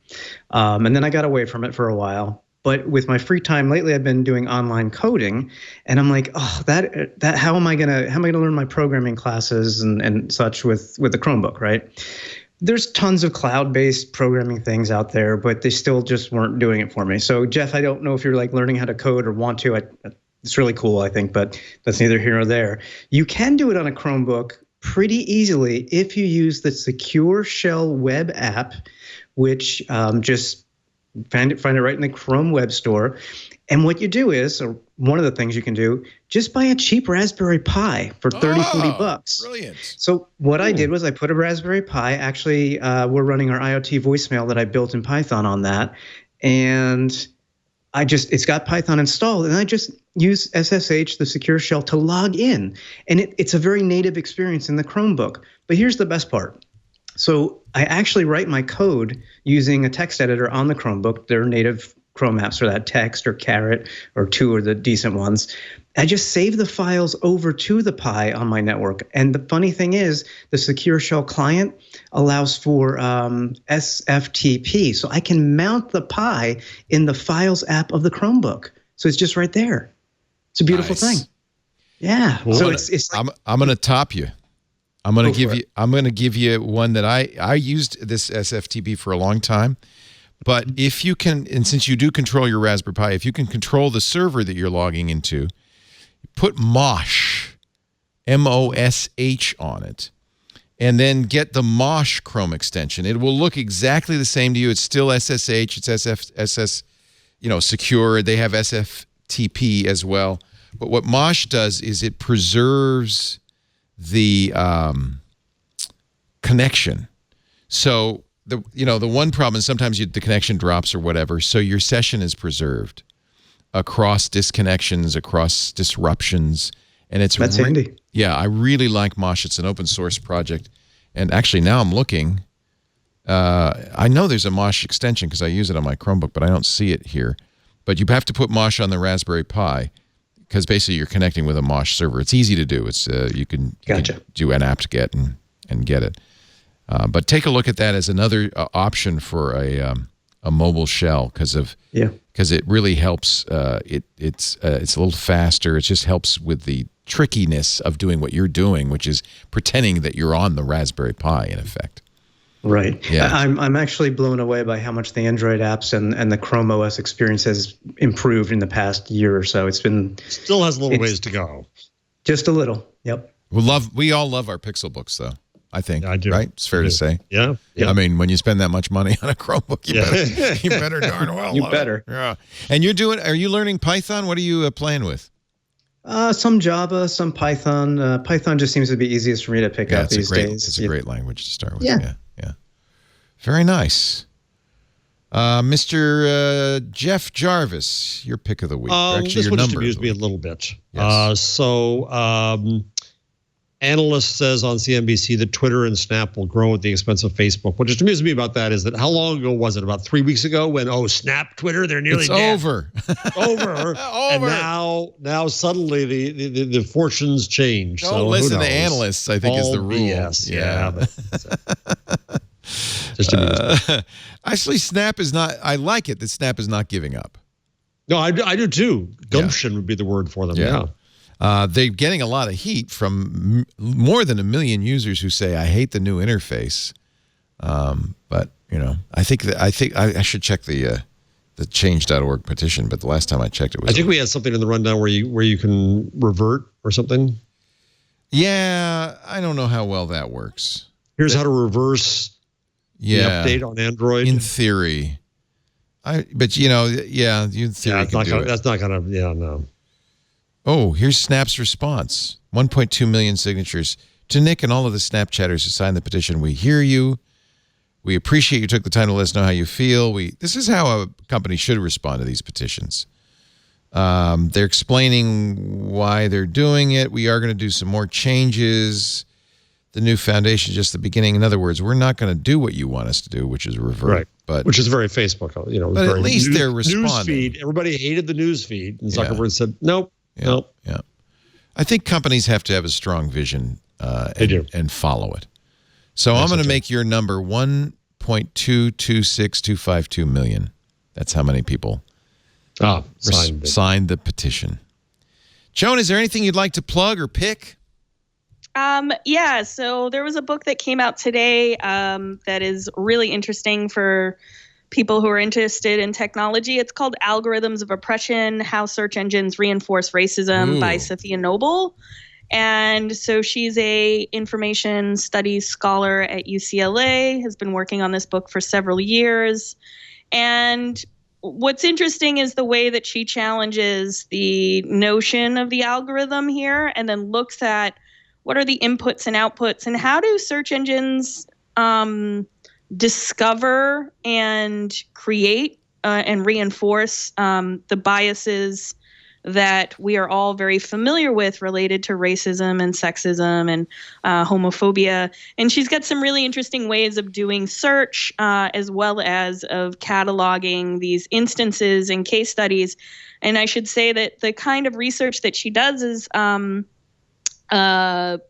And then I got away from it for a while. But with my free time lately, I've been doing online coding, and I'm like, oh, that how am I gonna learn my programming classes and such with the Chromebook, right? There's tons of cloud-based programming things out there, but they still just weren't doing it for me. So, Jeff, I don't know if you're like learning how to code or want to. It's really cool, I think, but that's neither here nor there. You can do it on a Chromebook pretty easily if you use the Secure Shell web app, which just find it right in the Chrome Web Store. And what you do is, or one of the things you can do, just buy a cheap Raspberry Pi for 30, 40 bucks. Brilliant. So what I did was I put a Raspberry Pi. Actually, we're running our IoT voicemail that I built in Python on that. And it's got Python installed, and I just use SSH, the Secure Shell, to log in. And it's a very native experience in the Chromebook. But here's the best part. So I actually write my code using a text editor on the Chromebook. They're native Chrome apps for that, Text or Carrot, or two are the decent ones. I just save the files over to the Pi on my network. And the funny thing is, the Secure Shell client allows for SFTP. So I can mount the Pi in the Files app of the Chromebook. So it's just right there. It's a beautiful thing. Yeah. Well, so it's like, I'm going to top you. I'm going to give you one that I used this SFTP for a long time. But if you can, and since you do control your Raspberry Pi, if you can control the server that you're logging into, put Mosh, M-O-S-H on it, and then get the Mosh Chrome extension. It will look exactly the same to you. It's still SSH, it's SS, secure. They have SFTP as well. But what Mosh does is it preserves the connection. So the one problem is sometimes the connection drops or whatever, so your session is preserved across disconnections, across disruptions, and that's handy. Yeah, I really like Mosh. It's an open source project, and actually now I'm looking. I know there's a Mosh extension because I use it on my Chromebook, but I don't see it here. But you have to put Mosh on the Raspberry Pi because basically you're connecting with a Mosh server. It's easy to do. It's you can do an apt-get and get it. But take a look at that as another option for a mobile shell because it really helps. It's a little faster. It just helps with the trickiness of doing what you're doing, which is pretending that you're on the Raspberry Pi in effect. Right. Yeah. I'm actually blown away by how much the Android apps and the Chrome OS experience has improved in the past year or so. Still has a little ways to go. Just a little. Yep. We all love our Pixel books though. I think, I do. Right? It's fair to say. Yeah. I mean, when you spend that much money on a Chromebook, you better darn well. You better. Yeah. And are you learning Python? What are you playing with? Some Java, some Python. Python just seems to be easiest for me to pick up these days. It's a great language to start with. Yeah. Very nice. Mr. Jeff Jarvis, your pick of the week. Actually, this your one just number amused me a little bit. Yes. Analyst says on CNBC that Twitter and Snap will grow at the expense of Facebook. What just amused me about that is that how long ago was it? About 3 weeks ago when, Snap, Twitter, they're nearly dead. Over. Over. And now suddenly the fortunes change. Don't listen to analysts, I think is the rule. BS. Yeah. Just actually, Snap is not, I like it that Snap is not giving up. No, I do too. Gumption would be the word for them. Yeah. They're getting a lot of heat from more than 1 million users who say, I hate the new interface. But, I think I should check the change.org petition, but the last time I checked it was... I think we had something in the rundown where you can revert or something. Yeah, I don't know how well that works. Here's how to reverse the update on Android. In theory. But in theory that's not gonna, no. Oh, here's Snap's response. 1.2 million signatures. To Nick and all of the Snapchatters who signed the petition, we hear you. We appreciate you took the time to let us know how you feel. This is how a company should respond to these petitions. They're explaining why they're doing it. We are going to do some more changes. The new foundation is just the beginning. In other words, we're not going to do what you want us to do, which is revert. Right. But which is very Facebook. But at least they're responding. News feed. Everybody hated the news feed, and Zuckerberg said, "Nope, nope." Yeah. I think companies have to have a strong vision and follow it. So I'm going to make your number 1.226252 million. That's how many people signed the petition. Joan, is there anything you'd like to plug or pick? So there was a book that came out today that is really interesting for people who are interested in technology. It's called Algorithms of Oppression, How Search Engines Reinforce Racism by Sophia Noble. And so she's a information studies scholar at UCLA, has been working on this book for several years. And what's interesting is the way that she challenges the notion of the algorithm here and then looks at what are the inputs and outputs and how do search engines discover and create and reinforce the biases that we are all very familiar with related to racism and sexism and homophobia. And she's got some really interesting ways of doing search as well as of cataloging these instances and case studies. And I should say that the kind of research that she does is impactful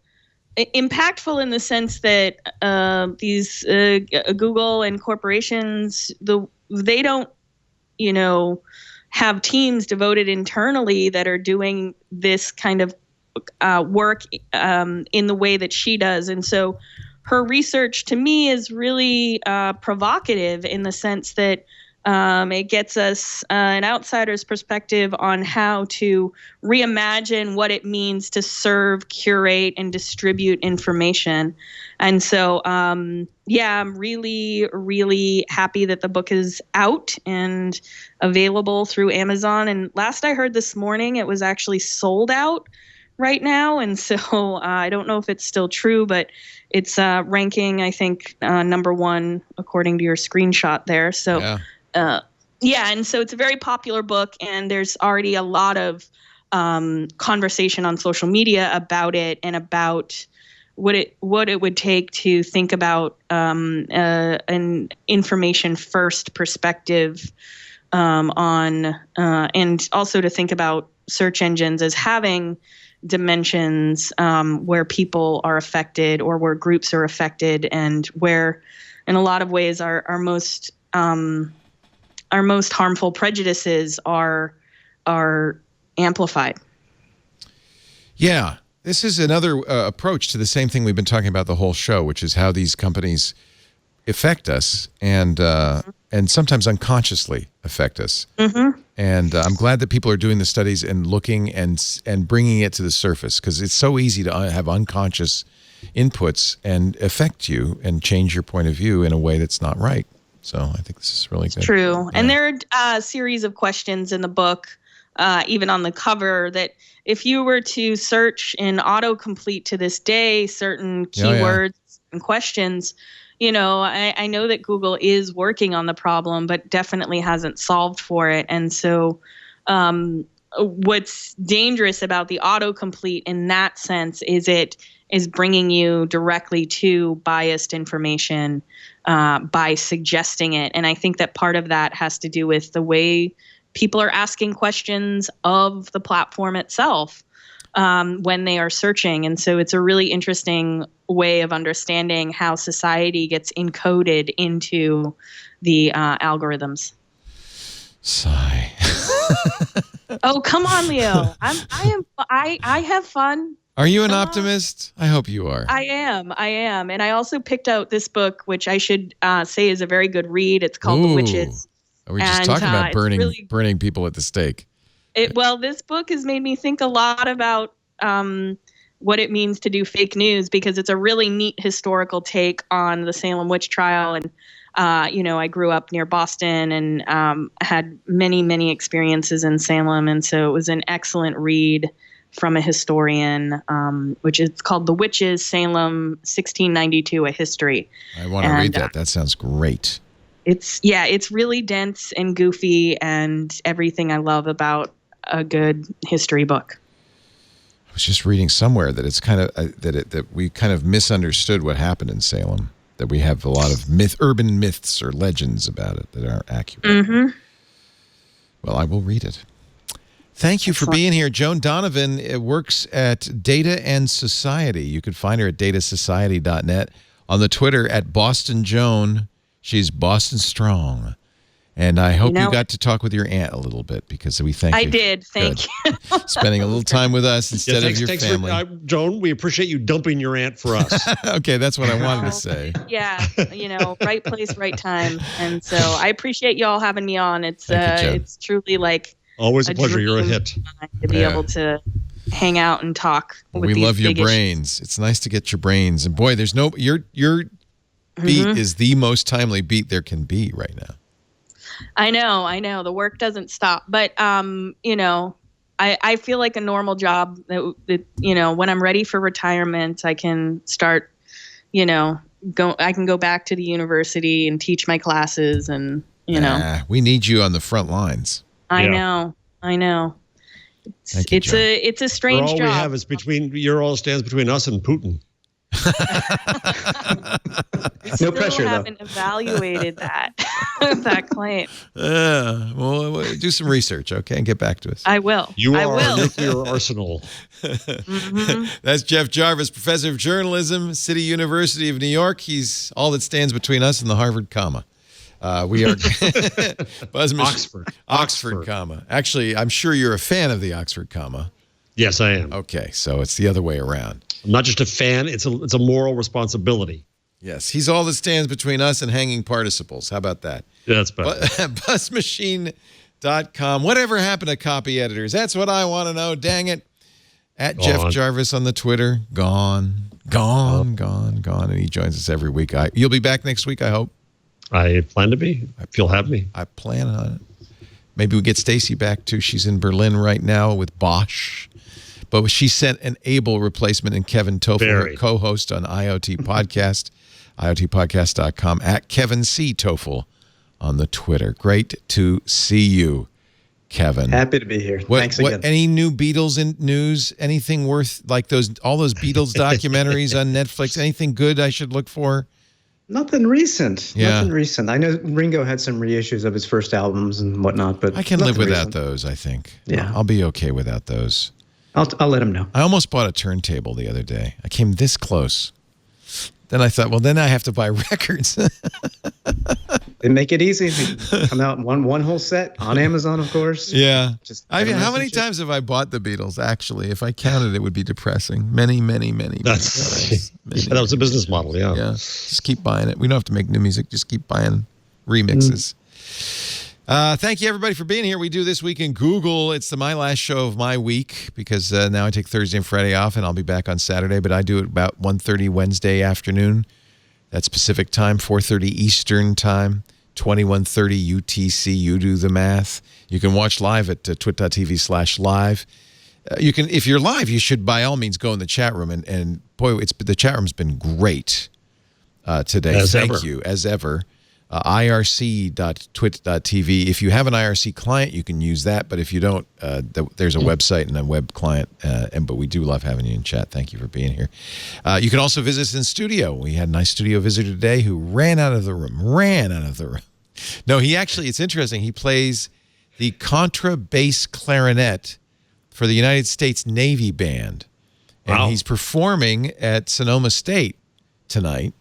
in the sense that these Google and corporations, they don't, have teams devoted internally that are doing this kind of work in the way that she does. And so her research to me is really provocative in the sense that it gets us an outsider's perspective on how to reimagine what it means to serve, curate, and distribute information. And so, I'm really, really happy that the book is out and available through Amazon. And last I heard this morning, it was actually sold out right now. And so I don't know if it's still true, but it's ranking, I think, number one, according to your screenshot there. So, and so it's a very popular book, and there's already a lot of conversation on social media about it and about what it would take to think about an information first perspective on and also to think about search engines as having dimensions where people are affected or where groups are affected, and where in a lot of ways our most harmful prejudices are amplified. Yeah, this is another approach to the same thing we've been talking about the whole show, which is how these companies affect us and sometimes unconsciously affect us. Mm-hmm. And I'm glad that people are doing the studies and looking and bringing it to the surface, because it's so easy to have unconscious inputs and affect you and change your point of view in a way that's not right. So I think this is really good. True. Yeah. And there are a series of questions in the book, even on the cover, that if you were to search in autocomplete to this day certain keywords and questions, I know that Google is working on the problem, but definitely hasn't solved for it. And so what's dangerous about the autocomplete in that sense is it is bringing you directly to biased information by suggesting it. And I think that part of that has to do with the way people are asking questions of the platform itself when they are searching. And so it's a really interesting way of understanding how society gets encoded into the algorithms. Sigh. Oh, come on, Leo. I have fun. Are you an optimist? I hope you are. I am. And I also picked out this book, which I should say is a very good read. It's called The Witches. We're just talking about burning people at the stake. Well, this book has made me think a lot about what it means to do fake news, because it's a really neat historical take on the Salem witch trial. And, I grew up near Boston and had many, many experiences in Salem. And so it was an excellent read from a historian, which is called The Witches, Salem, 1692, A History. I want to read that. That sounds great. It's really dense and goofy and everything I love about a good history book. I was just reading somewhere that it's kind of that we kind of misunderstood what happened in Salem. That we have a lot of urban myths or legends about it that aren't accurate. Mm-hmm. Well, I will read it. Thank you for being here. Joan Donovan works at Data and Society. You can find her at datasociety.net. On the Twitter at Boston Joan. She's Boston Strong. And I hope you got to talk with your aunt a little bit, because we thank you. I did. Thank you. Spending a little time with us instead of your family. Joan, we appreciate you dumping your aunt for us. Okay, that's what I wanted to say. Yeah, right place, right time. And so I appreciate y'all having me on. It's truly like always a pleasure. You're a hit. To be able to hang out and talk. We love your brains. It's nice to get your brains. And boy, there's your beat is the most timely beat there can be right now. I know. The work doesn't stop. But, I feel like a normal job that when I'm ready for retirement, I can start, I can go back to the university and teach my classes and, we need you on the front lines. I know. It's a strange job. All we have is stands between us and Putin. No pressure, though. I haven't evaluated that claim. Well, do some research, okay, and get back to us. I will. You are a nuclear arsenal. That's Jeff Jarvis, professor of journalism, City University of New York. He's all that stands between us and the Harvard comma. We are Oxford comma. Actually, I'm sure you're a fan of the Oxford comma. Yes, I am. Okay, so it's the other way around. I'm not just a fan, it's a moral responsibility. Yes, he's all that stands between us and hanging participles. How about that? Yeah, that's better. Buzzmachine.com. Whatever happened to copy editors? That's what I want to know. Dang it. At Jeff Jarvis on the Twitter. Gone. And he joins us every week. You'll be back next week, I hope. I plan to be, if you'll have me. I plan on it. Maybe we get Stacy back, too. She's in Berlin right now with Bosch. But she sent an able replacement in Kevin Toffel, her co-host on IoT Podcast, IoTpodcast.com, at Kevin C. Toffel on the Twitter. Great to see you, Kevin. Happy to be here. Thanks again. Any new Beatles in news? Anything worth, like all those Beatles documentaries on Netflix? Anything good I should look for? Nothing recent. Yeah. Nothing recent. I know Ringo had some reissues of his first albums and whatnot, but I can live without those, I think. Yeah. I'll be okay without those. I'll let him know. I almost bought a turntable the other day. I came this close. Then I thought, well, then I have to buy records. They make it easy. They come out in one whole set on Amazon, of course. Yeah. How many times have I bought the Beatles, actually? If I counted, it would be depressing. Many. That was a business model, yeah. Yeah. Just keep buying it. We don't have to make new music. Just keep buying remixes. Thank you, everybody, for being here. We do This Week in Google. It's my last show of my week because now I take Thursday and Friday off, and I'll be back on Saturday. But I do it about 1:30 Wednesday afternoon. That's Pacific time, 4:30 Eastern time, 21:30 UTC. You do the math. You can watch live at twit.tv/live. You can, if you're live, you should by all means go in the chat room. And boy, the chat room's been great today. Thank you, as ever. irc.twit.tv. If you have an IRC client, you can use that. But if you don't, there's a website and a web client. But we do love having you in chat. Thank you for being here. You can also visit us in studio. We had a nice studio visitor today who ran out of the room. No, it's interesting. He plays the contrabass clarinet for the United States Navy Band. And he's performing at Sonoma State tonight.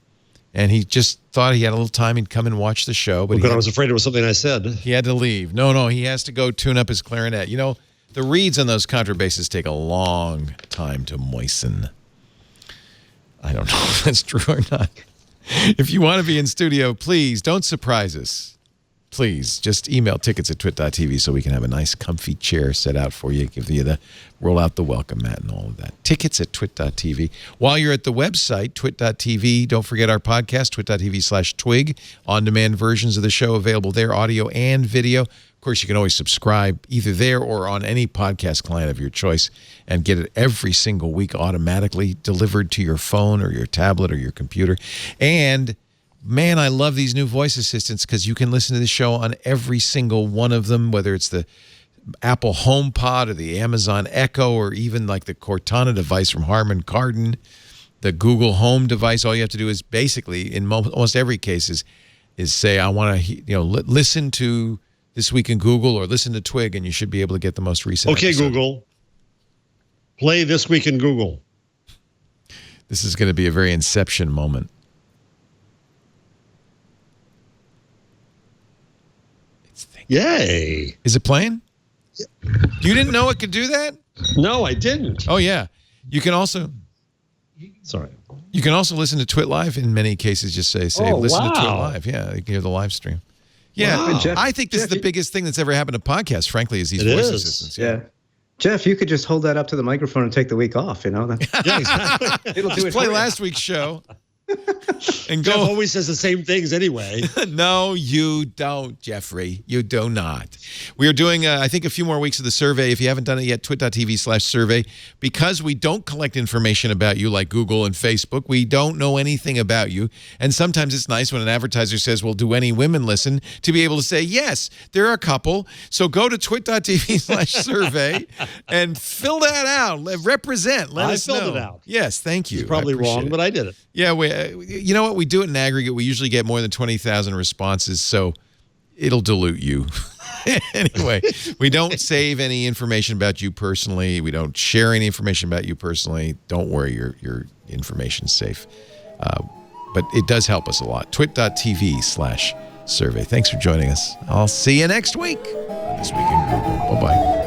And he just thought he had a little time. He'd come and watch the show. But I was afraid it was something I said. He had to leave. No, he has to go tune up his clarinet. You know, the reeds on those contrabasses take a long time to moisten. I don't know if that's true or not. If you want to be in studio, please don't surprise us. Please just email tickets@twit.tv so we can have a nice comfy chair set out for you, give you the roll out the welcome mat and all of that. Tickets@twit.tv. While you're at the website, twit.tv, don't forget our podcast, twit.tv/twig, on-demand versions of the show available there, audio and video. Of course, you can always subscribe either there or on any podcast client of your choice and get it every single week automatically delivered to your phone or your tablet or your computer. And man, I love these new voice assistants because you can listen to the show on every single one of them, whether it's the Apple HomePod or the Amazon Echo or even like the Cortana device from Harman Kardon, the Google Home device. All you have to do is basically, in almost every case, is say, I want to listen to This Week in Google or listen to Twig, and you should be able to get the most recent Okay, episode. Google, play This Week in Google. This is going to be a very Inception moment. Yay. Is it playing? You didn't know it could do that? No, I didn't. Oh, yeah. You can also... Sorry. You can also listen to Twit Live in many cases. Just say listen to Twit Live. Yeah, you can hear the live stream. Yeah, Wow. Jeff, I think this is the biggest thing that's ever happened to podcasts, frankly, is these voice assistants. Yeah. Jeff, you could just hold that up to the microphone and take the week off, you know? Yeah, exactly. It'll do Just it play for you. last week's show and Jeff go. always says the same things anyway. No, you don't, Jeffrey. You do not. We are doing, I think, a few more weeks of the survey. If you haven't done it yet, twit.tv/survey. Because we don't collect information about you like Google and Facebook, we don't know anything about you. And sometimes it's nice when an advertiser says, well, do any women listen? To be able to say, yes, there are a couple. So go to twit.tv/survey and fill that out. Represent. Let us know. I filled it out. Yes, thank you. It's probably wrong, but I did it. Yeah, you know what? We do it in aggregate. We usually get more than 20,000 responses, so it'll dilute you. Anyway, we don't save any information about you personally. We don't share any information about you personally. Don't worry, your information's safe. But it does help us a lot. Twit.tv/survey. Thanks for joining us. I'll see you next week on This Week in Google. Bye-bye.